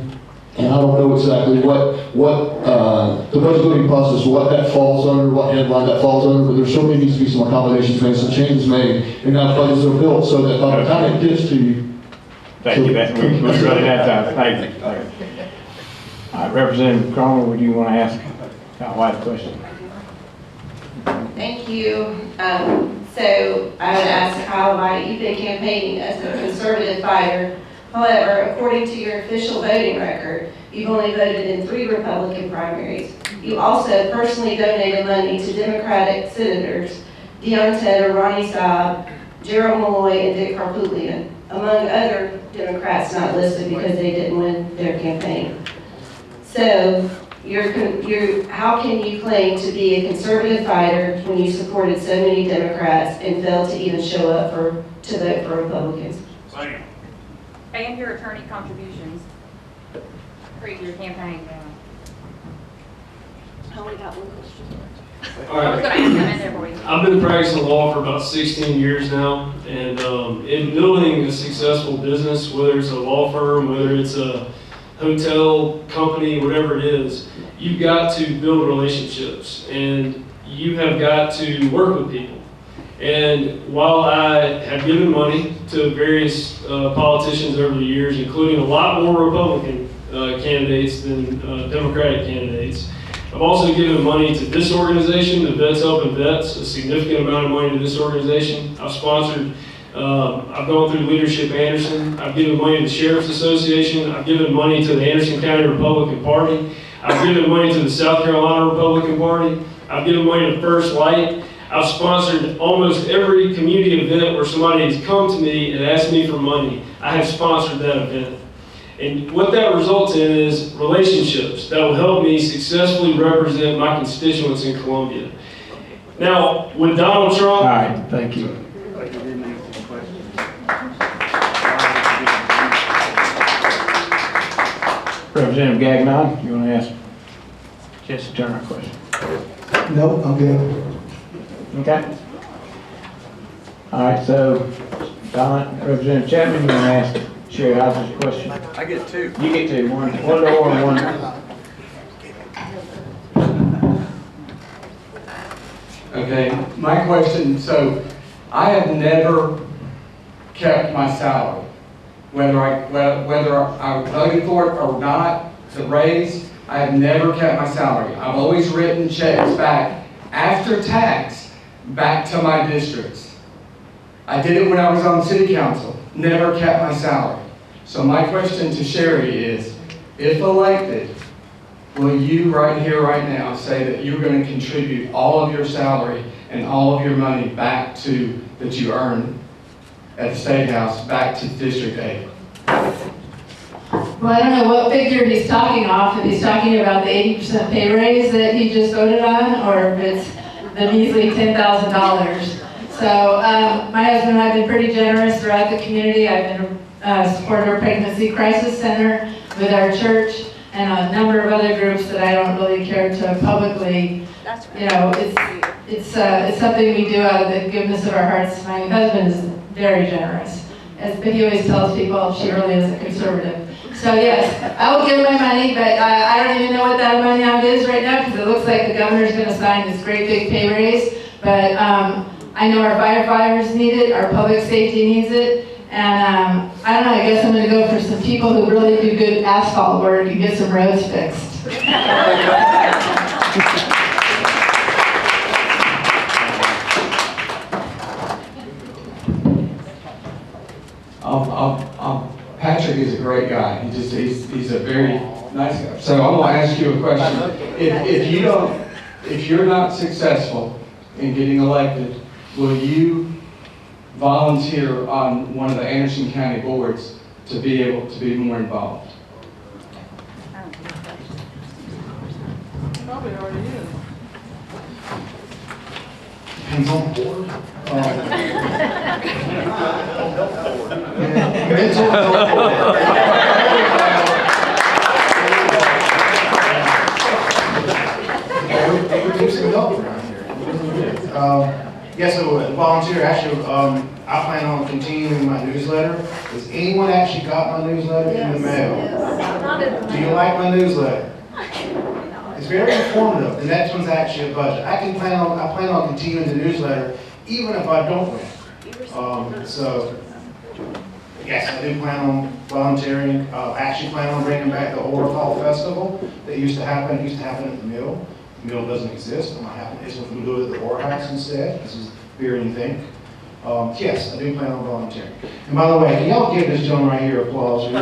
and I don't know exactly what the budget building process, what that falls under, what headline that falls under, but there certainly needs to be some accommodations made, some changes made, and how budgets are built so that by the time it gets to you. Thank you. We're running out of time. Thank you. Representative Cromer, would you want to ask Kyle White a question? Thank you. So I would ask Kyle White, you've been campaigning as a conservative fighter. However, according to your official voting record, you've only voted in 3 Republican primaries. You also personally donated money to Democratic senators Deon Tedder, Ronnie Staub, Gerald Malloy, and Dick Harpootlian, among other Democrats not listed because they didn't win their campaign. So, how can you claim to be a conservative fighter when you supported so many Democrats and failed to even show up to vote for Republicans? And your attorney contributions for your campaign. I only got one question. I was going to ask them in there for you. I've been practicing law for about 16 years now, and in building a successful business, whether it's a law firm, whether it's a hotel company, whatever it is, you've got to build relationships, and you have got to work with people. And while I have given money to various politicians over the years, including a lot more Republican candidates than Democratic candidates, I've also given money to this organization, the Vets Helping Vets, a significant amount of money to this organization. I've sponsored, I've gone through Leadership Anderson. I've given money to the Sheriff's Association. I've given money to the Anderson County Republican Party. I've given money to the South Carolina Republican Party. I've given money to First Light. I've sponsored almost every community event where somebody has come to me and asked me for money. I have sponsored that event. And what that results in is relationships that will help me successfully represent my constituents in Columbia. Now, with Donald Trump... All right, thank you. Representative Gagnon, you want to ask Jesse Turner a question? No, I'm good. Okay. All right, so Don, Representative Chapman, you want to ask Sherry Hodges a question? I get two. You get two, one to or one. Okay, my question, so I have never kept my salary. Whether I voted for it or not, the raise, I have never kept my salary. I've always written checks back after tax back to my districts. I did it when I was on city council, never kept my salary. So my question to Sherry is, if elected, will you right here, right now, say that you're going to contribute all of your salary and all of your money back to, that you earn at the State House, back to District 8? Well, I don't know what figure he's talking off, if he's talking about the 80% pay raise that he just voted on, or if it's the measly $10,000. So my husband and I have been pretty generous throughout the community. I've been a supporter of Pregnancy Crisis Center with our church and a number of other groups that I don't really care to publicly, you know, it's something we do out of the goodness of our hearts. My husband is very generous, but he always tells people she really is a conservative. So yes, I will give my money, but I don't even know what that amount is right now because it looks like the governor's going to sign this great big pay raise. But I know our firefighters need it, our public safety needs it, and I don't know, I guess I'm going to go for some people who really do good asphalt work and get some roads fixed. Patrick is a great guy. He's a very nice guy. So I'm going to ask you a question. If you're not successful in getting elected, will you volunteer on one of the Anderson County boards to be able to be more involved? Probably already is. Depends on the board. We keep some help around here. Yeah, so volunteer, actually, I plan on continuing my newsletter. Has anyone actually got my newsletter in the mail? Yes. Do you like my newsletter? It's very informative. The next one's actually a budget. I plan on continuing the newsletter even if I don't win. So, yes, I do plan on volunteering. Actually plan on bringing back the Oral Fall Festival that used to happen. It used to happen at the mill. The mill doesn't exist. It might happen. It's going to do it at the Ore House instead. This is bigger than you think. Yes, I do plan on volunteering. And by the way, can y'all give this gentleman right here applause?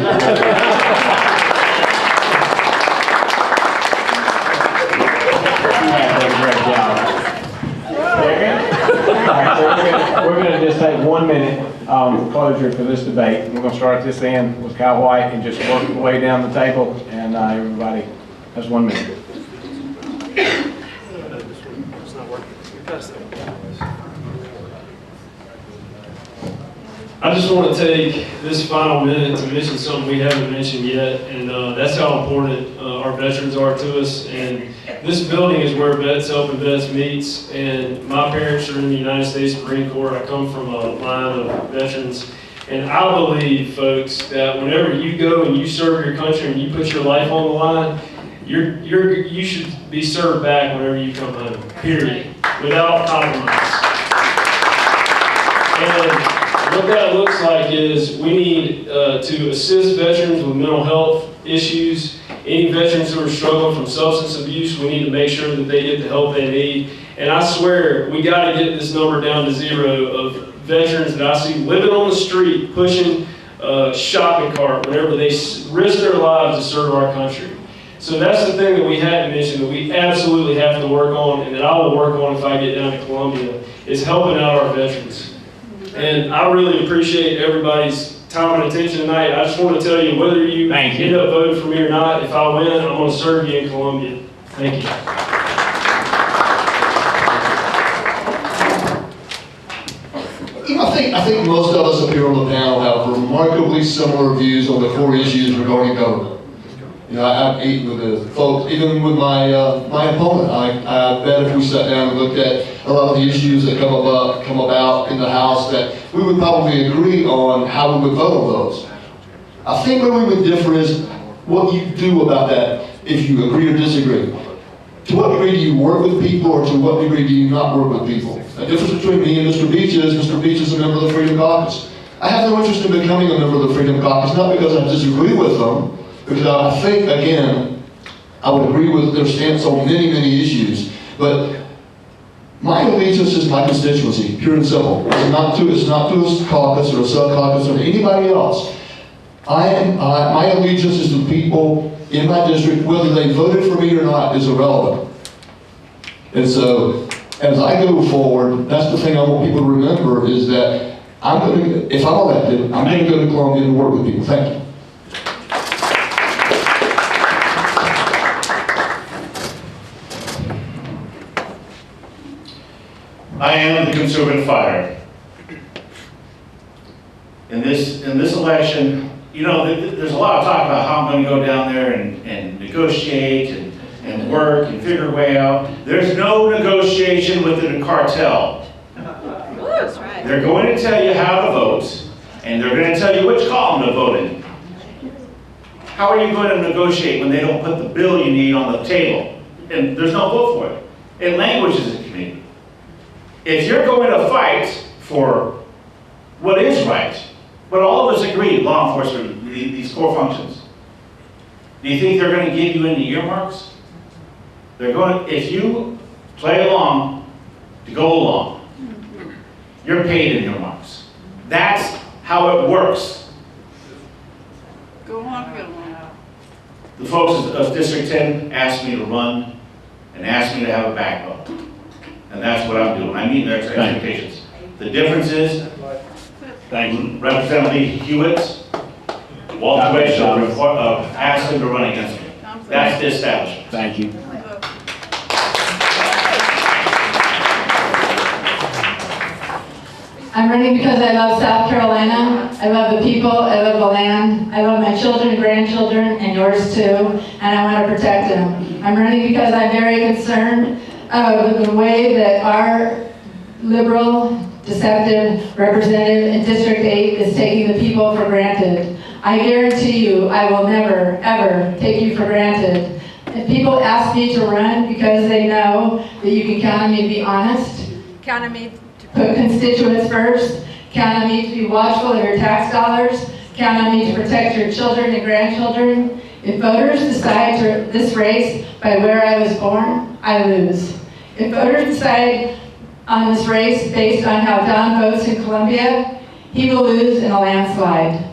We're going to just take 1 minute. closure for this debate. We're going to start at this end with Kyle White and just work the way down the table, and everybody has 1 minute. It's not working. I just want to take this final minute to mention something we haven't mentioned yet, and that's how important our veterans are to us. And this building is where Vets Helping Vets meets, and my parents are in the United States Marine Corps. I come from a line of veterans, and I believe, folks, that whenever you go and you serve your country and you put your life on the line, you should be served back whenever you come home, period, without compromise. And what that looks like is we need to assist veterans with mental health issues. Any veterans who are struggling from substance abuse, we need to make sure that they get the help they need. And I swear, we got to get this number down to 0 of veterans that I see living on the street, pushing a shopping cart whenever they risk their lives to serve our country. So that's the thing that we hadn't mentioned that we absolutely have to work on, and that I will work on if I get down to Columbia, is helping out our veterans. And I really appreciate everybody's time and attention tonight. I just want to tell you, whether you end up voting for me or not, if I win, I'm going to serve you in Columbia. Thank you. I think most of us up here on the panel have remarkably similar views on the core issues regarding government. You know, I've eaten with the folks, even with my opponent. I bet if we sat down and looked at a lot of the issues that come about in the House, that we would probably agree on how we would vote on those. I think where we would differ is what you do about that, if you agree or disagree. To what degree do you work with people, or to what degree do you not work with people? The difference between me and Mr. Beach is a member of the Freedom Caucus. I have no interest in becoming a member of the Freedom Caucus, not because I disagree with them, because I think, again, I would agree with their stance on many, many issues, but my allegiance is my constituency, pure and simple. It's not to a caucus or a sub-caucus or to anybody else. My allegiance is to people in my district, whether they voted for me or not is irrelevant. And so, as I go forward, that's the thing I want people to remember, is that if I'm elected, I'm going to go to Columbia and work with people. Thank you. I am the conservative fighter. In this election, you know, there's a lot of talk about how I'm going to go down there and negotiate and work and figure a way out. There's no negotiation within a cartel. That's right. They're going to tell you how to vote, and they're going to tell you which column to vote in. How are you going to negotiate when they don't put the bill you need on the table? And there's no vote for it. And language is a committee. If you're going to fight for what is right, but all of us agree, law enforcement, these core functions, do you think they're going to give you any earmarks? They're going to, if you play along to go along, you're paid in earmarks. That's how it works. Go on, go on. The folks of District 10 asked me to run and asked me to have a backbone. And that's what I'm doing. I meet their expectations. The difference is, Representative Lee Hewitt, Walter Wade, asked him to run against me. That's the establishment. Thank you. I'm running because I love South Carolina. I love the people. I love the land. I love my children, grandchildren, and yours too. And I want to protect them. I'm running because I'm very concerned with the way that our liberal, deceptive representative in District 8 is taking the people for granted. I guarantee you, I will never, ever take you for granted. If people ask me to run because they know that you can count on me to be honest, count on me to put constituents first, count on me to be watchful of your tax dollars, count on me to protect your children and grandchildren. If voters decide this race by where I was born, I lose. If voters decide on this race based on how Don votes in Columbia, he will lose in a landslide.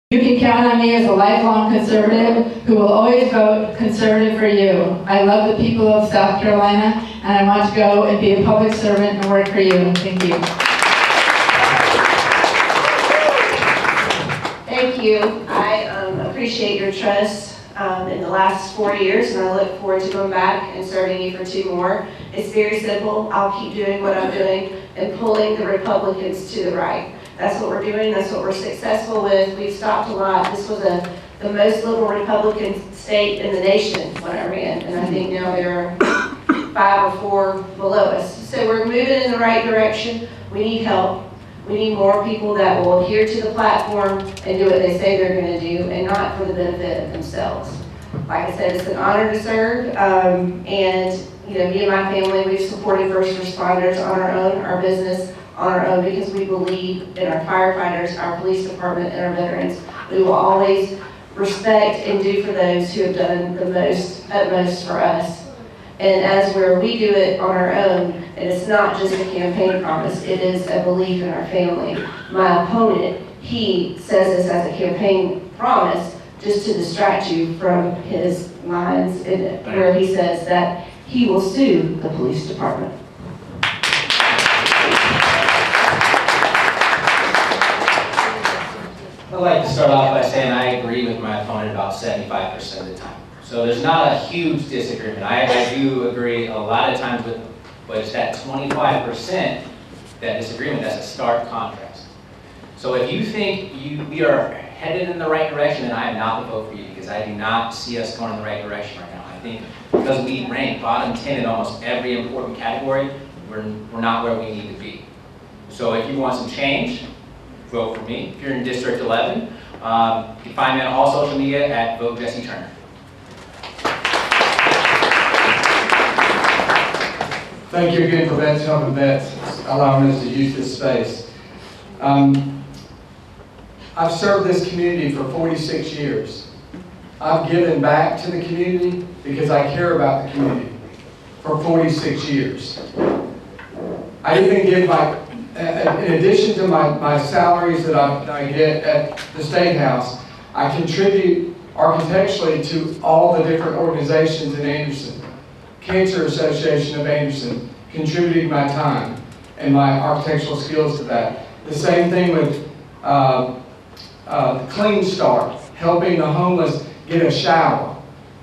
You can count on me as a lifelong conservative who will always vote conservative for you. I love the people of South Carolina, and I want to go and be a public servant and work for you. Thank you. thank you. I appreciate your trust in the last 4 years, and I look forward to going back and serving you for 2 more. It's very simple. I'll keep doing what I'm doing and pulling the Republicans to the right. That's what we're doing. That's what we're successful with. We've stopped a lot. This was the most liberal Republican state in the nation when I ran, and I think now there are 5 or 4 below us. So we're moving in the right direction. We need help. We need more people that will adhere to the platform and do what they say they're going to do, and not for the benefit of themselves. Like I said, it's an honor to serve, and you know, me and my family, we've supported first responders on our own, our business on our own, because we believe in our firefighters, our police department, and our veterans. We will always respect and do for those who have done the utmost for us. And as where we do it on our own, and it's not just a campaign promise, it is a belief in our family. My opponent, he says this as a campaign promise just to distract you from his lines where he says that he will sue the police department. I'd like to start off by saying I agree with my opponent about 75% of the time. So there's not a huge disagreement. I do agree a lot of times with, but it's that 25% that disagreement that's a stark contrast. So if you think we are headed in the right direction, then I am not the vote for you, because I do not see us going in the right direction right now. I think because we rank bottom 10 in almost every important category, we're not where we need to be. So if you want some change, vote for me. If you're in District 11, you can find me on all social media at Vote Jesse Turner. Thank you again for Vets Helping Vets, allowing us to use this space. I've served this community for 46 years. I've given back to the community because I care about the community for 46 years. I even give in addition to my salaries that I get at the State House, I contribute architecturally to all the different organizations in Anderson. Cancer Association of Anderson, contributing my time and my architectural skills to that. The same thing with Clean Start, helping the homeless get a shower.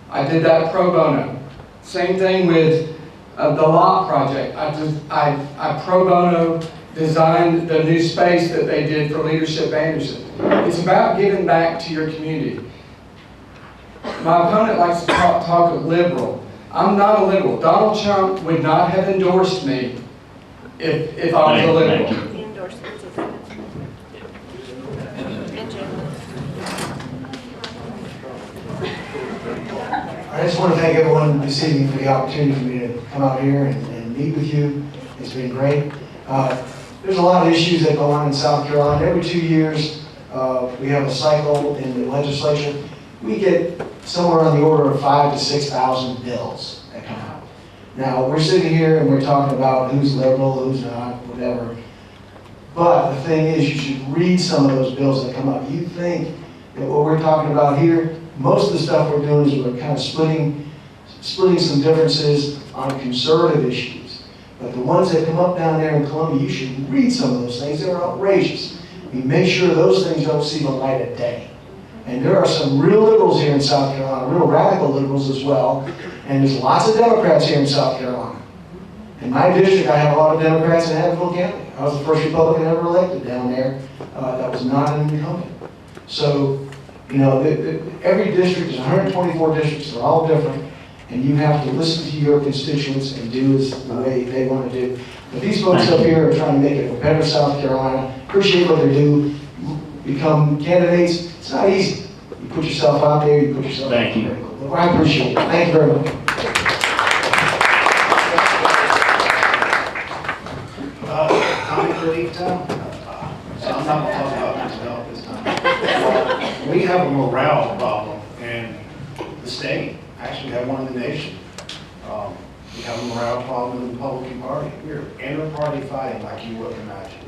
I did that pro bono. Same thing with the Lot Project. I pro bono designed the new space that they did for Leadership Anderson. It's about giving back to your community. My opponent likes to talk of liberal. I'm not a liberal. Donald Trump would not have endorsed me if I was a liberal. I just want to thank everyone this evening for the opportunity for me to come out here and meet with you. It's been great. There's a lot of issues that go on in South Carolina. Every 2 years, we have a cycle in the legislature. We get somewhere on the order of 5,000 to 6,000 bills that come out. Now, we're sitting here and we're talking about who's liberal, who's not, whatever. But the thing is, you should read some of those bills that come up. You think that what we're talking about here, most of the stuff we're doing is we're kind of splitting some differences on conservative issues. But the ones that come up down there in Columbia, you should read some of those things. They're outrageous. We make sure those things don't see the light of day. And there are some real liberals here in South Carolina, real radical liberals as well. And there's lots of Democrats here in South Carolina. In my district, I have a lot of Democrats in Abbeville County. I was the first Republican ever elected down there that was not an incumbent. So, you know, every district is 124 districts. They're all different. And you have to listen to your constituents and do the way they want to do. But these folks up here are trying to make it a better South Carolina. Appreciate what they do. Become candidates. It's not easy. You put yourself out there, you put yourself Thank you. Well, I appreciate it. Thank you very much. Comic relief time. So I'm not going to talk about mental health this time. We have a morale problem in the state. Actually, we have one in the nation. We have a morale problem in the Republican Party. We're inter-party fighting like you wouldn't imagine.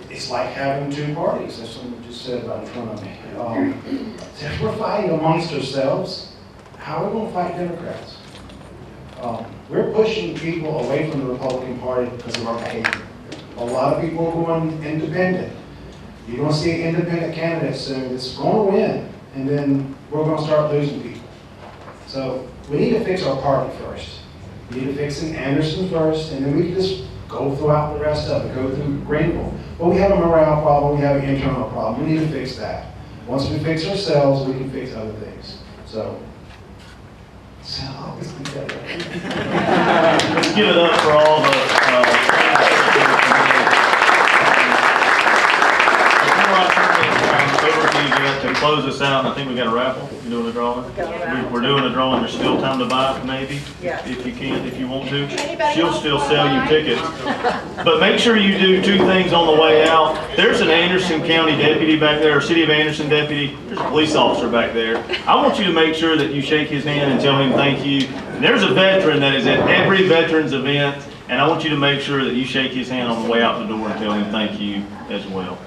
It's like having two parties, as someone just said right in front of me. If we're fighting amongst ourselves, how are we going to fight Democrats? We're pushing people away from the Republican Party because of our behavior. A lot of people are going independent. You're going to see an independent candidate soon that's going to win, and then we're going to start losing people. So we need to fix our party first. We need to fix in Anderson first, and then we can just go throughout the rest of it, go through Greenville. But we have a morale problem, we have an internal problem. We need to fix that. Once we fix ourselves, we can fix other things. So let's give it up for all the to close this out, and I think we got a raffle. You're doing a drawing? We're doing a drawing. There's still time to buy it, maybe, if you can, if you want to. She'll still sell you tickets. But make sure you do two things on the way out. There's an Anderson County deputy back there, or City of Anderson deputy. There's a police officer back there. I want you to make sure that you shake his hand and tell him thank you. And there's a veteran that is at every veterans event, and I want you to make sure that you shake his hand on the way out the door and tell him thank you as well.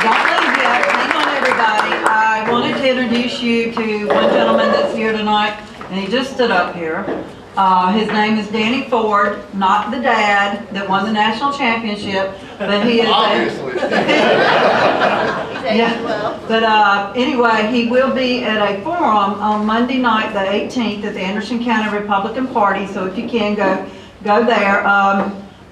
Don't leave yet. Hang on, everybody. I wanted to introduce you to one gentleman that's here tonight, and he just stood up here. His name is Danny Ford, not the dad that won the national championship, but he is obviously. Yeah. But anyway, he will be at a forum on Monday night, the 18th, at the Anderson County Republican Party. So if you can go there.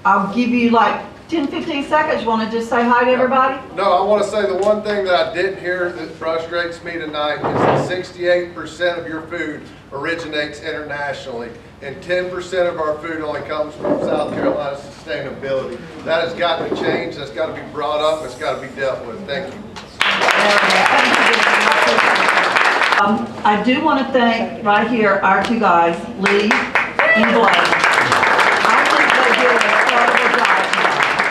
I'll give you like 10-15 seconds. You want to just say hi to everybody? No, I want to say the one thing that I didn't hear that frustrates me tonight is that 68% of your food originates internationally, and 10% of our food only comes from South Carolina sustainability. That has got to change. That's got to be brought up. It's got to be dealt with. Thank you. I do want to thank right here our two guys, Lee and Blake. I think they did an incredible job tonight,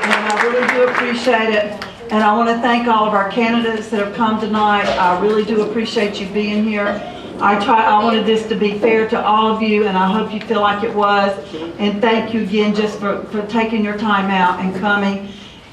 and I really do appreciate it. And I want to thank all of our candidates that have come tonight. I really do appreciate you being here. I wanted this to be fair to all of you, and I hope you feel like it was. And thank you again just for taking your time out and coming.